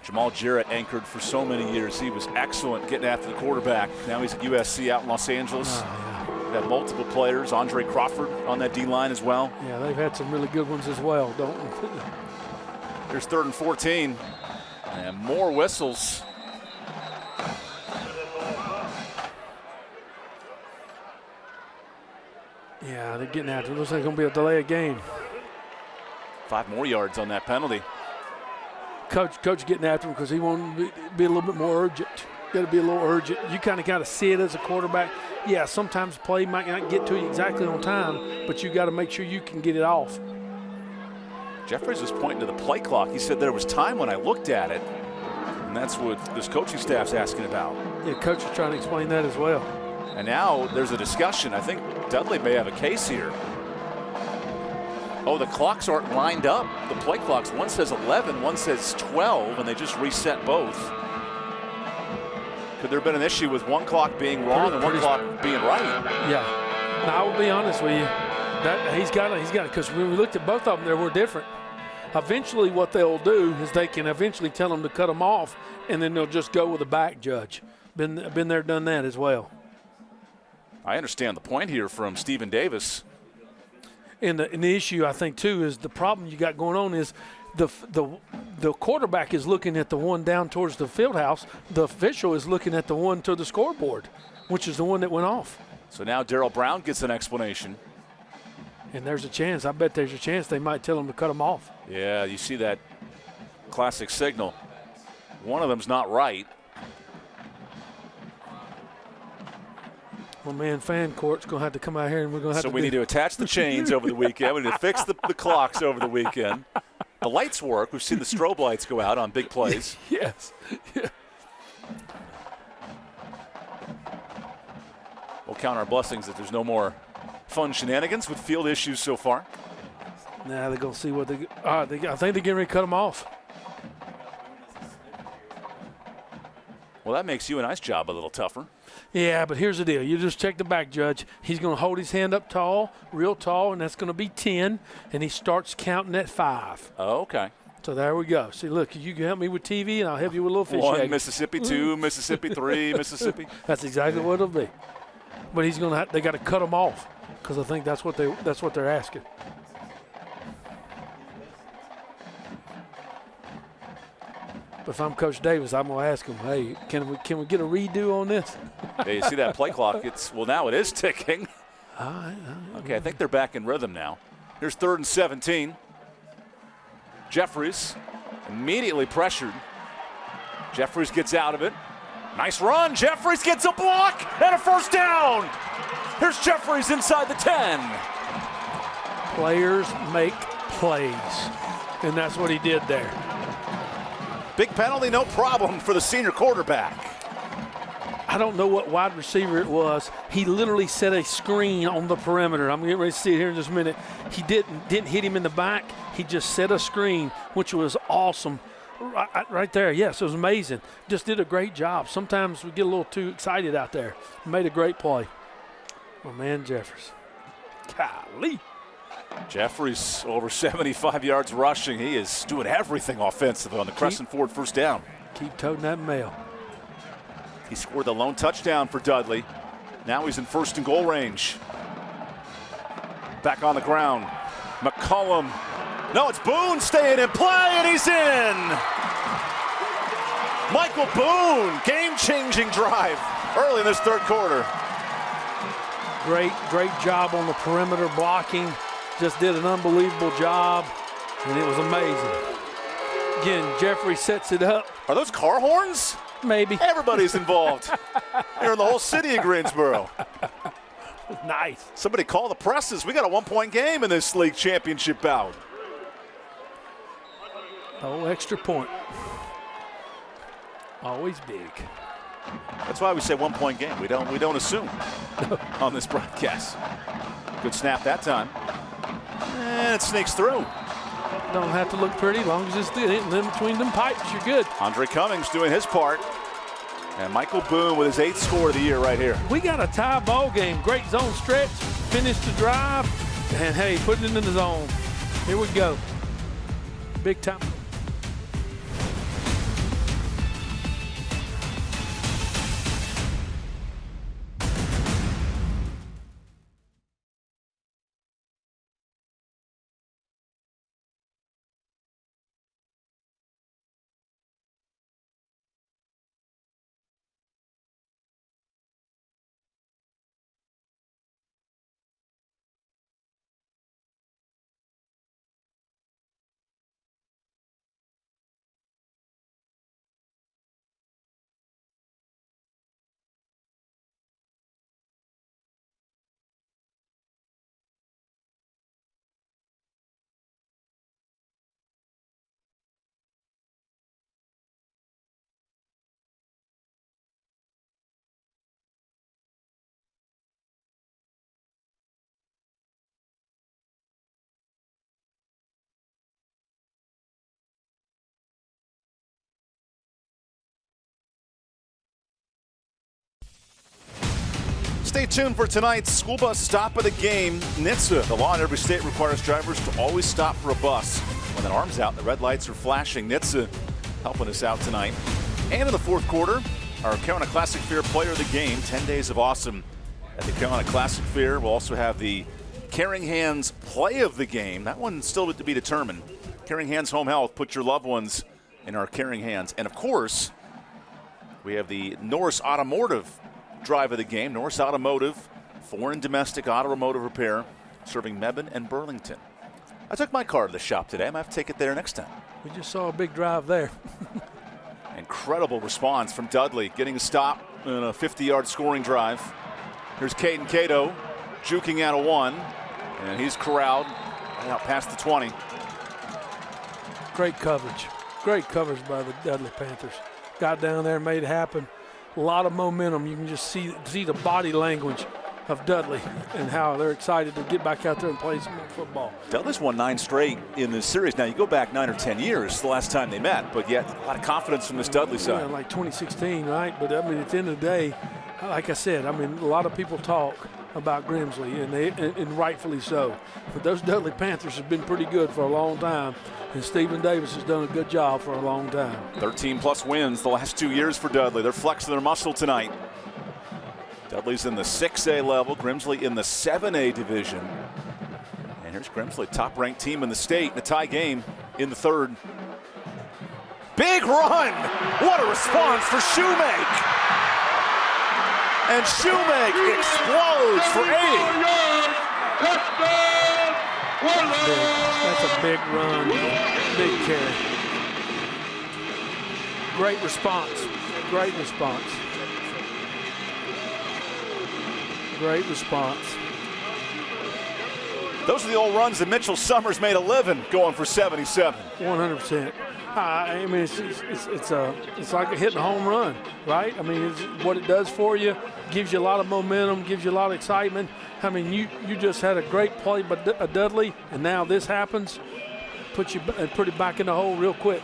Jamal Jarrett anchored for so many years. He was excellent getting after the quarterback. Now he's at USC out in Los Angeles. We've had multiple players. Andre Crawford on that D-line as well. Yeah, they've had some really good ones as well, don't they? Here's 3rd and 14. And more whistles. Yeah, they're getting after it. Looks like it's going to be a delay of game. 5 more yards on that penalty. Coach getting after him because he wanted to be a little bit more urgent. Got to be a little urgent. You kind of see it as a quarterback. Yeah, sometimes the play might not get to you exactly on time, but you got to make sure you can get it off. Jeffries was pointing to the play clock. He said there was time when I looked at it, and that's what this coaching staff's asking about. Yeah, coach is trying to explain that as well. And now there's a discussion. I think Dudley may have a case here. Oh, the clocks aren't lined up. The play clocks. One says 11, one says 12, and they just reset both. Could there have been an issue with one clock being wrong and one clock being right? Yeah. Now, I will be honest with you. That he's got it, because when we looked at both of them, they were different. Eventually, what they'll do is they can eventually tell them to cut them off, and then they'll just go with a back judge. Been there, done that as well. I understand the point here from Stephen Davis. And the issue, I think, too, is the problem you got going on is the quarterback is looking at the one down towards the field house. The official is looking at the one to the scoreboard, which is the one that went off. So now Darrell Brown gets an explanation. And there's a chance. I bet there's a chance they might tell him to cut them off. Yeah, you see that classic signal. One of them's not right. My man, fan court's going to have to come out here, and we're going to have to. So we need to attach the chains over the weekend. We need to fix the clocks over the weekend. The lights work. We've seen the strobe lights go out on big plays. Yes. Yeah. We'll count our blessings that there's no more fun shenanigans with field issues so far. Now they're going to see what they. I think they're getting ready to cut them off. Well, that makes you and I's job a little tougher. Yeah, but here's the deal. You just check the back judge. He's going to hold his hand up tall, real tall, and that's going to be 10, and he starts counting at 5. Oh, okay. So there we go. See, look, you can help me with TV, and I'll help you with a little officiating. 1, Mississippi, 2, Mississippi, 3, Mississippi. That's exactly what it'll be. But he's going to. They got to cut them off because I think that's what they're asking. But if I'm Coach Davis, I'm going to ask him, hey, can we get a redo on this? Yeah, you see that play clock? Well, now it is ticking. Okay, I think they're back in rhythm now. Here's 3rd and 17. Jeffries immediately pressured. Jeffries gets out of it. Nice run. Jeffries gets a block and a first down. Here's Jeffries inside the 10. Players make plays, and that's what he did there. Big penalty, no problem for the senior quarterback. I don't know what wide receiver it was. He literally set a screen on the perimeter. I'm getting ready to see it here in just a minute. He didn't hit him in the back. He just set a screen, which was awesome. Right there, yes, it was amazing. Just did a great job. Sometimes we get a little too excited out there. Made a great play. My man Jeffries. Golly. Jeffries over 75 yards rushing. He is doing everything offensively on the Crescent Ford first down. Keep toting that mail. He scored the lone touchdown for Dudley. Now he's in 1st and goal range. Back on the ground. McCollum. No, it's Boone staying in play, and he's in. Michael Boone, game-changing drive early in this 3rd quarter. Great job on the perimeter blocking. Just did an unbelievable job, and it was amazing. Again, Jeffrey sets it up. Are those car horns? Maybe. Everybody's involved. Here in the whole city of Greensboro. Nice. Somebody call the presses. We got a 1-point game in this league championship bout. Oh, extra point. Always big. That's why we say 1-point game. We don't assume on this broadcast. Good snap that time. And it sneaks through. Don't have to look pretty, as long as it's in between them pipes, you're good. Andre Cummings doing his part. And Michael Boone with his 8th score of the year right here. We got a tie ball game. Great zone stretch. Finished the drive. And, hey, putting it in the zone. Here we go. Big time. Stay tuned for tonight's school bus stop of the game. NHTSA, the law in every state requires drivers to always stop for a bus when that arm's out and the red lights are flashing. NHTSA helping us out tonight. And in the fourth quarter, our Carolina Classic Fair player of the game, 10 days of awesome at the Carolina Classic Fair. We'll also have the Caring Hands play of the game. That one's still to be determined. Caring Hands Home Health, put your loved ones in our Caring Hands. And of course, we have the Norris Automotive drive of the game. Norris Automotive, foreign domestic automotive repair, serving Mebane and Burlington. I took my car to the shop today. I might have to take it there next time. We just saw a big drive there. Incredible response from Dudley, getting a stop in a 50-yard scoring drive. Here's Caden Cato, juking out of one, and he's corralled right out past the 20. Great coverage. Great coverage by the Dudley Panthers. Got down there, made it happen. A lot of momentum. You can just see the body language of Dudley and how they're excited to get back out there and play some more football. Dudley's won 9 straight in this series. Now, you go back 9 or 10 years, the last time they met, but yet a lot of confidence from this Dudley side. Yeah, like 2016, right? But, I mean, at the end of the day, like I said, I mean, a lot of people talk about Grimsley, and rightfully so. But those Dudley Panthers have been pretty good for a long time, and Stephen Davis has done a good job for a long time. 13-plus wins the last 2 years for Dudley. They're flexing their muscle tonight. Dudley's in the 6A level, Grimsley in the 7A division. And here's Grimsley, top-ranked team in the state, in a tie game in the third. Big run! What a response for Shoemake! And Shoemake explodes for 8. That's a big run, big carry. Great response, great response. Great response. Those are the old runs that Mitchell Summers made a living going for 77. 100%. I mean, it's like hitting a home run, right? I mean, it's what it does for you. Gives you a lot of momentum, gives you a lot of excitement. I mean, you just had a great play by Dudley, and now this happens. Put it back in the hole real quick.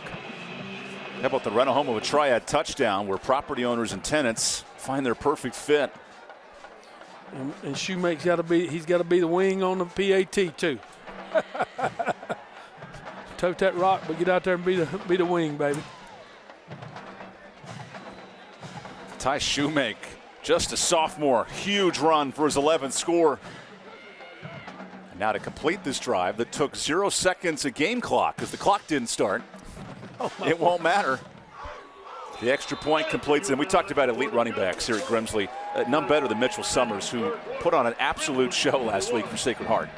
How about the run home of a triad touchdown where property owners and tenants find their perfect fit? And Shoemake's got to be the wing on the PAT too. Tote that rock, but get out there and be the wing, baby. Ty Shoemake, just a sophomore, huge run for his 11th score. And now to complete this drive that took 0 seconds a game clock because the clock didn't start. It won't matter. The extra point completes, and we talked about elite running backs here at Grimsley. None better than Mitchell Summers, who put on an absolute show last week for Sacred Heart.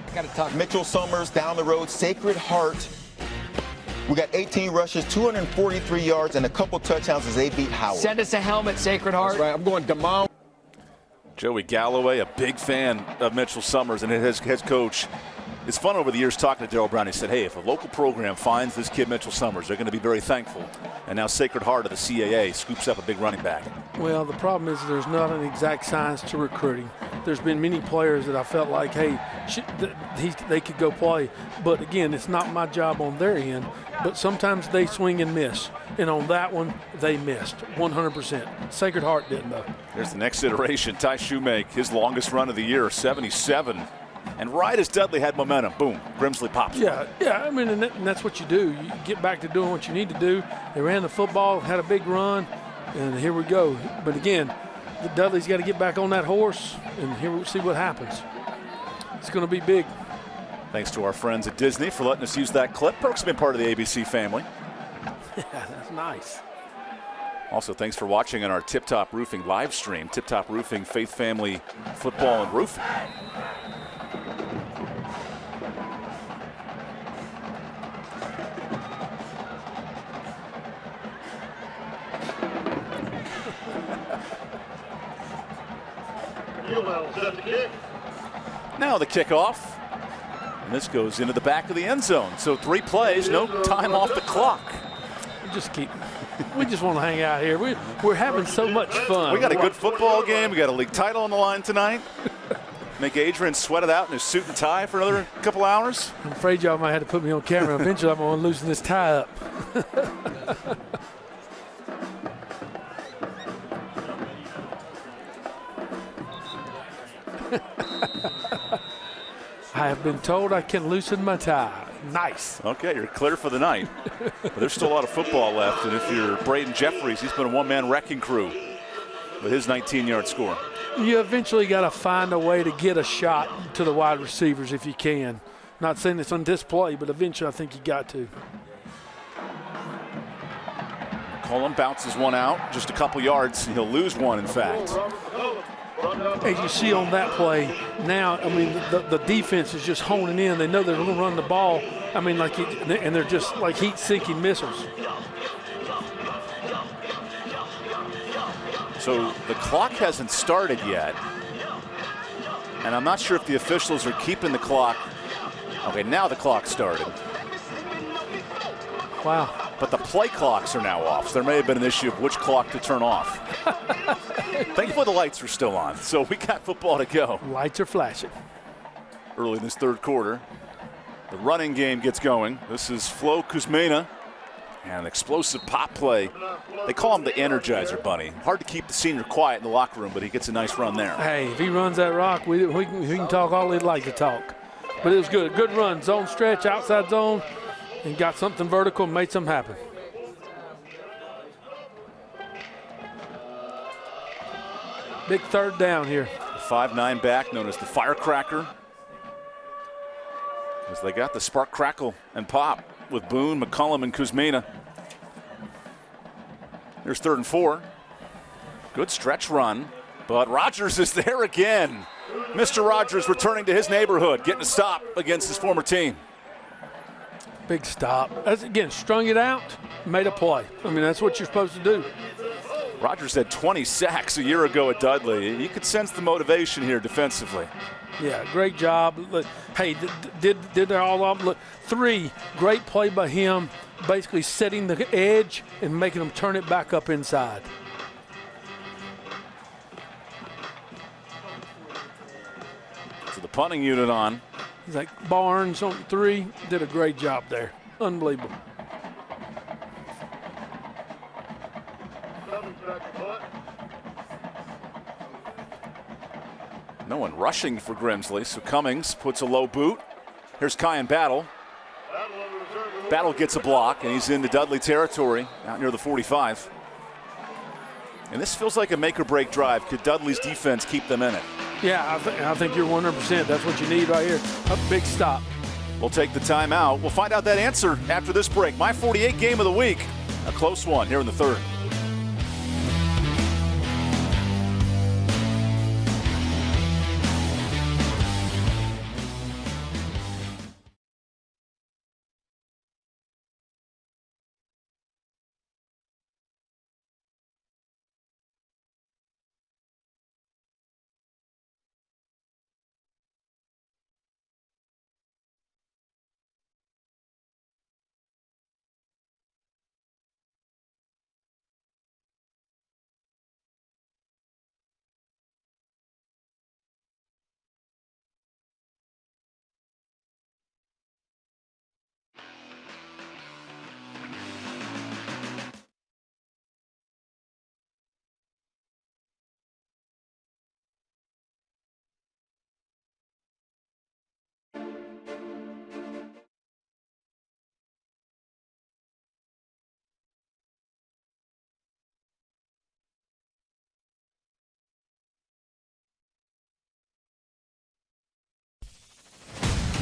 I got to talk Mitchell Summers down the road, Sacred Heart. We got 18 rushes, 243 yards, and a couple touchdowns as they beat Howard. Send us a helmet, Sacred Heart. That's right. I'm going Damon. Joey Galloway, a big fan of Mitchell Summers and his head coach. It's fun over the years talking to Darryl Brown. He said, hey, if a local program finds this kid Mitchell Summers, they're going to be very thankful. And now Sacred Heart of the CAA scoops up a big running back. Well, the problem is there's not an exact science to recruiting. There's been many players that I felt like, hey, they could go play. But, again, it's not my job on their end. But sometimes they swing and miss. And on that one, they missed 100%. Sacred Heart didn't, though. There's the next iteration. Ty Shoemake, his longest run of the year, 77. And right as Dudley had momentum, boom, Grimsley pops. Yeah, I mean, and that's what you do. You get back to doing what you need to do. They ran the football, had a big run, and here we go. But again, Dudley's got to get back on that horse, and here we'll see what happens. It's going to be big. Thanks to our friends at Disney for letting us use that clip. Perk's been part of the ABC family. Yeah, that's nice. Also, thanks for watching on our Tip Top Roofing live stream. Tip Top Roofing, Faith Family Football and Roofing. Now the kickoff. And this goes into the back of the end zone. So 3 plays, no time off the clock. We just want to hang out here. We're having so much fun. We got a good football game. We got a league title on the line tonight. Make Adrian sweat it out in his suit and tie for another couple hours. I'm afraid y'all might have to put me on camera. Eventually I'm going to loosen this tie up. I have been told I can loosen my tie. Nice. Okay, you're clear for the night. But there's still a lot of football left, and if you're Braden Jeffries, he's been a one-man wrecking crew with his 19-yard score. You eventually got to find a way to get a shot to the wide receivers if you can. Not saying it's on display, but eventually I think you got to. Colum bounces one out, just a couple yards. He'll lose one, in fact. As you see on that play, now, I mean, the defense is just honing in. They know they're going to run the ball. I mean, and they're just like heat-sinking missiles. So the clock hasn't started yet. And I'm not sure if the officials are keeping the clock. Okay, now the clock started. Wow. But the play clocks are now off, so there may have been an issue of which clock to turn off. Thankfully, the lights are still on, so we got football to go. Lights are flashing. Early in this third quarter, the running game gets going. This is Flo Kuzmina, and an explosive pop play. They call him the Energizer Bunny. Hard to keep the senior quiet in the locker room, but he gets a nice run there. Hey, if he runs that rock, we can talk all he'd like to talk. But it was good. Good run, zone stretch, outside zone. And got something vertical and made something happen. Big third down here. The 5'9" back known as the Firecracker. As they got the spark, crackle, and pop with Boone, McCullum, and Kuzmina. Here's 3rd and 4. Good stretch run, but Rogers is there again. Mr. Rogers returning to his neighborhood, getting a stop against his former team. Big stop. As again, strung it out, made a play. I mean, that's what you're supposed to do. Rogers had 20 sacks a year ago at Dudley. You could sense the motivation here defensively. Yeah, great job. Look, hey, did they all of them? Look, 3, great play by him, basically setting the edge and making them turn it back up inside. So the punting unit on. He's like Barnes on 3, did a great job there. Unbelievable. No one rushing for Grimsley, so Cummings puts a low boot. Here's Kyan Battle. Battle gets a block, and he's into Dudley territory, out near the 45. And this feels like a make-or-break drive. Could Dudley's defense keep them in it? Yeah, I think you're 100%. That's what you need right here. A big stop. We'll take the timeout. We'll find out that answer after this break. My 48 game of the week. A close one here in the third.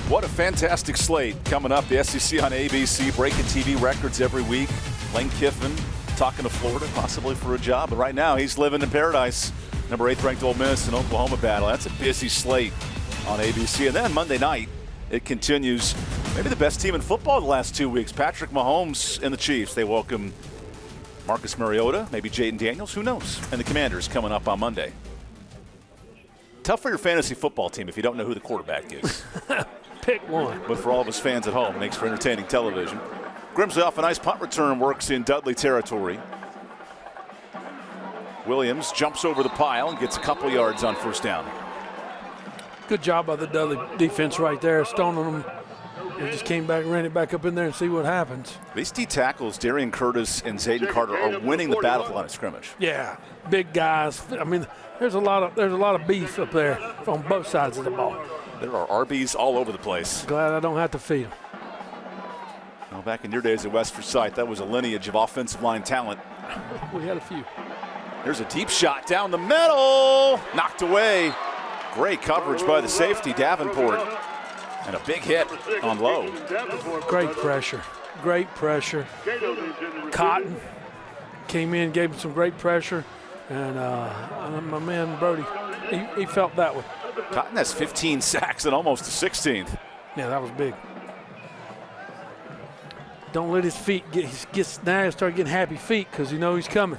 What a fantastic slate coming up. The SEC on ABC, breaking TV records every week. Lane Kiffin talking to Florida, possibly for a job. But right now, he's living in paradise. Number 8th ranked Ole Miss and Oklahoma battle. That's a busy slate on ABC. And then Monday night, it continues. Maybe the best team in football the last 2 weeks. Patrick Mahomes and the Chiefs. They welcome Marcus Mariota, maybe Jaden Daniels, who knows? And the Commanders coming up on Monday. Tough for your fantasy football team if you don't know who the quarterback is. Pick one. But for all of us fans at home, it makes for entertaining television. Grimsley off a nice punt return, works in Dudley territory. Williams jumps over the pile and gets a couple yards on first down. Good job by the Dudley defense right there, stoning them. They just came back, ran it back up in there and see what happens. These D tackles, Darian Curtis and Zayden Carter, are winning the battle line of scrimmage. Yeah, big guys. I mean, there's a lot of beef up there on both sides of the ball. There are Arby's all over the place. Glad I don't have to feed them. Well, back in your days at West Forsyth, that was a lineage of offensive line talent. We had a few. There's a deep shot down the middle. Knocked away. Great coverage by the safety, Davenport. And a big hit on Lowe. Great pressure. Great pressure. Cotton came in, gave him some great pressure. And my man Brody, he felt that one. Cotton has 15 sacks and almost a 16th. Yeah, that was big. Don't let his feet now he'll start getting happy feet because you know he's coming.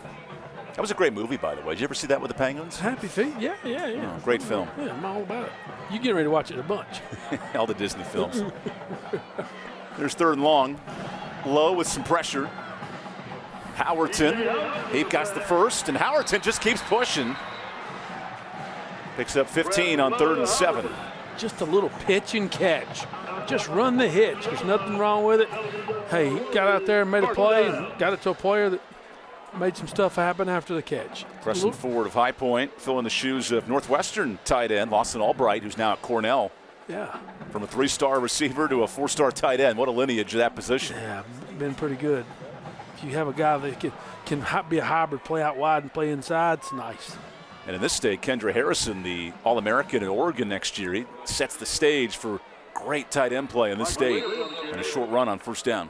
That was a great movie, by the way. Did you ever see that with the Penguins? Happy feet? Yeah. Oh, great film. Yeah, I'm all about it. You getting ready to watch it a bunch. All the Disney films. There's 3rd and long. Lowe with some pressure. Howerton, he got the first, and Howerton just keeps pushing. Picks up 15 on 3rd and 7. Just a little pitch and catch. Just run the hitch. There's nothing wrong with it. Hey, he got out there and made a play and got it to a player that made some stuff happen after the catch. Pressing forward of High Point, filling the shoes of Northwestern tight end Lawson Albright, who's now at Cornell. Yeah. From a 3-star receiver to a 4-star tight end. What a lineage of that position. Yeah, been pretty good. If you have a guy that can be a hybrid, play out wide and play inside, it's nice. And in this state, Kendra Harrison, the All-American in Oregon next year, he sets the stage for great tight end play in this state and a short run on 1st down.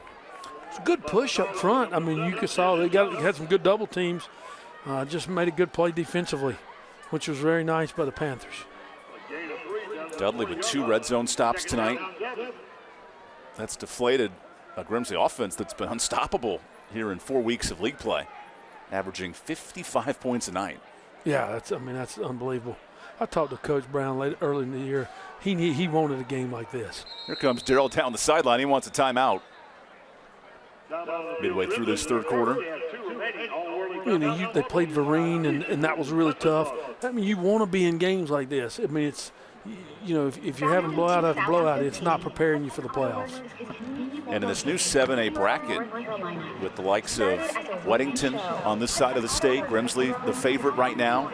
It's a good push up front. I mean, you saw they had some good double teams. Just made a good play defensively, which was very nice by the Panthers. Dudley with 2 red zone stops tonight. That's deflated a Grimsley offense that's been unstoppable here in 4 weeks of league play, averaging 55 points a night. Yeah, that's unbelievable. I talked to Coach Brown early in the year. He wanted a game like this. Here comes Darrell down the sideline. He wants a timeout. Midway through this 3rd quarter. They played Vereen, and that was really tough. I mean, you want to be in games like this. I mean, it's, if you're having blowout after blowout, it's not preparing you for the playoffs. And in this new 7A bracket, with the likes of Weddington on this side of the state, Grimsley the favorite right now,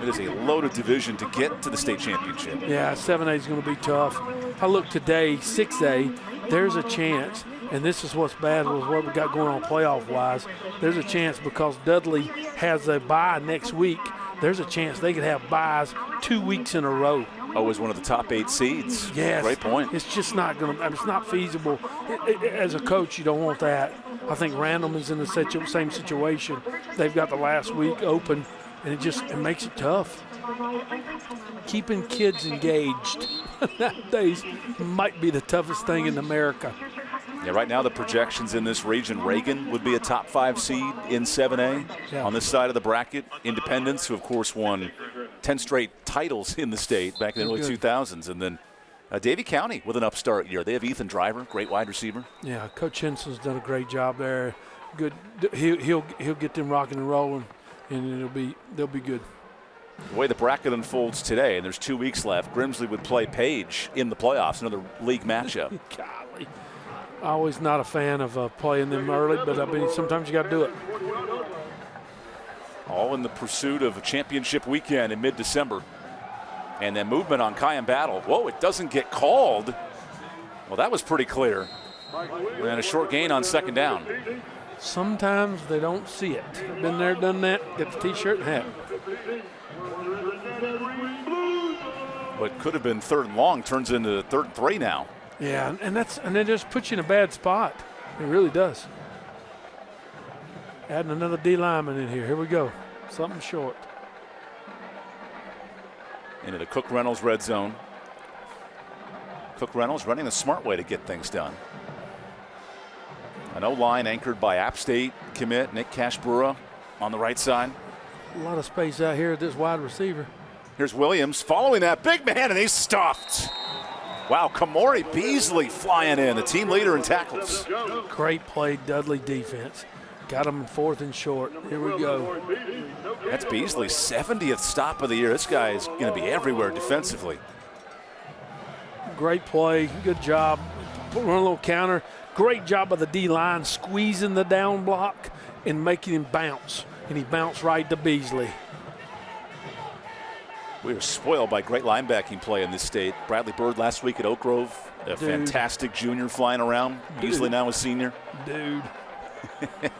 it is a loaded division to get to the state championship. Yeah, 7A is going to be tough. I look today, 6A, there's a chance, and this is what's bad with what we got going on playoff-wise. There's a chance because Dudley has a bye next week. There's a chance they could have byes 2 weeks in a row. Oh, as one of the top 8 seeds. Yes. Great point. It's just not going to – it's not feasible. As a coach, you don't want that. I think Random is in the same situation. They've got the last week open, and it makes it tough. Keeping kids engaged nowadays might be the toughest thing in America. Yeah, right now the projections in this region, Reagan would be a top 5 seed in 7A. Yeah. On this side of the bracket, Independence, who of course won 10 straight titles in the state back in the early 2000s. And then Davie County with an upstart year. They have Ethan Driver, great wide receiver. Yeah, Coach Henson's done a great job there. Good, he'll get them rocking and rolling, and they'll be good. The way the bracket unfolds today, and there's 2 weeks left, Grimsley would play Page in the playoffs, another league matchup. Golly. Always not a fan of playing them early, but sometimes you got to do it. All in the pursuit of a championship weekend in mid-December. And then movement on Kyan Battle. Whoa, it doesn't get called. Well, that was pretty clear. And a short gain on 2nd down. Sometimes they don't see it. Been there, done that, get the T-shirt and hat. What could have been 3rd and long turns into 3rd and 3 now. Yeah, and it just puts you in a bad spot. It really does. Adding another D lineman in here. Here we go. Something short. Into the Cook Reynolds red zone. Cook Reynolds running the smart way to get things done. An O-line anchored by App State commit Nick Cashbura on the right side. A lot of space out here at this wide receiver. Here's Williams following that big man, and he's stuffed. Wow, Kamori Beasley flying in, the team leader in tackles. Great play, Dudley defense. Got him in 4th and short. Here we go. That's Beasley's 70th stop of the year. This guy is going to be everywhere defensively. Great play, good job. Run a little counter. Great job by the D-line squeezing the down block and making him bounce. And he bounced right to Beasley. We are spoiled by great linebacking play in this state. Bradley Bird last week at Oak Grove, a fantastic junior flying around. Beasley now a senior. Dude.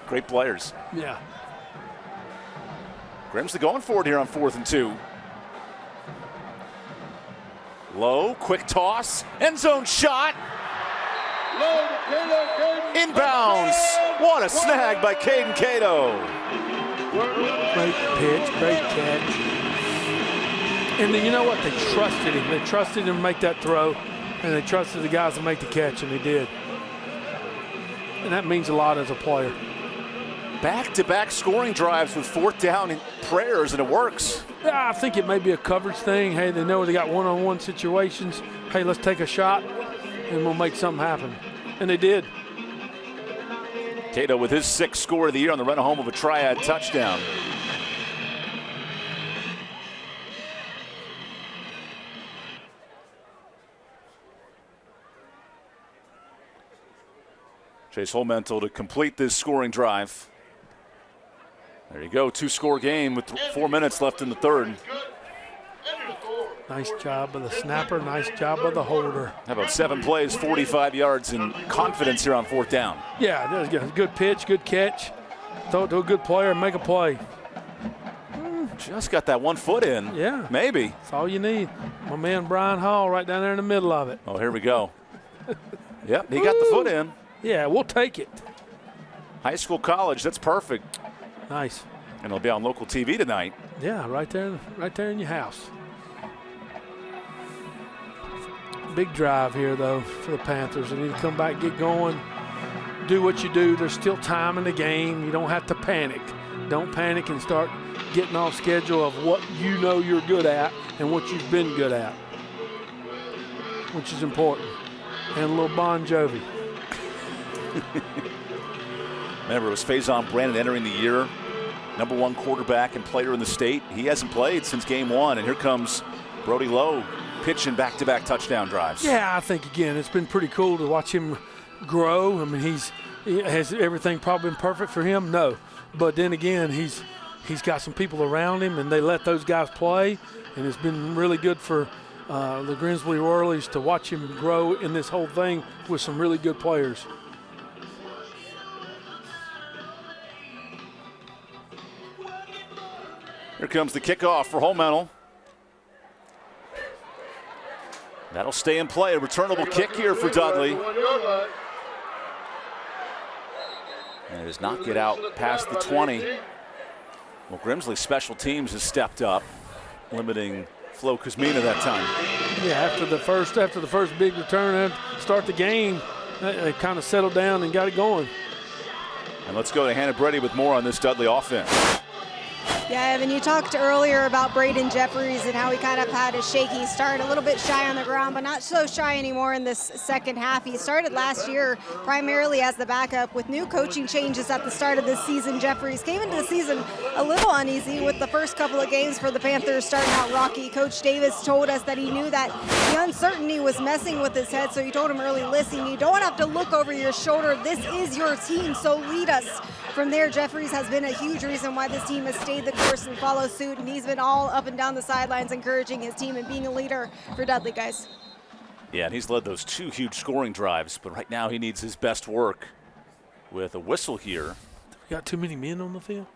Great players. Yeah. Grimsley going for it here on 4th and 2. Low, quick toss, end zone shot. Inbounds. What a snag by Caden Cato. Great pitch, great catch. And then you know what? They trusted him. They trusted him to make that throw, and they trusted the guys to make the catch, and they did. And that means a lot as a player. Back-to-back scoring drives with 4th down prayers, and it works. Yeah, I think it may be a coverage thing. Hey, they know they got one-on-one situations. Hey, let's take a shot, and we'll make something happen. And they did. Cato with his 6th score of the year on the run home of a triad touchdown. Chase Holmental to complete this scoring drive. There you go, 2-score game with 4 minutes left in the 3rd. Nice job of the snapper, nice job of the holder. How about 7 plays, 45 yards, and confidence here on 4th down? Yeah, that was good. Good pitch, good catch. Throw it to a good player and make a play. Just got that 1 foot in. Yeah. Maybe. That's all you need. My man Brian Hall right down there in the middle of it. Oh, here we go. Yep, he got the foot in. Yeah, we'll take it. High school, college, that's perfect. Nice. And it'll be on local TV tonight. Yeah, right there in your house. Big drive here, though, for the Panthers. They need to come back, get going, do what you do. There's still time in the game. You don't have to panic. Don't panic and start getting off schedule of what you know you're good at and what you've been good at, which is important. And a little Bon Jovi. Remember, it was Faison Brandon entering the year, #1 quarterback and player in the state. He hasn't played since game 1, and here comes Brody Lowe pitching back-to-back touchdown drives. Yeah, I think, again, it's been pretty cool to watch him grow. I mean, has everything probably been perfect for him? No. But then again, he's got some people around him, and they let those guys play, and it's been really good for the Grimsley Whirlies to watch him grow in this whole thing with some really good players. Here comes the kickoff for Holmental. That'll stay in play. A returnable kick here for Dudley. And it does not get out past the 20. Well, Grimsley special teams has stepped up, limiting Flo Kuzmina that time. Yeah, after the first big return and start the game, they kind of settled down and got it going. And let's go to Hannah Brady with more on this Dudley offense. Yeah, Evan, you talked earlier about Braden Jeffries and how he kind of had a shaky start, a little bit shy on the ground, but not so shy anymore in this second half. He started last year primarily as the backup. With new coaching changes at the start of this season, Jeffries came into the season a little uneasy with the first couple of games for the Panthers starting out rocky. Coach Davis told us that he knew that the uncertainty was messing with his head, so he told him early, listen, you don't have to look over your shoulder. This is your team, so lead us. From there, Jeffries has been a huge reason why this team has stayed the course and followed suit, and he's been all up and down the sidelines encouraging his team and being a leader for Dudley, guys. Yeah, and he's led those 2 huge scoring drives, but right now he needs his best work with a whistle here. We got too many men on the field?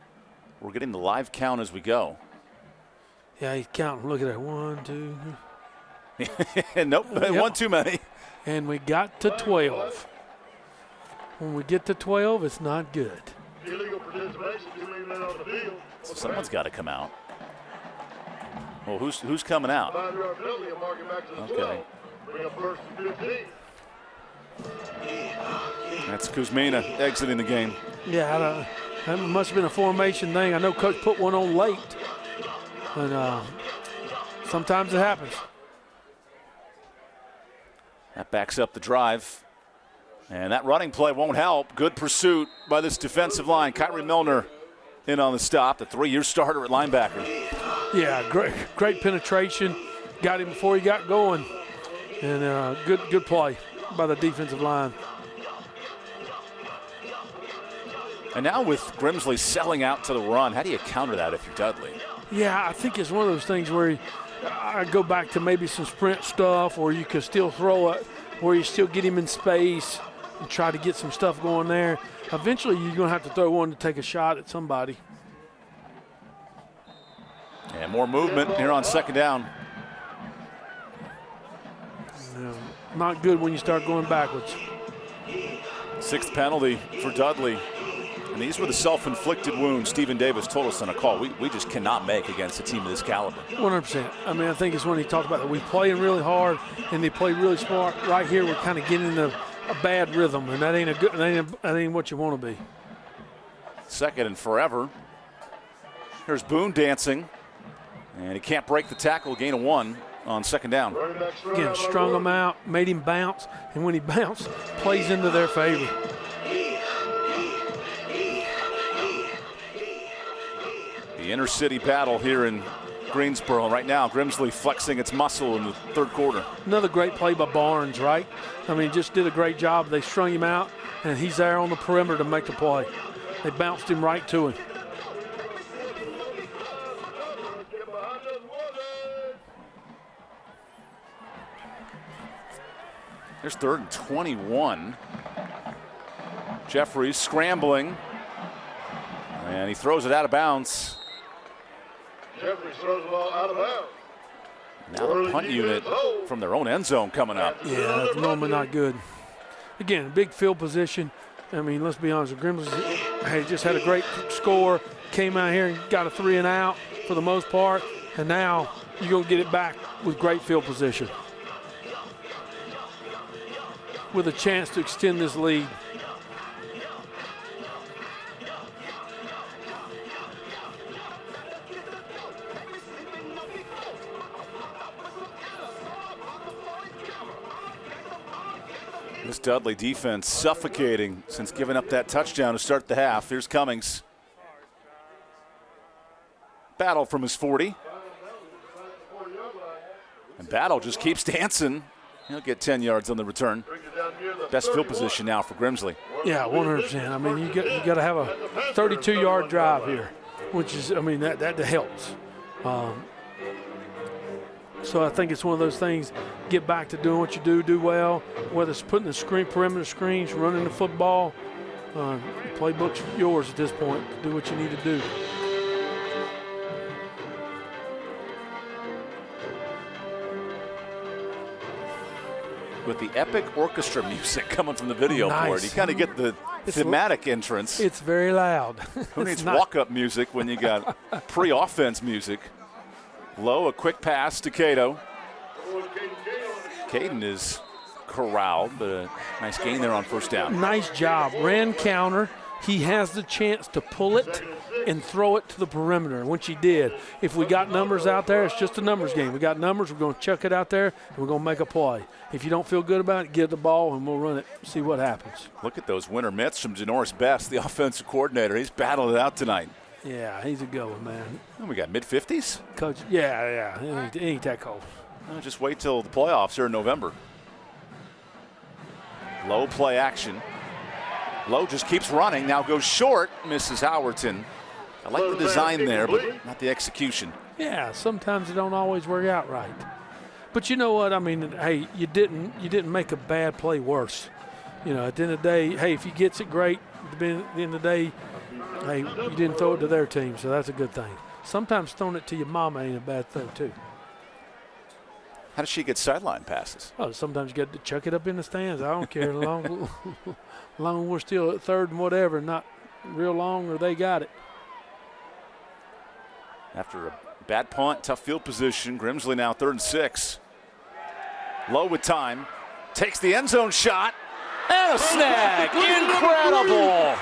We're getting the live count as we go. Yeah, he's counting. Look at that. 1, 2. Nope, yep. 1 too many. And we got to 12. When we get to 12, it's not good. Illegal participation, 2 men on the field. So someone's got to come out. Well, who's coming out? Okay. That's Kuzmina exiting the game. Yeah, that must have been a formation thing. I know Coach put one on late, but sometimes it happens. That backs up the drive. And that running play won't help. Good pursuit by this defensive line. Kyrie Milner in on the stop, the 3-year starter at linebacker. Yeah, great penetration. Got him before he got going. And good play by the defensive line. And now with Grimsley selling out to the run, how do you counter that if you're Dudley? Yeah, I think it's one of those things where I go back to maybe some sprint stuff, or you can still throw it, where you still get him in space and try to get some stuff going there. Eventually, you're going to have to throw one to take a shot at somebody. And more movement here on second down. Not good when you start going backwards. 6th penalty for Dudley. And these were the self-inflicted wounds Stephen Davis told us on a call we just cannot make against a team of this caliber. 100%. I mean, I think it's when he talked about that we playing really hard and they play really smart. Right here, we're kind of getting in a bad rhythm, and that ain't what you want to be. 2nd and forever. Here's Boone dancing, and he can't break the tackle. Gain of 1 on 2nd down. Again, strung him out, made him bounce, and when he bounced, plays into their favor. The inner city battle here in Greensboro. Right now, Grimsley flexing its muscle in the 3rd quarter. Another great play by Barnes, right? I mean, just did a great job. They strung him out, and he's there on the perimeter to make the play. They bounced him right to him. There's 3rd and 21. Jeffries scrambling, and he throws it out of bounds. Jeffries throws the ball out of bounds. Now the punt unit from their own end zone coming up. Yeah, that's normally not good. Again, big field position. I mean, let's be honest, Grimsley just had a great score, came out here and got a 3 and out for the most part, and now you're going to get it back with great field position, with a chance to extend this lead. This Dudley defense suffocating since giving up that touchdown to start the half. Here's Cummings. Battle from his 40. And Battle just keeps dancing. He'll get 10 yards on the return. Best field position now for Grimsley. Yeah, 100%. I mean, you got to have a 32-yard drive here, which is, I mean, that helps. So I think it's one of those things, get back to doing what you do well, whether it's putting the perimeter screens, running the football. Playbook's yours at this point. Do what you need to do. With the epic orchestra music coming from the video board, you kind of get the thematic entrance. It's very loud. Who needs walk-up music when you got pre-offense music? Low, a quick pass to Cato. Caden is corralled, but a nice gain there on 1st down. Nice job. Ran counter. He has the chance to pull it and throw it to the perimeter, which he did. If we got numbers out there, it's just a numbers game. We got numbers, we're going to chuck it out there, and we're going to make a play. If you don't feel good about it, get the ball, and we'll run it, see what happens. Look at those winter mitts from Janoris Best, the offensive coordinator. He's battled it out tonight. Yeah, he's a good one, man. And we got mid-50s? Coach, yeah, it ain't that cold. Well, just wait till the playoffs here in November. Low play action. Low just keeps running, now goes short, misses Howerton. I like the design there, but not the execution. Yeah, sometimes it don't always work out right. But you know what, I mean, hey, you didn't make a bad play worse. You know, at the end of the day, hey, if he gets it, great. At the end of the day, hey, you didn't throw it to their team, so that's a good thing. Sometimes throwing it to your mama ain't a bad thing, too. How does she get sideline passes? Oh, sometimes you got to chuck it up in the stands. I don't care. As long as we're still at 3rd and whatever, not real long, or they got it. After a bad punt, tough field position, Grimsley now 3rd and 6. Low with time. Takes the end zone shot. And a snag. Incredible.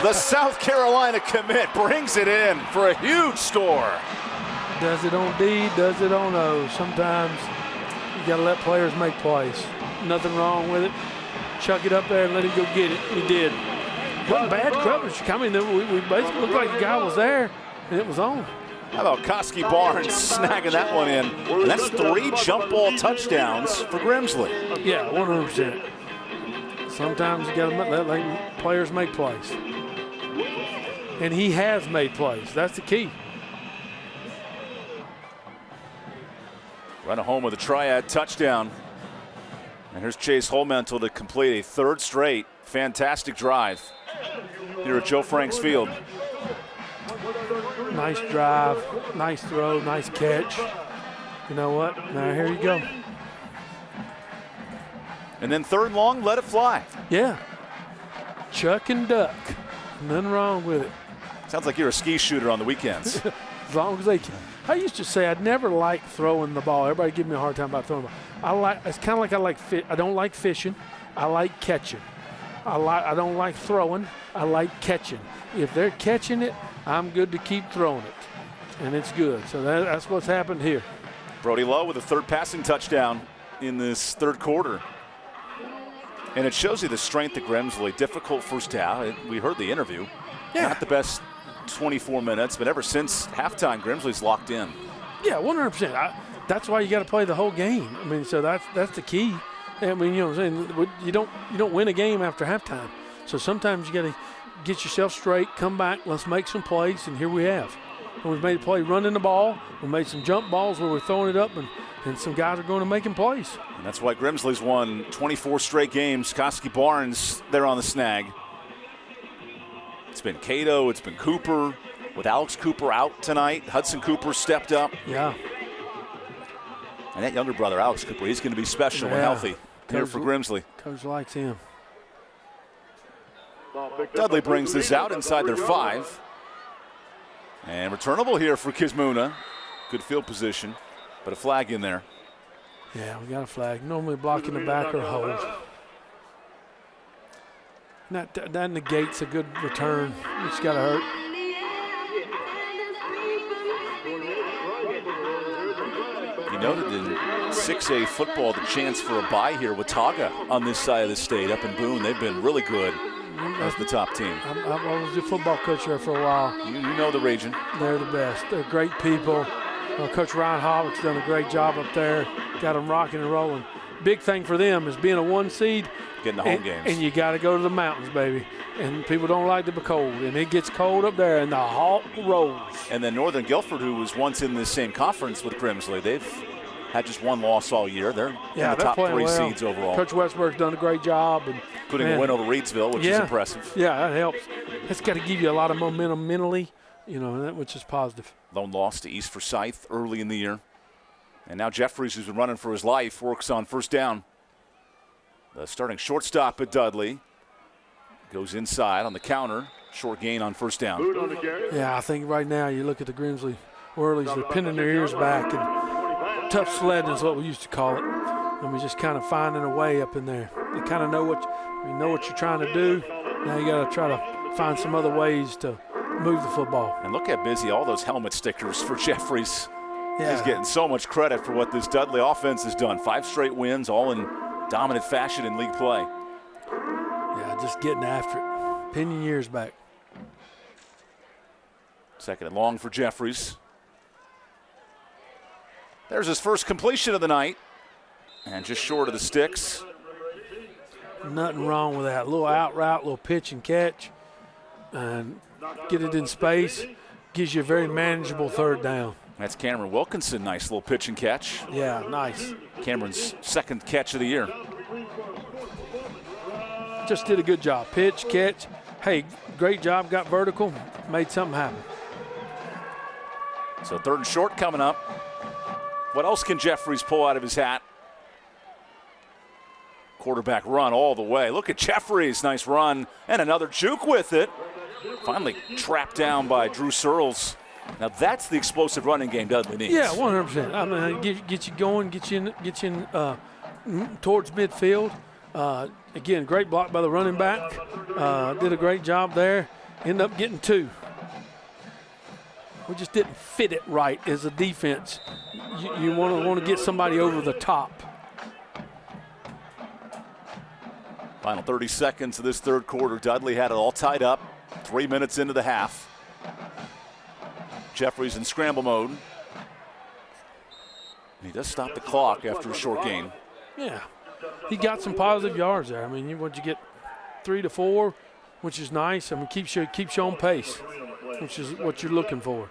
The South Carolina commit brings it in for a huge score. Does it on D, does it on O. Sometimes you got to let players make plays. Nothing wrong with it. Chuck it up there and let him go get it. He did. Wasn't bad coverage. I mean, we basically looked like the guy was there, and it was on. How about Koski Barnes snagging that one in? And that's 3 jump ball touchdowns for Grimsley. Yeah, 100%. Sometimes you got to let players make plays. And he has made plays. That's the key. Run home with a triad touchdown. And here's Chase Holmental to complete a third straight fantastic drive here at Joe Franks Field. Nice drive, nice throw, nice catch. You know what? Now here you go. And then third and long, let it fly. Yeah. Chuck and duck. Nothing wrong with it. Sounds like you're a ski shooter on the weekends. As long as they can. I used to say I'd never like throwing the ball. Everybody give me a hard time about throwing the ball. It's kind of like I don't like fishing. I like catching. I don't like throwing. I like catching. If they're catching it, I'm good to keep throwing it. And it's good. So that's what's happened here. Brody Lowe with a third passing touchdown in this third quarter. And it shows you the strength of Grimsley. Difficult first down. We heard the interview. Yeah. Not the best 24 minutes, but ever since halftime, Grimsley's locked in. Yeah, 100%. That's why you got to play the whole game. I mean, so that's the key. I mean, you know what I'm saying? You don't win a game after halftime. So sometimes you got to get yourself straight, come back, let's make some plays, and here we have. And we've made a play running the ball. We made some jump balls where we're throwing it up, and some guys are going to make plays. And that's why Grimsley's won 24 straight games. Koski Barnes there on the snag. It's been Cato, it's been Cooper. With Alex Cooper out tonight, Hudson Cooper stepped up. Yeah. And that younger brother, Alex Cooper, he's going to be special and healthy here for Grimsley. Coach likes him. Dudley brings this out inside their 5. And returnable here for Kismuna. Good field position, but a flag in there. Yeah, we got a flag. Normally blocking the back or hold. That negates a good return. It's got to hurt. You noted in 6A football the chance for a bye here with Taga on this side of the state up in Boone. They've been really good as the top team. I was the football coach there for a while. You know the region. They're the best. They're great people. Coach Ryan Howard's done a great job up there. Got them rocking and rolling. Big thing for them is being a 1 seed. Getting the home games. And you got to go to the mountains, baby. And people don't like to be cold. And it gets cold up there, and the hawk rolls. And then Northern Guilford, who was once in this same conference with Grimsley, they've had just one loss all year. They're in the top 3 seeds overall. Coach Westberg's done a great job. Including a win over Reedsville, which is impressive. Yeah, that helps. It's got to give you a lot of momentum mentally, which is positive. Lone loss to East Forsyth early in the year. And now Jeffries, who's been running for his life, works on first down. The starting shortstop at Dudley goes inside on the counter. Short gain on first down. Yeah, I think right now you look at the Grimsley Whirlies, they're pinning their ears back. And tough sledding is what we used to call it. And we just kind of finding a way up in there. You kind of know what you're trying to do. Now you got to try to find some other ways to move the football. And look how busy all those helmet stickers for Jeffries. Yeah. He's getting so much credit for what this Dudley offense has done. 5 straight wins, all in dominant fashion in league play. Yeah, just getting after it. Pinning years back. Second and long for Jeffries. There's his first completion of the night. And just short of the sticks. Nothing wrong with that. A little out route, little pitch and catch. And get it in space. Gives you a very manageable third down. That's Cameron Wilkinson. Nice little pitch and catch. Yeah, nice. Cameron's second catch of the year. Just did a good job. Pitch, catch. Hey, great job. Got vertical. Made something happen. So third and short coming up. What else can Jeffries pull out of his hat? Quarterback run all the way. Look at Jeffries. Nice run. And another juke with it. Finally trapped down by Drew Searles. Now that's the explosive running game Dudley needs. Yeah, 100%. I mean, get you going, get you in towards midfield. Again, great block by the running back. Did a great job there. Ended up getting 2. We just didn't fit it right as a defense. You want to get somebody over the top. Final 30 seconds of this third quarter. Dudley had it all tied up. 3 minutes into the half. Jeffries in scramble mode. And he does stop the clock after a short gain. Yeah, he got some positive yards there. I mean, once you get 3 to 4, which is nice. I mean, keeps you on pace, which is what you're looking for.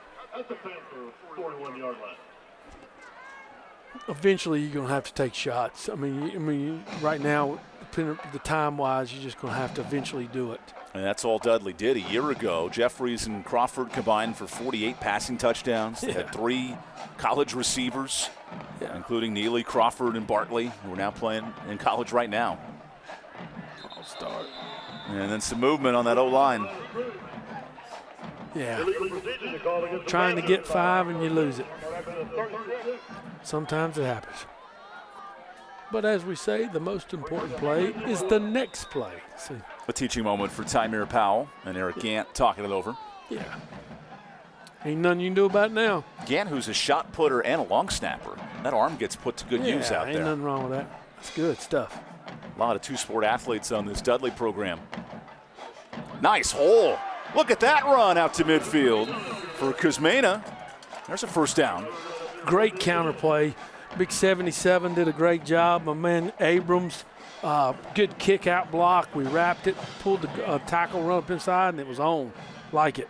Eventually, you're going to have to take shots. I mean, right now, depending on the time-wise, you're just going to have to eventually do it. And that's all Dudley did a year ago. Jeffries and Crawford combined for 48 passing touchdowns. They had 3 college receivers, including Neely, Crawford, and Bartley, who are now playing in college right now. I'll start. And then some movement on that O-line. Yeah. Trying to get 5 and you lose it. Sometimes it happens. But as we say, the most important play is the next play. See? A teaching moment for Tymir Powell and Eric Gant talking it over. Yeah. Ain't nothing you can do about it now. Gant, who's a shot putter and a long snapper. That arm gets put to good use out there. Ain't nothing wrong with that. That's good stuff. A lot of two-sport athletes on this Dudley program. Nice hole. Look at that run out to midfield for Kuzmina. There's a first down. Great counterplay. Big 77 did a great job. My man Abrams, good kick-out block. We wrapped it, pulled the tackle, run up inside, and it was on. Like it.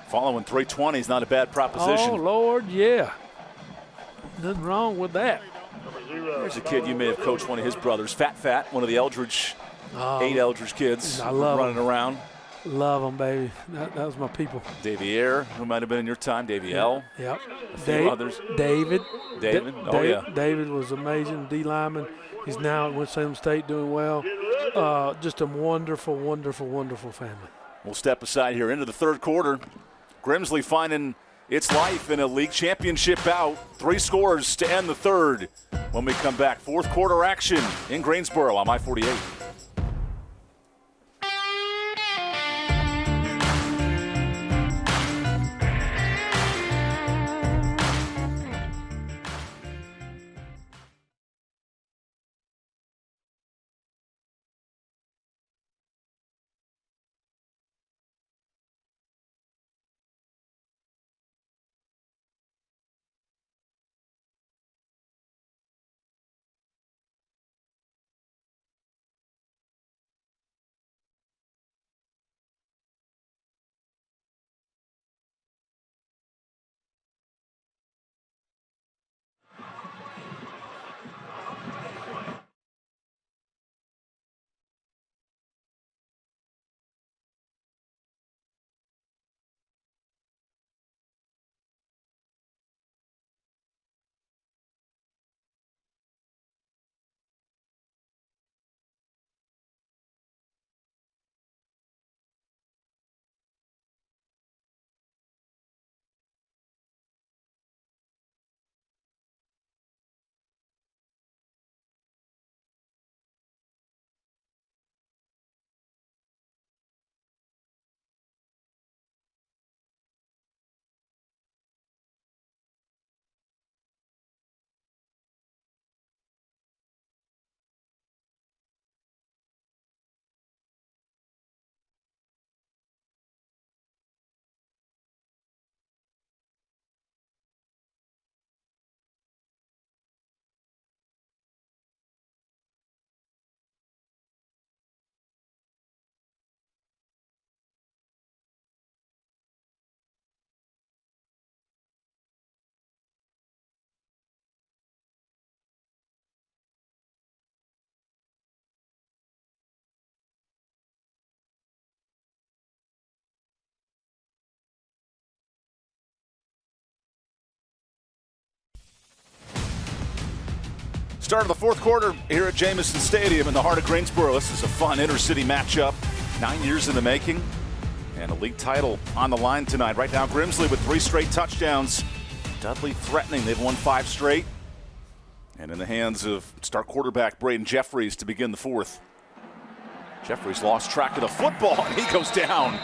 Following 320 is not a bad proposition. Oh, Lord, yeah. Nothing wrong with that. There's a kid you may have coached, one of his brothers, Fat, one of the Eldridge, 8 Eldridge kids. I love running around. Love them, baby. That was my people. Davy Air, who might have been in your time. Davy L. Yep. A few others. David. Yeah. David was amazing. D lineman. He's now at Winston-Salem State doing well. Just a wonderful, wonderful, wonderful family. We'll step aside here into the third quarter. Grimsley finding its life in a league championship bout. 3 scores to end the third. When we come back, fourth quarter action in Greensboro on I-48. Start of the fourth quarter here at Jamison Stadium in the heart of Greensboro. This is a fun intercity matchup. 9 years in the making. And a league title on the line tonight. Right now, Grimsley with 3 straight touchdowns. Dudley threatening. They've won 5 straight. And in the hands of star quarterback Braden Jeffries to begin the fourth. Jeffries lost track of the football, and he goes down.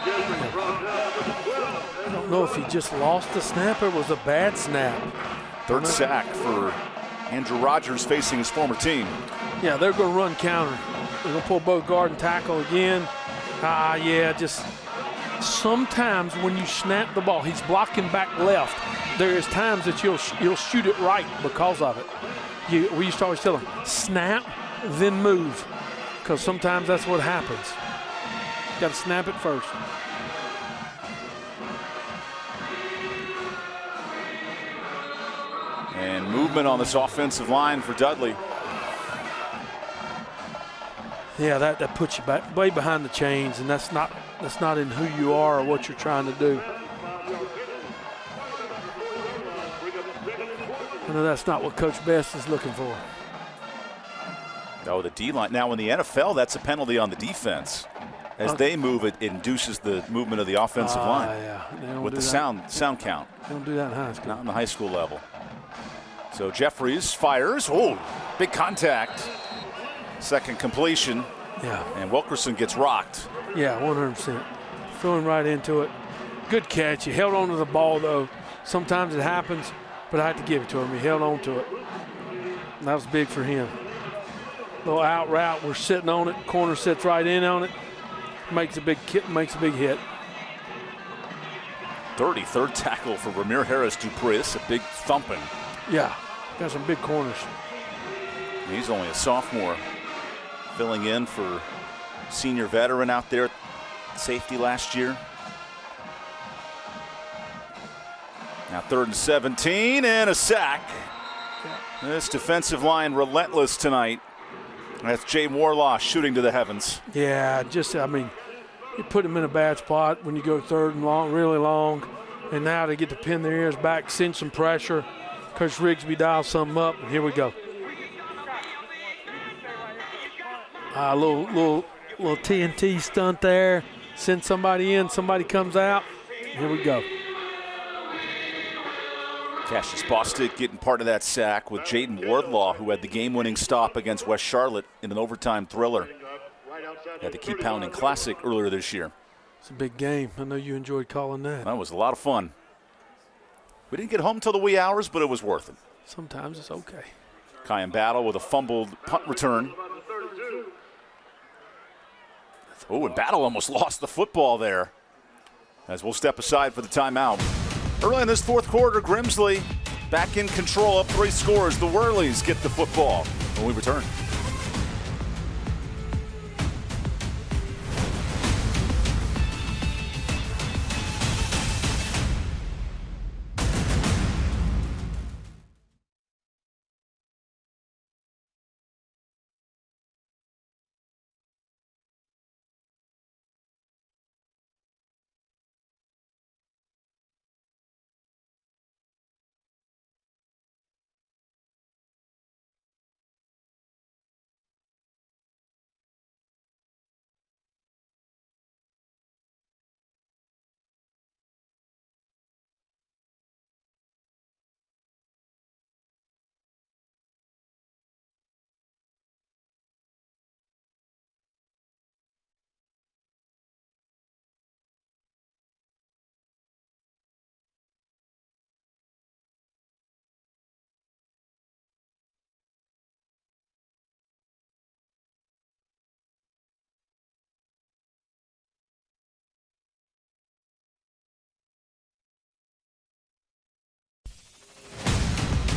I don't know if he just lost the snap or it was a bad snap. Third sack for Andrew Rogers facing his former team. Yeah, they're going to run counter. They're going to pull both guard and tackle again. Just sometimes when you snap the ball, he's blocking back left. There is times that you'll shoot it right because of it. We used to always tell him, snap, then move, because sometimes that's what happens. Got to snap it first. And movement on this offensive line for Dudley. Yeah, that puts you back way behind the chains, and that's not in who you are or what you're trying to do. I know that's not what Coach Best is looking for. Oh, the D-line. Now, in the NFL, that's a penalty on the defense. As they move, it induces the movement of the offensive line. Yeah. With the sound count. They don't do that in high school. Not in the high school level. So Jeffries fires. Oh, big contact. Second completion. Yeah. And Wilkerson gets rocked. Yeah, 100%. Throwing right into it. Good catch. He held on to the ball, though. Sometimes it happens, but I had to give it to him. He held on to it. And that was big for him. Little out route. We're sitting on it. Corner sits right in on it. Makes a big hit. 33rd tackle for Ramir Harris Dupree. A big thumping. Yeah, got some big corners. He's only a sophomore, filling in for senior veteran out there at safety last year. Now 3rd and 17 and a sack. Yeah. This defensive line relentless tonight. That's Jay Warlaw shooting to the heavens. Yeah, you put them in a bad spot when you go 3rd and long, really long, and now they get to pin their ears back, send some pressure. Coach Rigsby dials something up, and here we go. A little TNT stunt there. Send somebody in, somebody comes out. Here we go. Cassius Bostic getting part of that sack with Jaden Wardlaw, who had the game-winning stop against West Charlotte in an overtime thriller. Had the Keep Pounding Classic earlier this year. It's a big game. I know you enjoyed calling that. That was a lot of fun. We didn't get home till the wee hours, but it was worth it. Sometimes it's okay. Kyan Battle with a fumbled punt return. Oh, and Battle almost lost the football there. As we'll step aside for the timeout. Early in this 4th quarter, Grimsley back in control, up 3 scores. The Whirlies get the football when we return.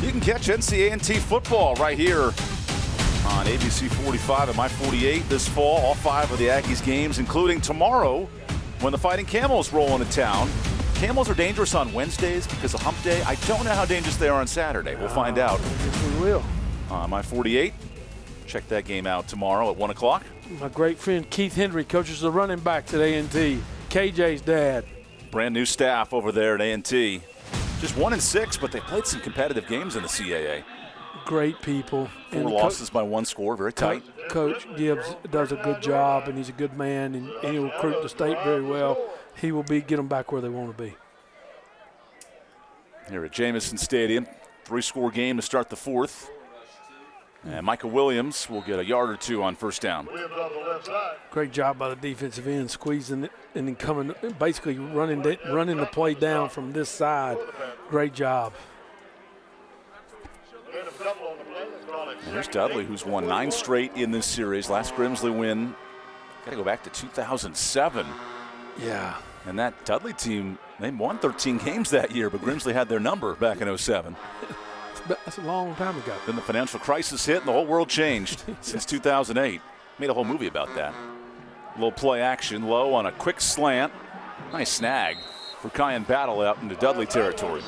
You can catch NCAA football right here on ABC 45 and My 48 this fall. All 5 of the Aggies games, including tomorrow when the Fighting Camels roll into town. Camels are dangerous on Wednesdays because of hump day. I don't know how dangerous they are on Saturday. We'll find out. I guess we will. My 48. Check that game out tomorrow at 1 o'clock. My great friend Keith Henry coaches the running backs at A&T. KJ's dad. Brand new staff over there at A&T. Just 1-6, but they played some competitive games in the CAA. Great people. 4 losses by 1 score, very tight. Coach Gibbs does a good job, and he's a good man, and he'll recruit the state very well. He will get them back where they want to be. Here at Jamison Stadium, 3-score game to start the 4th. And Micah Williams will get a yard or 2 on first down. Great job by the defensive end, squeezing it and then coming, basically running the play down from this side. Great job. And here's Dudley, who's won 9 straight in this series. Last Grimsley win, got to go back to 2007. Yeah. And that Dudley team, they won 13 games that year, but Grimsley had their number back in 07. That's a long time ago. Then the financial crisis hit and the whole world changed since 2008. Made a whole movie about that. Little play action, low on a quick slant. Nice snag for Kyan Battle out into Dudley territory.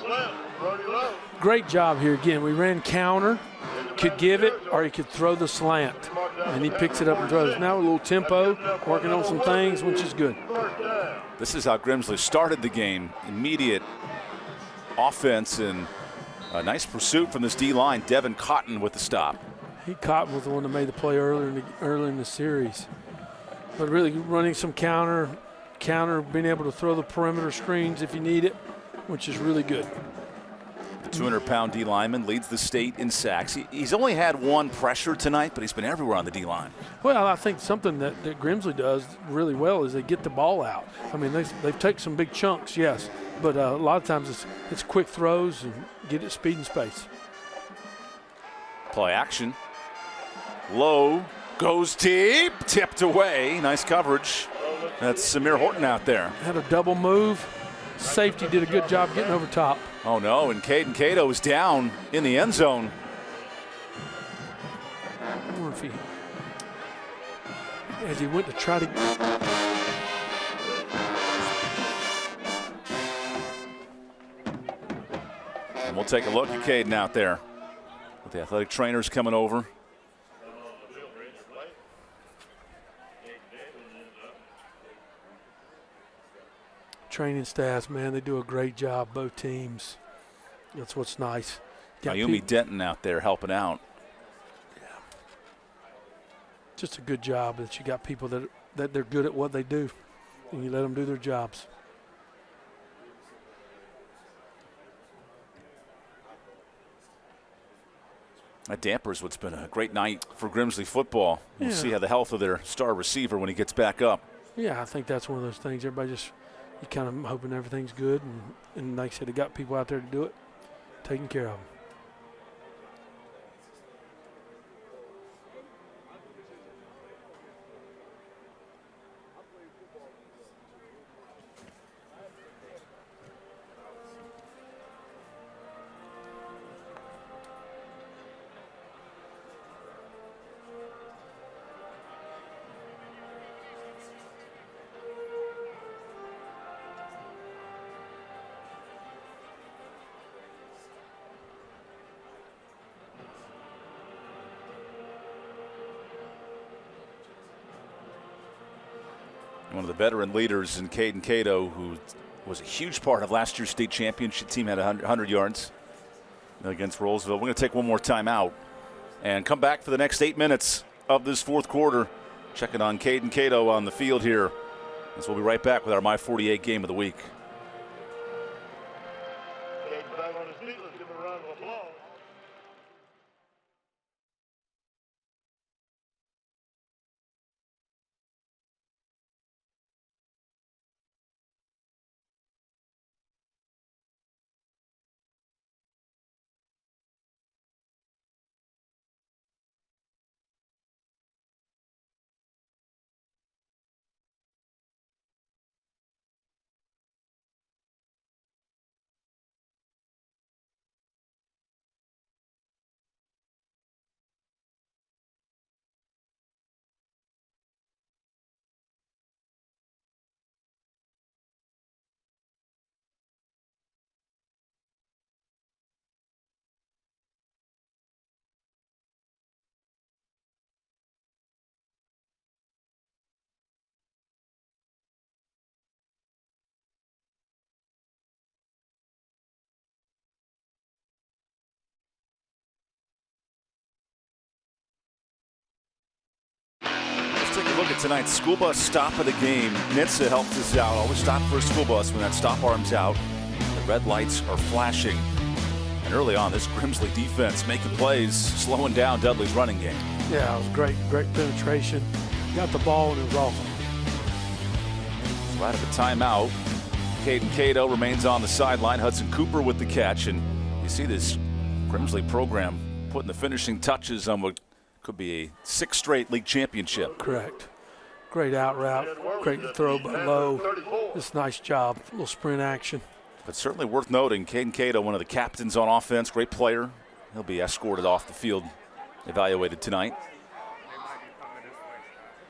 Great job here again. We ran counter, could give it, or he could throw the slant. And he picks it up and throws. Now a little tempo, working on some things, which is good. This is how Grimsley started the game. Immediate offense and a nice pursuit from this D-line. Devin Cotton with the stop. Cotton was the one that made the play early in the series. But really running some counter, being able to throw the perimeter screens if you need it, which is really good. The 200-pound D lineman leads the state in sacks. He's only had one pressure tonight, but he's been everywhere on the D line. Well, I think something that Grimsley does really well is they get the ball out. I mean, they've taken some big chunks, yes, but a lot of times it's quick throws and get it speed and space. Play action. Low, goes deep, tipped away. Nice coverage. That's Samir Horton out there. Had a double move. Safety did a good job getting over top. Oh no, and Caden Cato is down in the end zone. I wonder if as he went to try to. And we'll take a look at Caden out there with the athletic trainers coming over. Training staffs, man, they do a great job, both teams. That's what's nice. Ayumi Denton out there helping out. Yeah. Just a good job that you got people that they're good at what they do, and you let them do their jobs. That dampers what's been a great night for Grimsley football. We'll see how the health of their star receiver when he gets back up. Yeah, I think that's one of those things. Everybody just, you kind of hoping everything's good. And like I said, they got people out there to do it, taking care of them. One of the veteran leaders in Caden Cato, who was a huge part of last year's state championship team, had 100 yards against Rollsville. We're going to take one more time out and come back for the next 8 minutes of this fourth quarter. Checking on Caden Cato on the field here, as we'll be right back with our My 48 game of the week. Take a look at tonight's school bus stop of the game. NHTSA helps us out. Always stop for a school bus when that stop arm's out. The red lights are flashing. And early on, this Grimsley defense making plays, slowing down Dudley's running game. Yeah, it was great penetration. Got the ball and it was awesome. Right at the timeout. Caden Cato remains on the sideline. Hudson Cooper with the catch. And you see this Grimsley program putting the finishing touches on what could be a 6th straight league championship. Correct. Great out route, great throw by Low. Just nice job, a little sprint action. But certainly worth noting, Caden Cato, one of the captains on offense, great player. He'll be escorted off the field, evaluated tonight.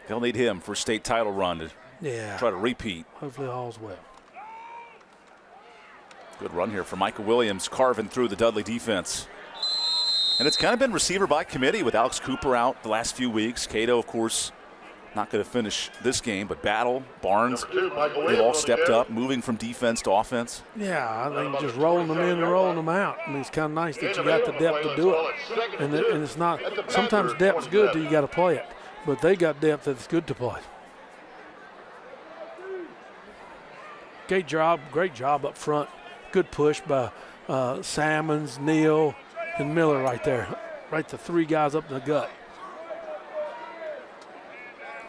They'll need him for a state title run to try to repeat. Hopefully all's well. Good run here for Michael Williams, carving through the Dudley defense. And it's kind of been receiver by committee with Alex Cooper out the last few weeks. Cato, of course, not going to finish this game, but Battle, Barnes, they've all stepped up, moving from defense to offense. Yeah, I think just rolling them in and rolling them out. I mean, it's kind of nice that you got the depth to do it. And it's not, sometimes depth's good till you got to play it. But they got depth that's good to play. Great job up front. Good push by Salmons, Neal, and Miller right there. Right to 3 guys up in the gut.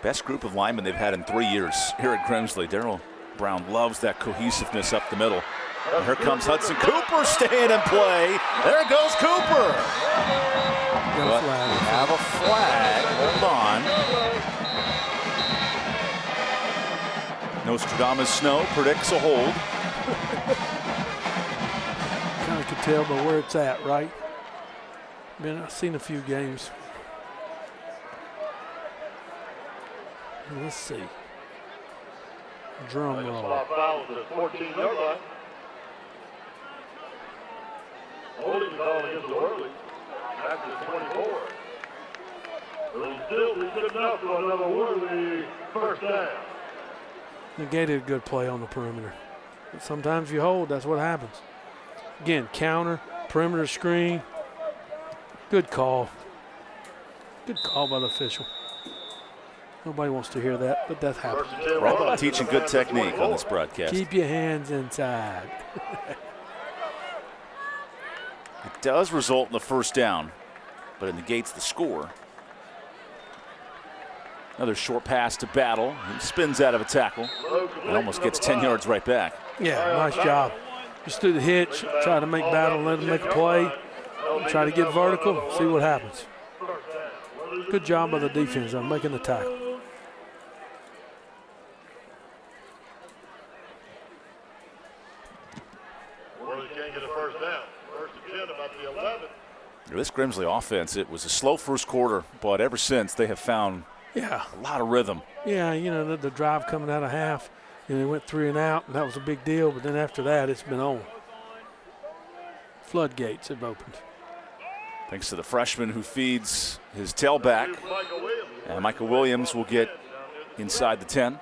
Best group of linemen they've had in 3 years here at Grimsley. Darryl Brown loves that cohesiveness up the middle. And here comes Hudson Cooper staying in play. There goes Cooper. But we have a flag. Hold on. Nostradamus Snow predicts a hold. Kind of could tell by where it's at, right? I mean, I've seen a few games. Let's see. Drum roll. Holding ball against Orley. Back to 24. It'll still be good enough for another Worley first down. Negated a good play on the perimeter. But sometimes you hold, that's what happens. Again, counter, perimeter screen. Good call. Good call by the official. Nobody wants to hear that, but that happens. We're all about teaching good technique on this broadcast. Keep your hands inside. It does result in the first down, but it negates the score. Another short pass to Battle. He spins out of a tackle and almost gets 10 yards right back. Yeah, nice job. Just through the hitch, try to make Battle, let him make a play, try to get vertical, see what happens. Good job by the defense on making the tackle. This Grimsley offense, it was a slow first quarter, but ever since they have found a lot of rhythm. Yeah, you know, the drive coming out of half, and they went 3 and out, and that was a big deal, but then after that, it's been on. Floodgates have opened. Thanks to the freshman who feeds his tailback. And Michael Williams will get inside the 10.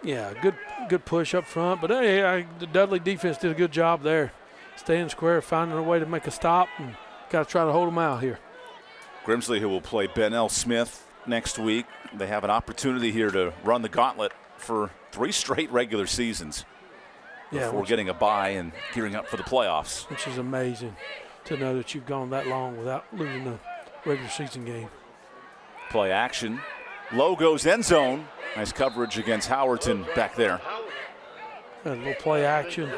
Yeah, good push up front, but hey, the Dudley defense did a good job there. Staying square, finding a way to make a stop, and got to try to hold them out here. Grimsley, who will play Ben L. Smith next week. They have an opportunity here to run the gauntlet for 3 straight regular seasons before getting a bye and gearing up for the playoffs. Which is amazing to know that you've gone that long without losing a regular season game. Play action. Low goes end zone. Nice coverage against Howerton back there. A little play action.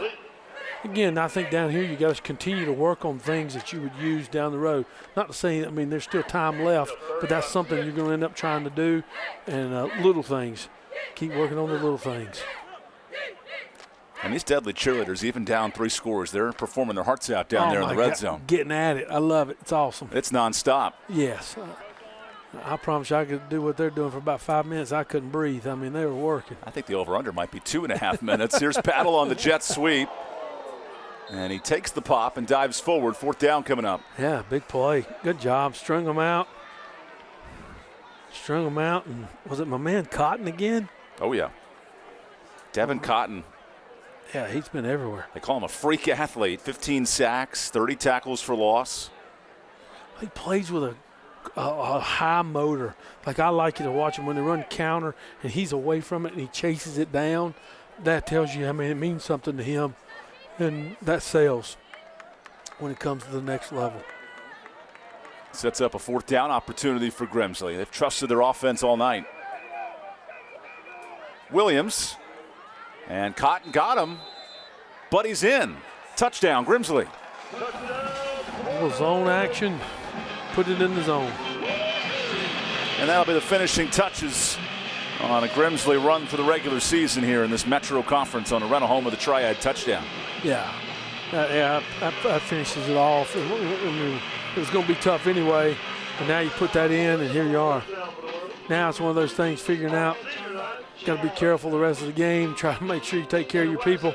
Again, I think down here you got to continue to work on things that you would use down the road. Not to say, I mean, there's still time left, but that's something you're going to end up trying to do. And little things. Keep working on the little things. And these Dudley cheerleaders, even down 3 scores, they're performing their hearts out down there in the red zone. Getting at it. I love it. It's awesome. It's nonstop. Yes. I promise you I could do what they're doing for about 5 minutes. I couldn't breathe. I mean, they were working. I think the over-under might be 2.5 minutes. Here's Battle on the jet sweep. And he takes the pop and dives forward. 4th down coming up. Yeah, big play. Good job. Strung them out. And was it my man Cotton again? Oh, yeah. Devin Cotton. Yeah, he's been everywhere. They call him a freak athlete. 15 sacks, 30 tackles for loss. He plays with a high motor. Like, I like you to watch him when they run counter and he's away from it and he chases it down. That tells you, I mean, it means something to him. And that sells when it comes to the next level. Sets up a 4th down opportunity for Grimsley. They've trusted their offense all night. Williams. And Cotton got him. But he's in. Touchdown, Grimsley. A little zone action. Put it in the zone. And that'll be the finishing touches on a Grimsley run for the regular season here in this Metro Conference on a rental home of the Triad touchdown. Yeah. That finishes it off. I mean, it was going to be tough anyway, and now you put that in, and here you are. Now it's one of those things figuring out got to be careful the rest of the game. Try to make sure you take care of your people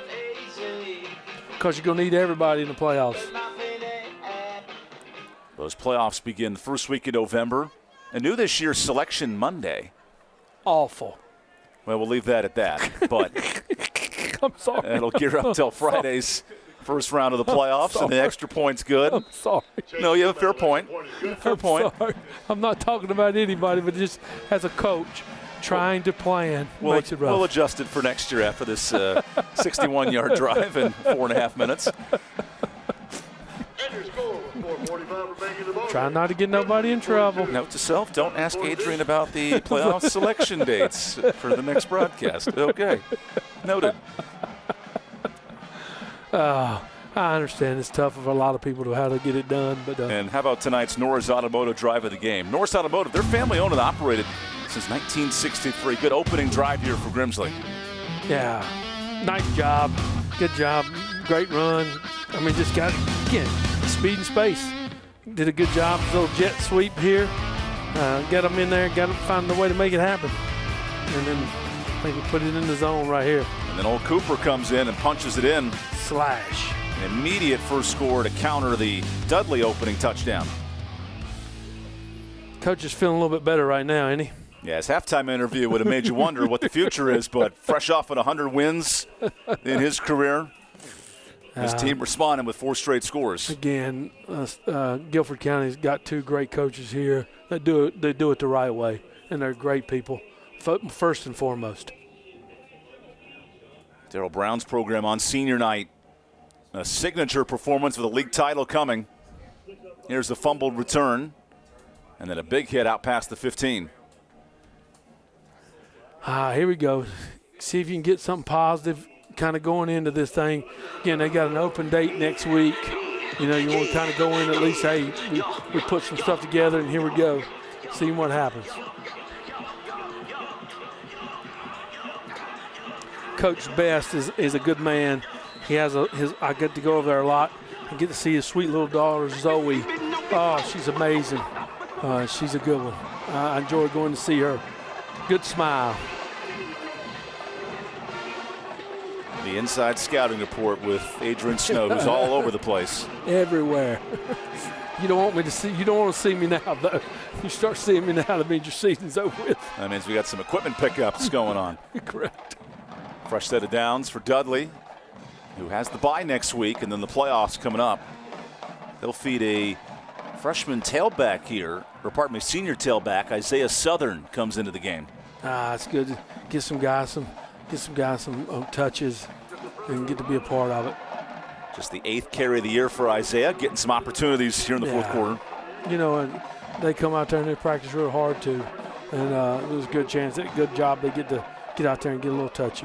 because you're going to need everybody in the playoffs. Those playoffs begin the first week in November. And new this year, Selection Monday. Awful. Well, we'll leave that at that. But I'm sorry. It'll gear up till Friday's first round of the playoffs, and the extra point's good. I'm sorry. No, you have a fair point. Fair point. Sorry. I'm not talking about anybody, but just as a coach trying to plan makes it rough. We'll adjust it for next year after this 61-yard drive in 4.5 minutes. Try not to get nobody in trouble. Note to self, don't ask Adrian about the playoff selection dates for the next broadcast. Okay. Noted. I understand it's tough for a lot of people to how to get it done. But and how about tonight's Norris Automotive drive of the game? Norris Automotive, they're family owned and operated since 1963. Good opening drive here for Grimsley. Yeah, nice job. Good job. Great run. I mean, just got, again, speed and space. Did a good job. Little jet sweep here. Got them in there. Got to find a way to make it happen. And then I think we put it in the zone right here. And then old Cooper comes in and punches it in. Slash. An immediate first score to counter the Dudley opening touchdown. Coach is feeling a little bit better right now, ain't he? Yeah, his halftime interview would have made you wonder what the future is, but fresh off at 100 wins in his career, his team responding with 4 straight scores. Again, Guilford County's got 2 great coaches here that do it the right way, and they're great people, first and foremost. Darrell Brown's program on senior night. A signature performance with a league title coming. Here's the fumbled return, and then a big hit out past the 15. Here we go. See if you can get something positive kind of going into this thing. Again, they got an open date next week. You know, you want to kind of go in at least, hey, we put some stuff together, and here we go. See what happens. Coach Best is a good man. He has I get to go over there a lot and get to see his sweet little daughter, Zoe. Oh, she's amazing. She's a good one. I enjoy going to see her. Good smile. The inside scouting report with Adrian Snow, who's all over the place. Everywhere. You don't want me to see. You don't want to see me now, though. You start seeing me now, that means your season's over with. That means we got some equipment pickups going on. Correct. Fresh set of downs for Dudley, who has the bye next week, and then the playoffs coming up. They'll feed a freshman tailback here, or pardon me, senior tailback. Isaiah Southern comes into the game. It's good to get some guys some touches and get to be a part of it. Just the 8th carry of the year for Isaiah, getting some opportunities here in the fourth quarter. You know, and they come out there and they practice real hard too, and there's a good chance, good job they get to get out there and get a little touch.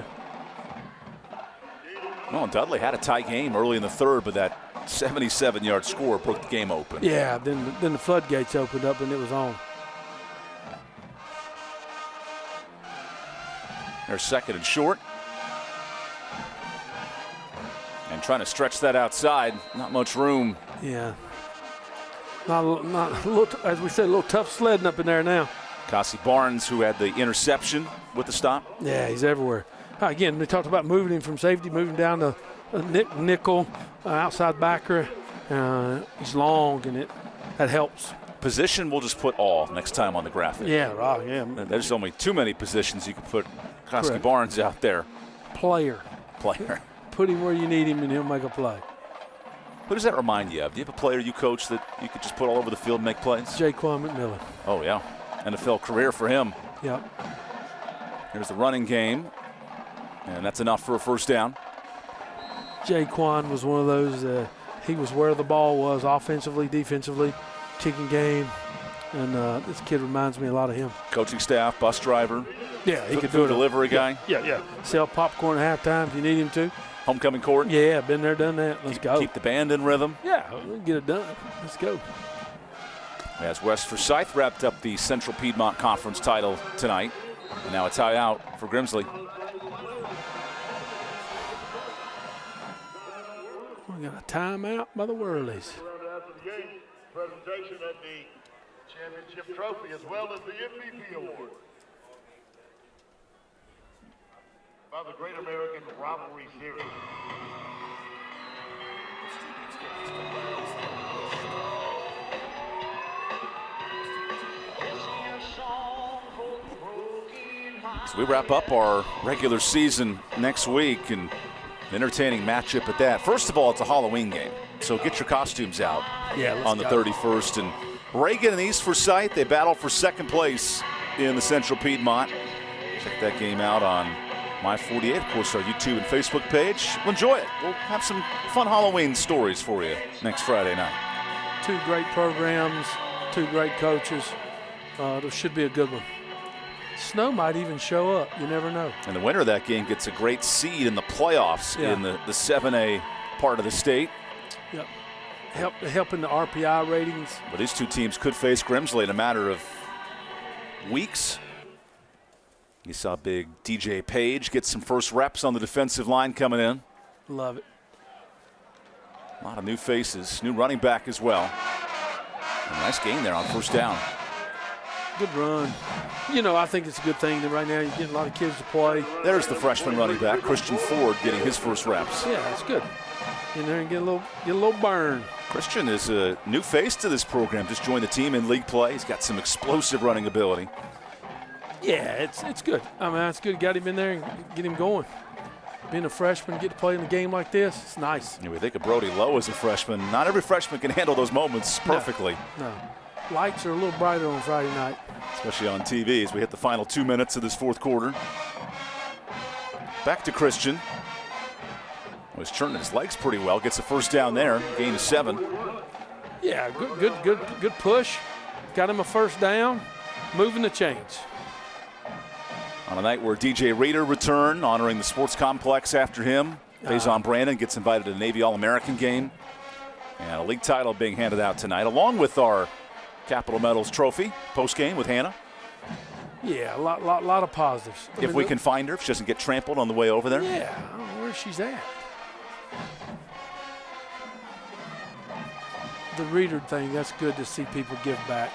Well, Dudley had a tie game early in the third, but that 77-yard score broke the game open. Yeah, then the floodgates opened up and it was on. They're second and short. And trying to stretch that outside. Not much room. Yeah. Not a little, as we said, a little tough sledding up in there now. Cassie Barnes, who had the interception with the stop. Yeah, he's everywhere. Again, we talked about moving him from safety, moving down to nickel, outside backer. He's long, and that helps. Position, we'll just put all next time on the graphic. Yeah, right, yeah. There's only too many positions you can put Cassie Barnes out there. Player. Put him where you need him, and he'll make a play. Who does that remind you of? Do you have a player you coach that you could just put all over the field and make plays? Jaquan McMillan. Oh, yeah. NFL career for him. Yep. Here's the running game, and that's enough for a first down. Jaquan was one of those, he was where the ball was offensively, defensively, kicking game, and this kid reminds me a lot of him. Coaching staff, bus driver. Yeah, he could do it. Delivery guy. Yeah. Sell popcorn at halftime if you need him to. Homecoming court. Yeah, been there, done that. Let's go. Keep the band in rhythm. Yeah, we'll get it done. Let's go. As West Forsyth wrapped up the Central Piedmont Conference title tonight. And now a timeout for Grimsley. We got a timeout by the Whirlies. Presentation of the championship trophy as well as the MVP award. of the Great American Rivalry Series. So we wrap up our regular season next week, and an entertaining matchup at that. First of all, it's a Halloween game, so get your costumes out on the 31st. And Reagan and East Forsyth, they battle for second place in the Central Piedmont. Check that game out on My 48, of course, our YouTube and Facebook page. We'll enjoy it. We'll have some fun Halloween stories for you next Friday night. Two great programs, two great coaches. There should be a good one. Snow might even show up. You never know. And the winner of that game gets a great seed in the playoffs in the 7A part of the state. Yep. Helping the RPI ratings. But these two teams could face Grimsley in a matter of weeks. You saw big DJ Page get some first reps on the defensive line coming in. Love it. A lot of new faces, new running back as well. A nice gain there on first down. Good run. You know, I think it's a good thing that right now you're getting a lot of kids to play. There's the freshman running back, Christian Ford, getting his first reps. Yeah, it's good. In there and get a little burn. Christian is a new face to this program. Just joined the team in league play. He's got some explosive running ability. Yeah, it's good. I mean, it's good. Got him in there and get him going. Being a freshman, get to play in a game like this, it's nice. We think of Brody Lowe as a freshman. Not every freshman can handle those moments perfectly. No. Lights are a little brighter on Friday night. Especially on TV as we hit the final 2 minutes of this fourth quarter. Back to Christian. Was turning his legs pretty well. Gets a first down there. Gain of 7. Yeah, good push. Got him a first down. Moving the chains. On a night where DJ Reader returned, honoring the sports complex after him. Faison Brandon gets invited to the Navy All-American game. And a league title being handed out tonight, along with our Capital Medals trophy post-game with Hannah. Yeah, a lot of positives. If we can find her, if she doesn't get trampled on the way over there. Yeah, I don't know where she's at. The Reader thing, that's good to see people give back.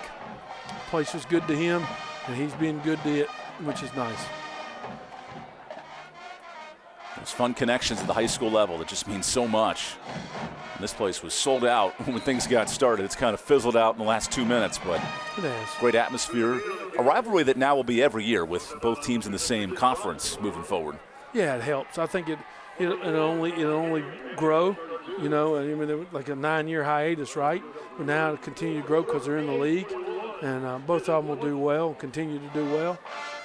The place was good to him, and he's been good to it, which is nice. Those fun connections at the high school level that just mean so much. And this place was sold out when things got started. It's kind of fizzled out in the last 2 minutes, but it is. Great atmosphere. A rivalry that now will be every year with both teams in the same conference moving forward. Yeah, it helps. I think it'll only grow. You know, I mean, there was like a 9-year hiatus, right? But now it'll continue to grow because they're in the league, and both of them will do well, continue to do well.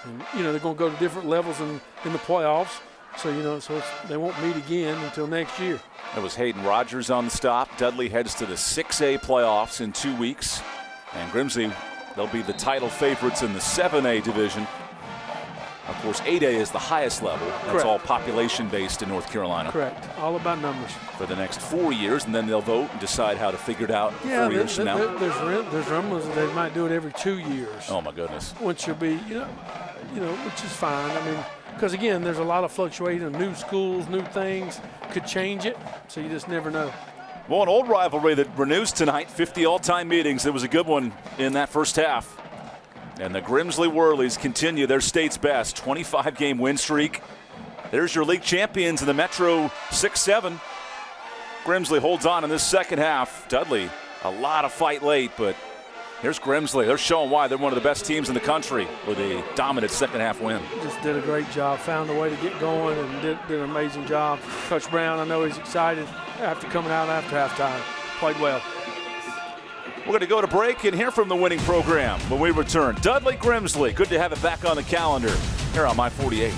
And, you know, they're going to go to different levels in the playoffs. So, you know, they won't meet again until next year. It was Hayden Rogers on the stop. Dudley heads to the 6A playoffs in 2 weeks. And Grimsley, they'll be the title favorites in the 7A division. Of course, 8A is the highest level. That's Correct. all population-based in North Carolina. Correct. All about numbers. For the next 4 years, and then they'll vote and decide how to figure it out 4 years from now. There's rumblings that they might do it every 2 years. Oh, my goodness. Which will be, you know, which is fine. I mean, because, again, there's a lot of fluctuation. New schools, new things could change it, so you just never know. Well, an old rivalry that renews tonight, 50 all-time meetings. It was a good one in that first half. And the Grimsley Whirlies continue their state's best, 25-game win streak. There's your league champions in the Metro 6-7. Grimsley holds on in this second half. Dudley, a lot of fight late, but here's Grimsley. They're showing why they're one of the best teams in the country with a dominant second-half win. Just did a great job, found a way to get going, and did an amazing job. Coach Brown, I know he's excited after coming out after halftime. Played well. We're going to go to break and hear from the winning program when we return. Dudley Grimsley, good to have it back on the calendar here on My 48.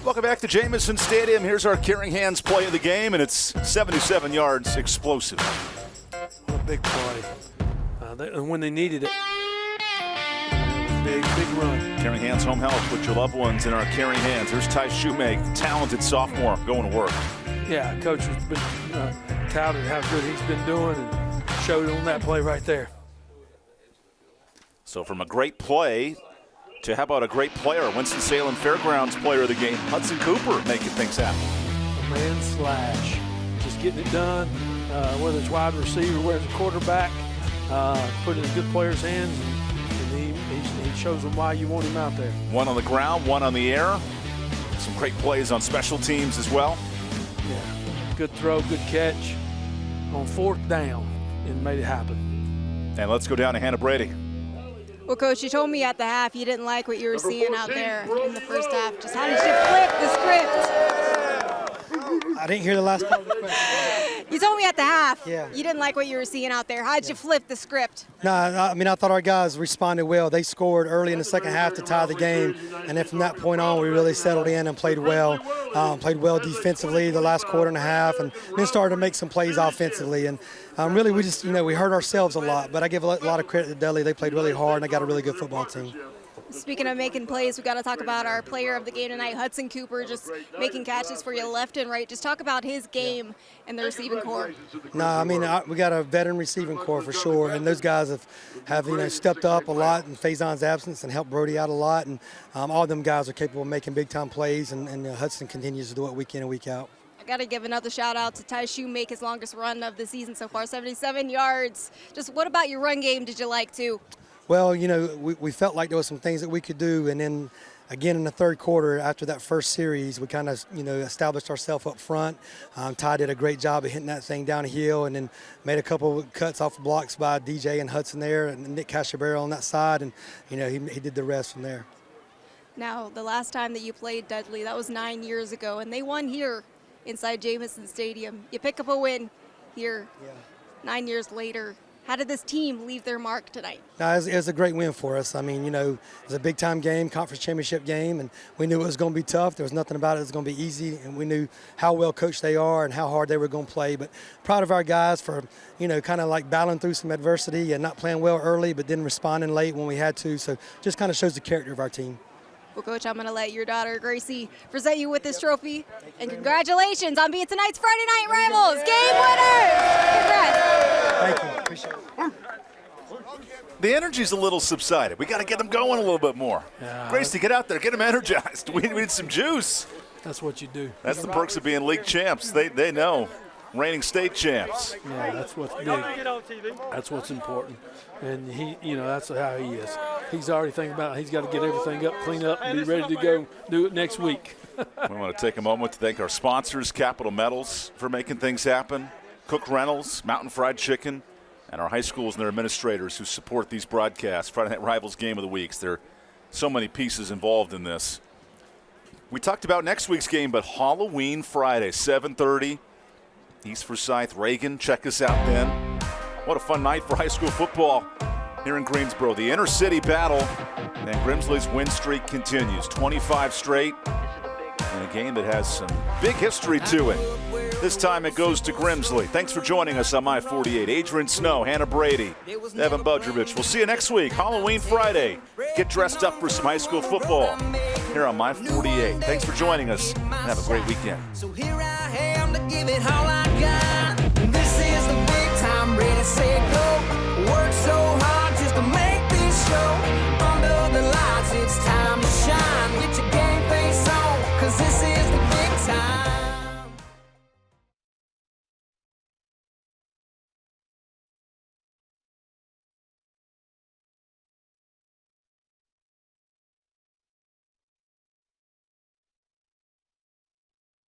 Welcome back to Jamison Stadium. Here's our Caring Hands play of the game, and it's 77 yards explosive. What a big play. And when they needed it. Big run. Caring Hands Home Health with your loved ones in our Caring Hands. There's Ty Shoemake, talented sophomore, going to work. Yeah, coach has been touted how good he's been doing and showed on that play right there. So from a great play to how about a great player, Winston-Salem Fairgrounds player of the game, Hudson Cooper making things happen. A man slash. Just getting it done, whether it's wide receiver, whether it's quarterback, put it in a good player's hands, and he shows them why you want him out there. One on the ground, one on the air. Some great plays on special teams as well. Yeah, good throw, good catch on 4th down, and made it happen. And let's go down to Hannah Brady. Well, Coach, you told me at the half you didn't like what you were seeing out there in the first half. Just how did you flip the script? I didn't hear the last part of the question. You told me at the half you didn't like what you were seeing out there. How did you flip the script? No, I mean, I thought our guys responded well. They scored early in the second half to tie the game, and then from that point on, we really settled in and played well. Played well defensively the last quarter and a half, and then started to make some plays offensively. And really, we just, we hurt ourselves a lot. But I give a lot of credit to Dudley. They played really hard, and they got a really good football team. Speaking of making plays, we got to talk about our player of the game tonight, Hudson Cooper, just making catches for you left and right. Just talk about his game and the receiving core. No, I mean, we got a veteran receiving core for sure, and those guys have stepped up a lot in Faison's absence and helped Brody out a lot, and all of them guys are capable of making big-time plays, and Hudson continues to do it week in and week out. I got to give another shout out to Ty Shoemake, his longest run of the season so far, 77 yards. Just what about your run game did you like too? Well, we felt like there was some things that we could do, and then again in the third quarter after that first series, we kind of established ourselves up front. Ty did a great job of hitting that thing down the hill, and then made a couple of cuts off blocks by DJ and Hudson there, and Nick Cashabero on that side, and he did the rest from there. Now, the last time that you played Dudley, that was 9 years ago, and they won here inside Jamison Stadium. You pick up a win here 9 years later. How did this team leave their mark tonight? No, it was a great win for us. I mean, it was a big-time game, conference championship game, and we knew it was going to be tough. There was nothing about it that was going to be easy, and we knew how well coached they are and how hard they were going to play. But proud of our guys for, kind of like battling through some adversity and not playing well early, but then responding late when we had to. So just kind of shows the character of our team. Well, Coach, I'm going to let your daughter, Gracie, present you with this trophy. And congratulations on being tonight's Friday Night Rivals game winners. Congrats. Thank you. Appreciate it. The energy's a little subsided. We got to get them going a little bit more. Yeah. Gracie, get out there. Get them energized. We need some juice. That's what you do. That's the perks of being league champs. They know. Reigning state champs. Yeah, that's what's big. That's what's important. And that's how he is. He's already thinking about he's got to get everything up, clean up, and be ready to go do it next week. We want to take a moment to thank our sponsors, Capital Metals, for making things happen, Cook Rentals, Mountain Fried Chicken, and our high schools and their administrators who support these broadcasts. Friday Night Rivals Game of the Weeks. There are so many pieces involved in this. We talked about next week's game, but Halloween Friday, 7:30. East Forsyth, Reagan. Check us out then. What a fun night for high school football here in Greensboro. The inner city battle, and Grimsley's win streak continues. 25 straight in a game that has some big history to it. This time it goes to Grimsley. Thanks for joining us on My48. Adrian Snow, Hannah Brady, Evan Budrovich. We'll see you next week, Halloween Friday. Get dressed up for some high school football here on My48. Thanks for joining us, and have a great weekend. So here I am to give it all I got.